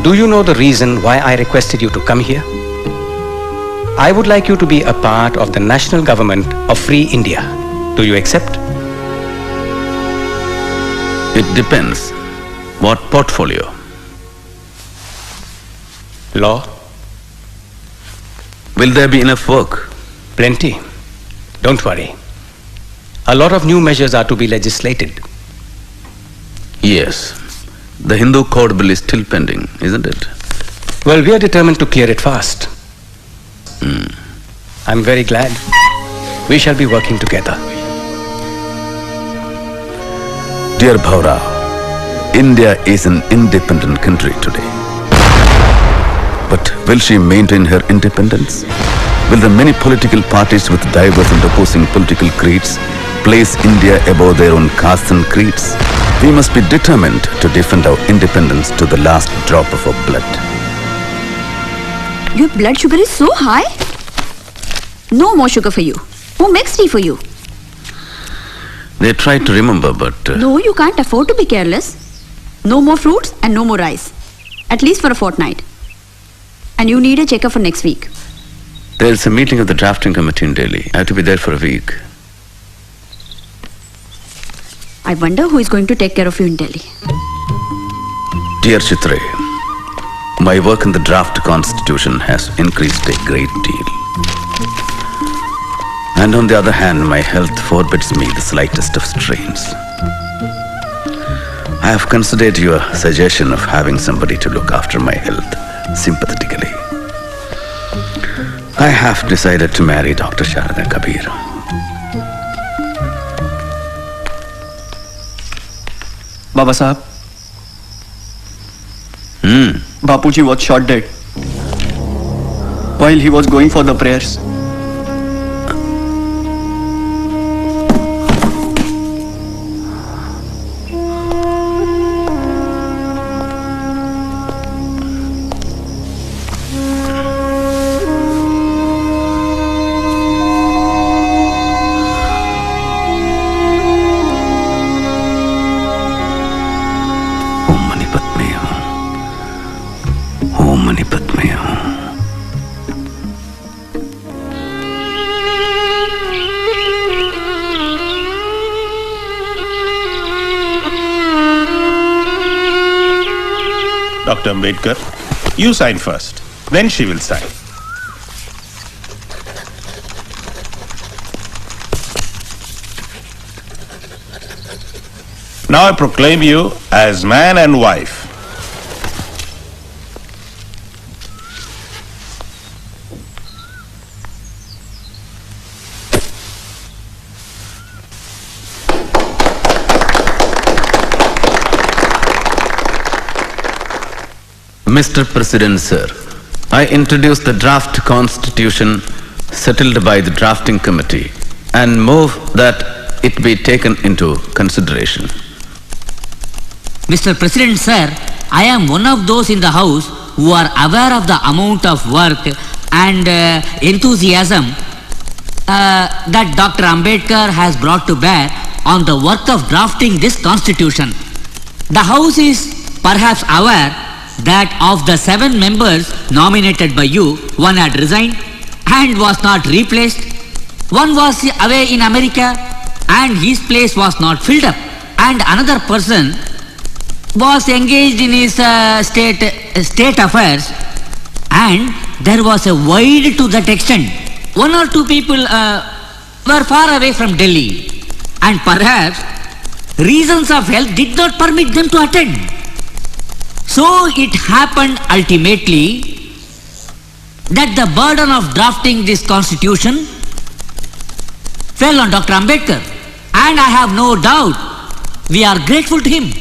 Do you know the reason why I requested you to come here? I would like you to be a part of the national government of Free India. Do you accept? It depends. What portfolio? Law. Will there be enough work? Plenty. Don't worry. A lot of new measures are to be legislated. Yes. The Hindu Code Bill is still pending, isn't it? Well, we are determined to clear it fast. I'm very glad. We shall be working together. Dear Bhaura, India is an independent country today. But will she maintain her independence? Will the many political parties with diverse and opposing political creeds place India above their own castes and creeds? We must be determined to defend our independence to the last drop of our blood. Your blood sugar is so high? No more sugar for you. Who makes tea for you? They tried to remember, but... No, you can't afford to be careless. No more fruits and no more rice. At least for a fortnight. And you need a checkup for next week. There's a meeting of the drafting committee in Delhi. I have to be there for a week. I wonder who is going to take care of you in Delhi. Dear Chitre, my work in the draft constitution has increased a great deal. And on the other hand, my health forbids me the slightest of strains. I have considered your suggestion of having somebody to look after my health sympathetically. I have decided to marry Dr. Sharada Kabir. Babasaheb. Bapuji was shot dead while he was going for the prayers. Dr. Ambedkar, you sign first. Then she will sign. Now I proclaim you as man and wife. Mr. President, sir, I introduce the draft constitution settled by the drafting committee and move that it be taken into consideration. Mr. President, sir, I am one of those in the House who are aware of the amount of work and enthusiasm that Dr. Ambedkar has brought to bear on the work of drafting this constitution. The House is perhaps aware that of the 7 members nominated by you, one had resigned and was not replaced. One was away in America and his place was not filled up. And another person was engaged in his state affairs, and there was a void to that extent. 1 or 2 people were far away from Delhi, and perhaps reasons of health did not permit them to attend. So it happened ultimately that the burden of drafting this constitution fell on Dr. Ambedkar, and I have no doubt we are grateful to him.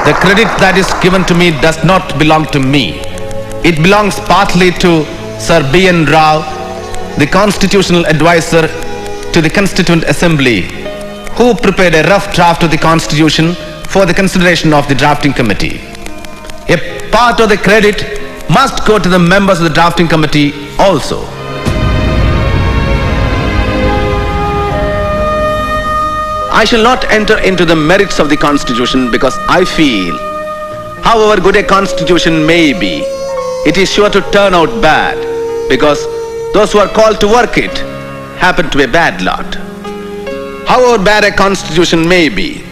The credit that is given to me does not belong to me. It belongs partly to Sir B.N. Rao, the constitutional advisor to the Constituent Assembly, who prepared a rough draft of the constitution for the consideration of the drafting committee. A part of the credit must go to the members of the drafting committee also. I shall not enter into the merits of the constitution because I feel, however good a constitution may be, it is sure to turn out bad because those who are called to work it happen to be a bad lot. However bad a constitution may be,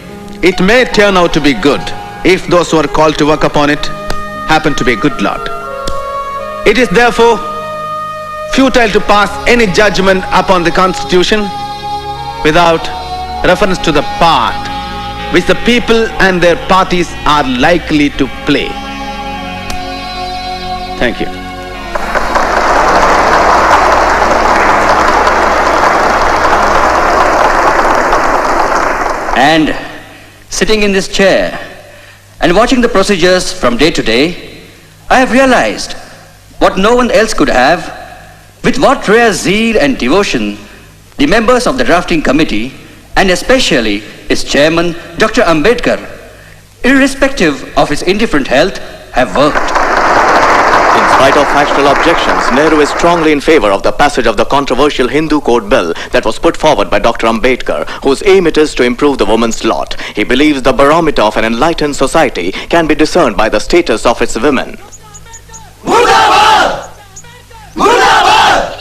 it may turn out to be good if those who are called to work upon it happen to be a good lot. It is therefore futile to pass any judgment upon the constitution without reference to the part which the people and their parties are likely to play. Thank you. And sitting in this chair and watching the procedures from day to day, I have realized what no one else could have, with what rare zeal and devotion the members of the drafting committee, and especially its chairman, Dr. Ambedkar, irrespective of his indifferent health, have worked. In spite of factual objections, Nehru is strongly in favor of the passage of the controversial Hindu Code Bill that was put forward by Dr. Ambedkar, whose aim it is to improve the woman's lot. He believes the barometer of an enlightened society can be discerned by the status of its women. Murdabad! Murdabad!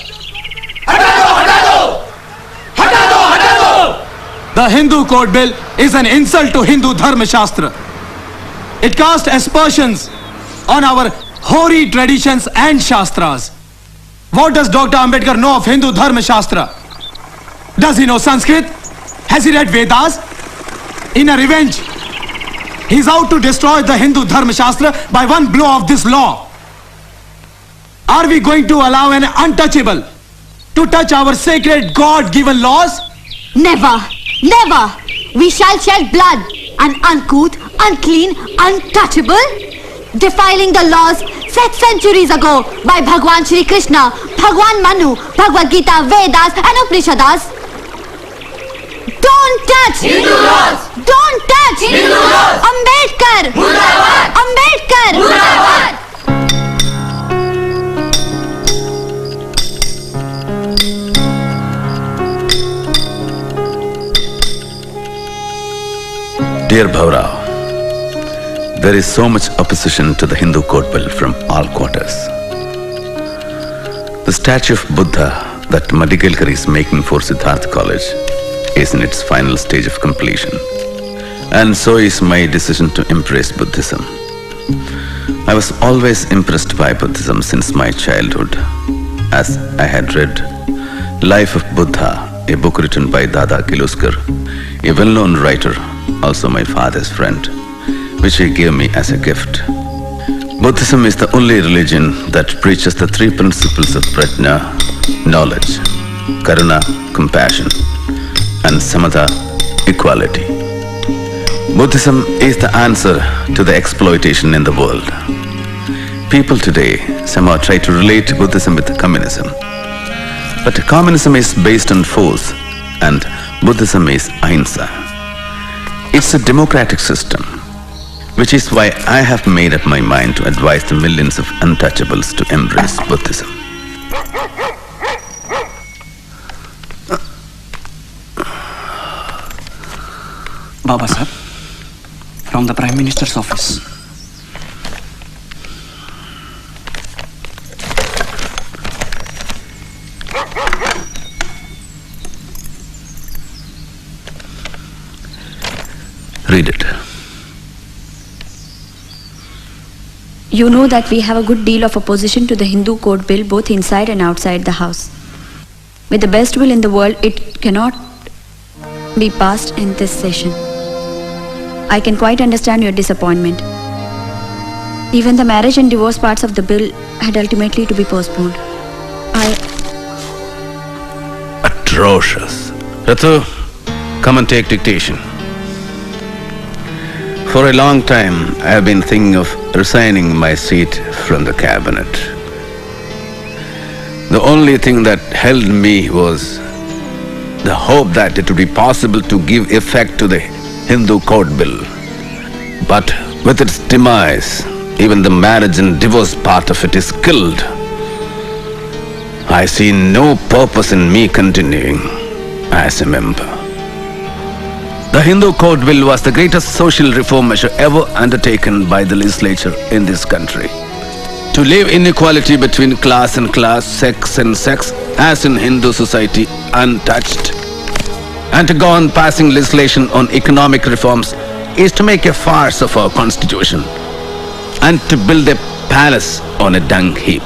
The Hindu Code Bill is an insult to Hindu Dharma Shastra. It casts aspersions on our hoary traditions and Shastras. What does Dr. Ambedkar know of Hindu Dharma Shastra? Does he know Sanskrit? Has he read Vedas? In a revenge, he is out to destroy the Hindu Dharma Shastra by one blow of this law. Are we going to allow an untouchable to touch our sacred God-given laws? Never! Never! We shall shed blood, an uncouth, unclean, untouchable, defiling the laws set centuries ago by Bhagwan Shri Krishna, Bhagwan Manu, Bhagavad Gita, Vedas and Upanishads. Don't touch! Hindu laws! Don't touch! Hindu laws! Ambedkar! Murdabad! Ambedkar! Murdabad! Dear Bhaurao, there is so much opposition to the Hindu Code Bill from all quarters. The statue of Buddha that Madigalkar is making for Siddharth College is in its final stage of completion. And so is my decision to embrace Buddhism. I was always impressed by Buddhism since my childhood, as I had read Life of Buddha, a book written by Dada Kiluskar, a well-known writer, also my father's friend, which he gave me as a gift. Buddhism is the only religion that preaches the three principles of prajna, knowledge, karuna, compassion, and samatha, equality. Buddhism is the answer to the exploitation in the world. People today somehow try to relate Buddhism with communism. But communism is based on force and Buddhism is ahimsa. It's a democratic system, which is why I have made up my mind to advise the millions of untouchables to embrace Buddhism. Babasaheb, from the Prime Minister's office. Read it. You know that we have a good deal of opposition to the Hindu Code Bill both inside and outside the House. With the best will in the world, it cannot be passed in this session. I can quite understand your disappointment. Even the marriage and divorce parts of the bill had ultimately to be postponed. Atrocious. Ratu, come and take dictation. For a long time, I have been thinking of resigning my seat from the cabinet. The only thing that held me was the hope that it would be possible to give effect to the Hindu Code Bill. But with its demise, even the marriage and divorce part of it is killed. I see no purpose in me continuing as a member. The Hindu Code Bill was the greatest social reform measure ever undertaken by the legislature in this country. To leave inequality between class and class, sex and sex, as in Hindu society, untouched, and to go on passing legislation on economic reforms is to make a farce of our constitution and to build a palace on a dung heap.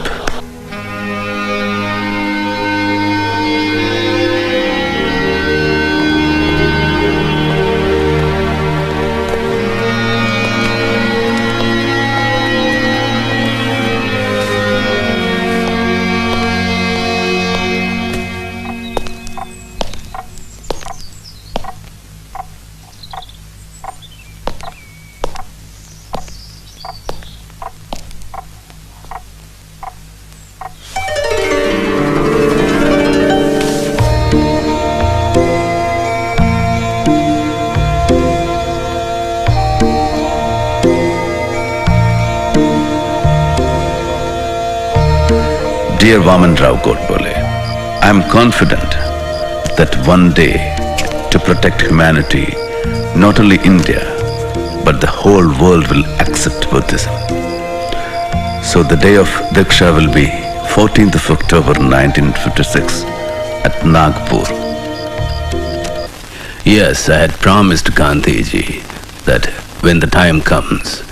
Dear Vaman Rao Godbole, I am confident that one day, to protect humanity, not only India, but the whole world will accept Buddhism. So the day of Diksha will be 14th of October 1956 at Nagpur. Yes, I had promised Gandhiji that when the time comes,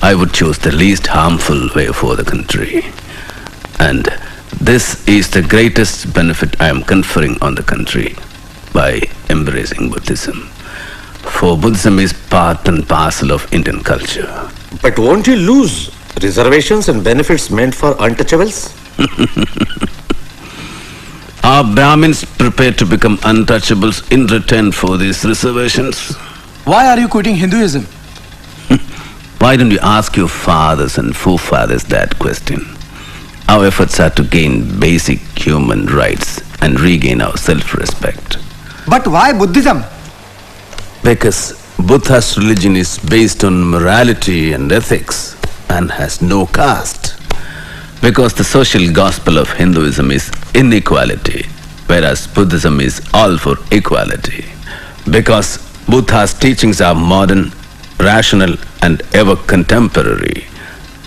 I would choose the least harmful way for the country. And this is the greatest benefit I am conferring on the country by embracing Buddhism. For Buddhism is part and parcel of Indian culture. But won't you lose reservations and benefits meant for untouchables? Are Brahmins prepared to become untouchables in return for these reservations? Why are you quitting Hinduism? Why don't you ask your fathers and forefathers that question? Our efforts are to gain basic human rights and regain our self-respect. But why Buddhism? Because Buddha's religion is based on morality and ethics and has no caste. Because the social gospel of Hinduism is inequality, whereas Buddhism is all for equality. Because Buddha's teachings are modern, rational, and ever contemporary,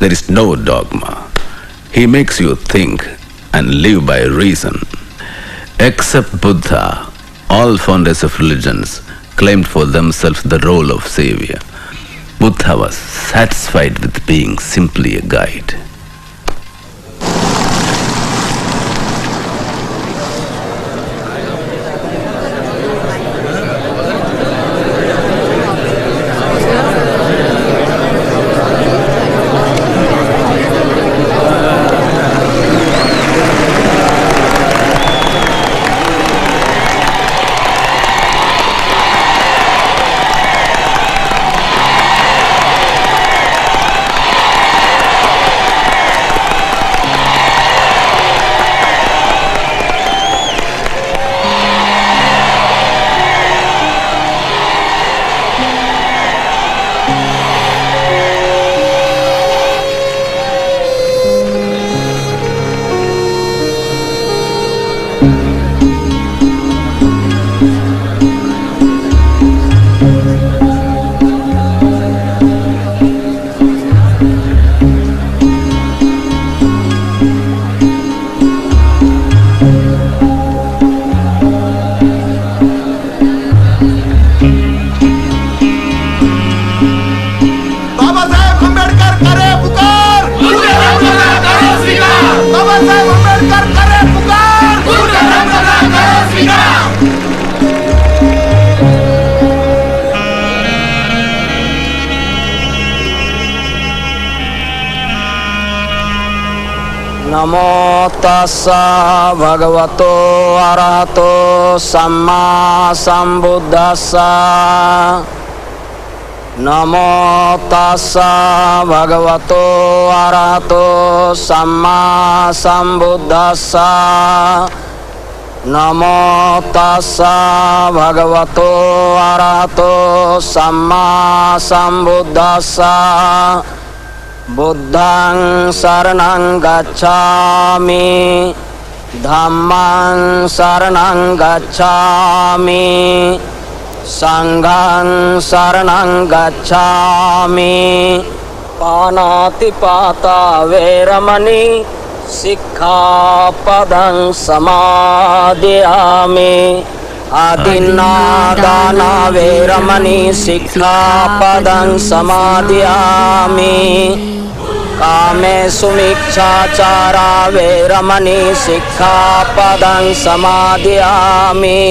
there is no dogma. He makes you think and live by reason. Except Buddha, All founders of religions claimed for themselves the role of savior. Buddha was satisfied with being simply a guide. Babasaheb Ambedkar करे पुकार, करो स्वीकार। Babasaheb Ambedkar करे पुकार, करो स्वीकार। नमो तस्सा भगवतो अरहतो सम्मा सम्बुद्धस्सा। नमो तस्सा भगवतो अरहतो सम्मा सम्बुद्धस्सा। नमो तस्सा भगवतो अरहतो सम्मा सम्बुद्धस्सा। बुद्धं शरणं गच्छामि, धम्मं शरणं गच्छामि, संघं शरणं गच्छामि। पानातिपाता वेरमणि सिक्खापदं समादयामि। आदिन्नादाना वेरमणि सिक्खापदं समादयामि। कामेषु मिच्छाचारा वेरमणि सिक्खापदं समादयामि।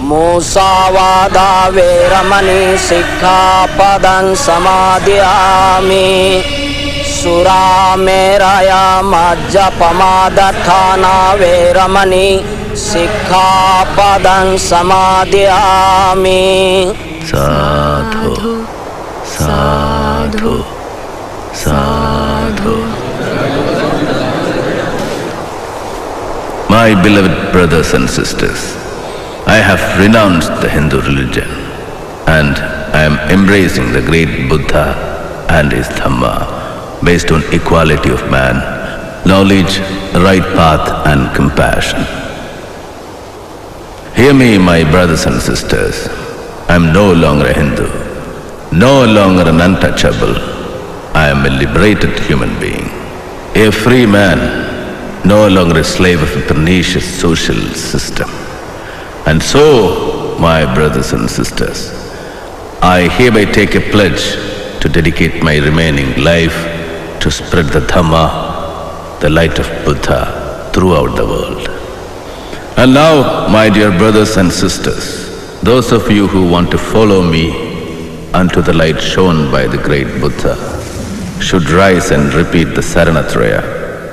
मूसावादा वेरमणि सिक्खापदं समादयामि। सुरामेरया मज्जपमादठाना वेरमणि सिक्खापदं समादयामि। साधु साधु साधु। My beloved brothers and sisters, I have renounced the Hindu religion and I am embracing the great Buddha and his Dhamma based on equality of man, knowledge, right path and compassion. Hear me, my brothers and sisters. I am no longer a Hindu, no longer an untouchable. I am a liberated human being, a free man, no longer a slave of a pernicious social system. And so, my brothers and sisters, I hereby take a pledge to dedicate my remaining life to spread the Dhamma, the light of Buddha, throughout the world. And now, my dear brothers and sisters, those of you who want to follow me unto the light shown by the great Buddha should rise and repeat the Saranatraya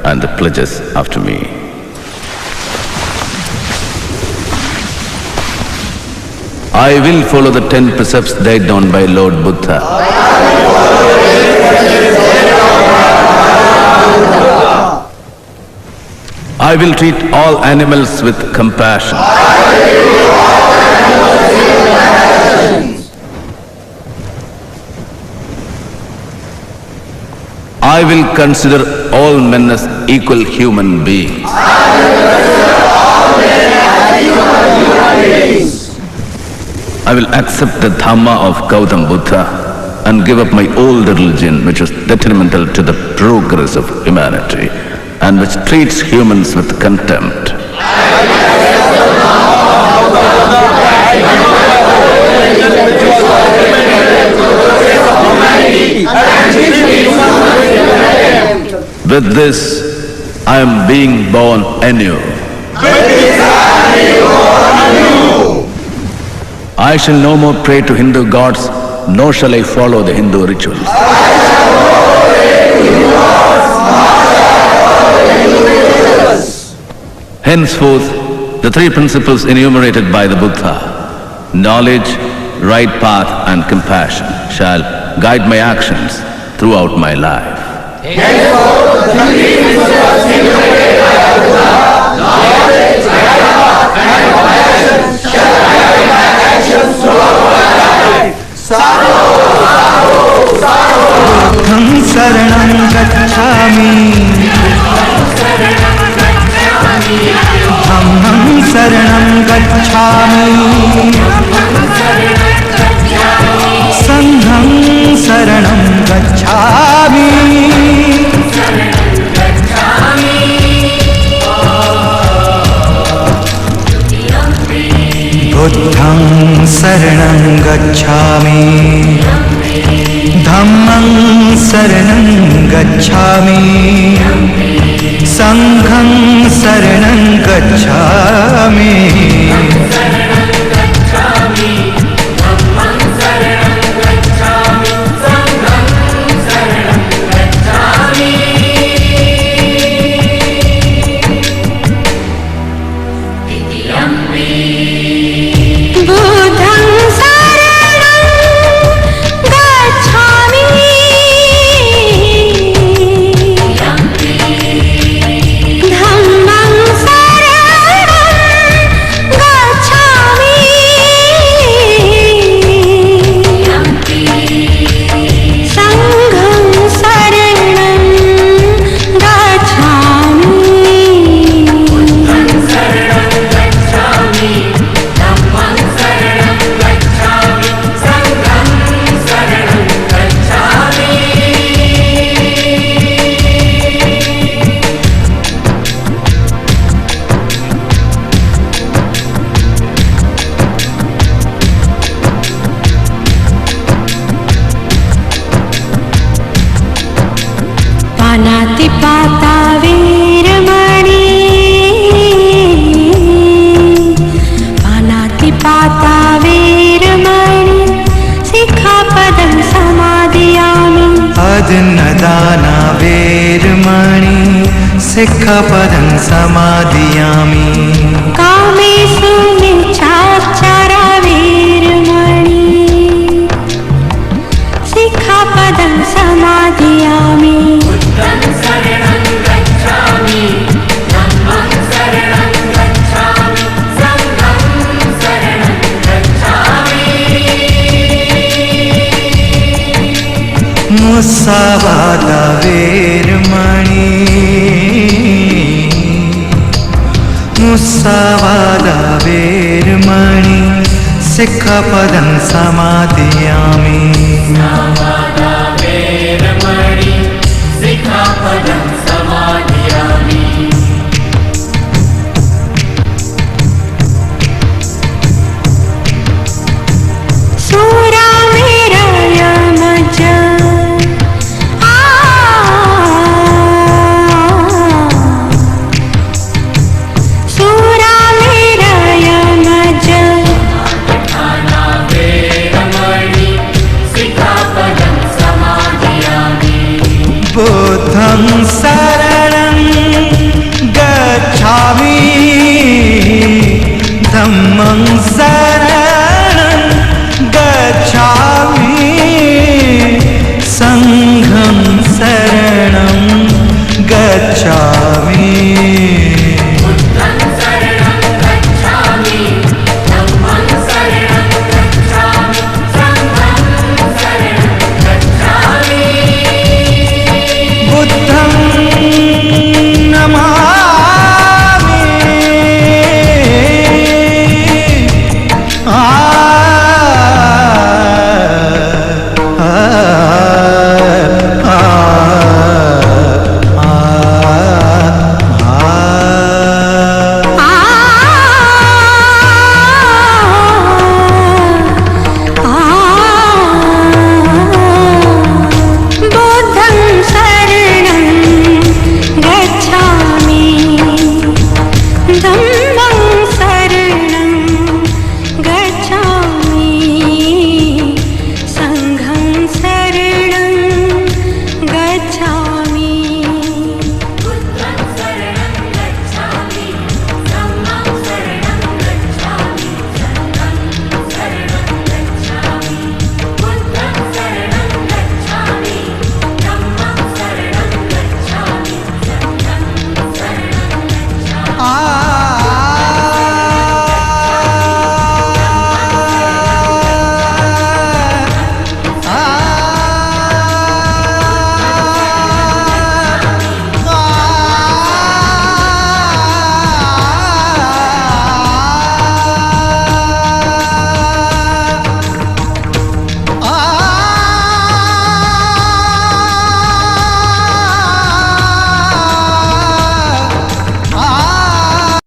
and the pledges after me. I will follow the 10 precepts laid down by Lord Buddha. I will treat all animals with compassion. I will consider all men as equal human beings. I will accept the Dhamma of Gautam Buddha and give up my old religion, which is detrimental to the progress of humanity and which treats humans with contempt. With this, I am being born anew. I shall no more pray to Hindu gods, nor shall I follow the Hindu rituals. Henceforth, the three principles enumerated by the Buddha, knowledge, right path and compassion, shall guide my actions throughout my life. Buddham saranam gacchami, dhammam saranam gacchami, sangham saranam gacchami. Buddham saranam gacchami, dhammam saranam gacchami, sangham saranam gacchami. Adnadana vermani sikhapadam samadhiyami. Kamesu nichachara vermani sikhapadam samadhiyami. Buddham saranam gacchami, dhammam saranam gacchami, sangham saranam gacchami. Musavada vermani, musavada vermani, sikhapadam samadhiyami. Musavada vermani, sikhapadam samadhiyami. Sura mera yamaja, Sura mera yamaja, sikhapadam samadhiyami. Buddham saranam gacchami, dhammam saranam gacchami, sangham saranam gacchami.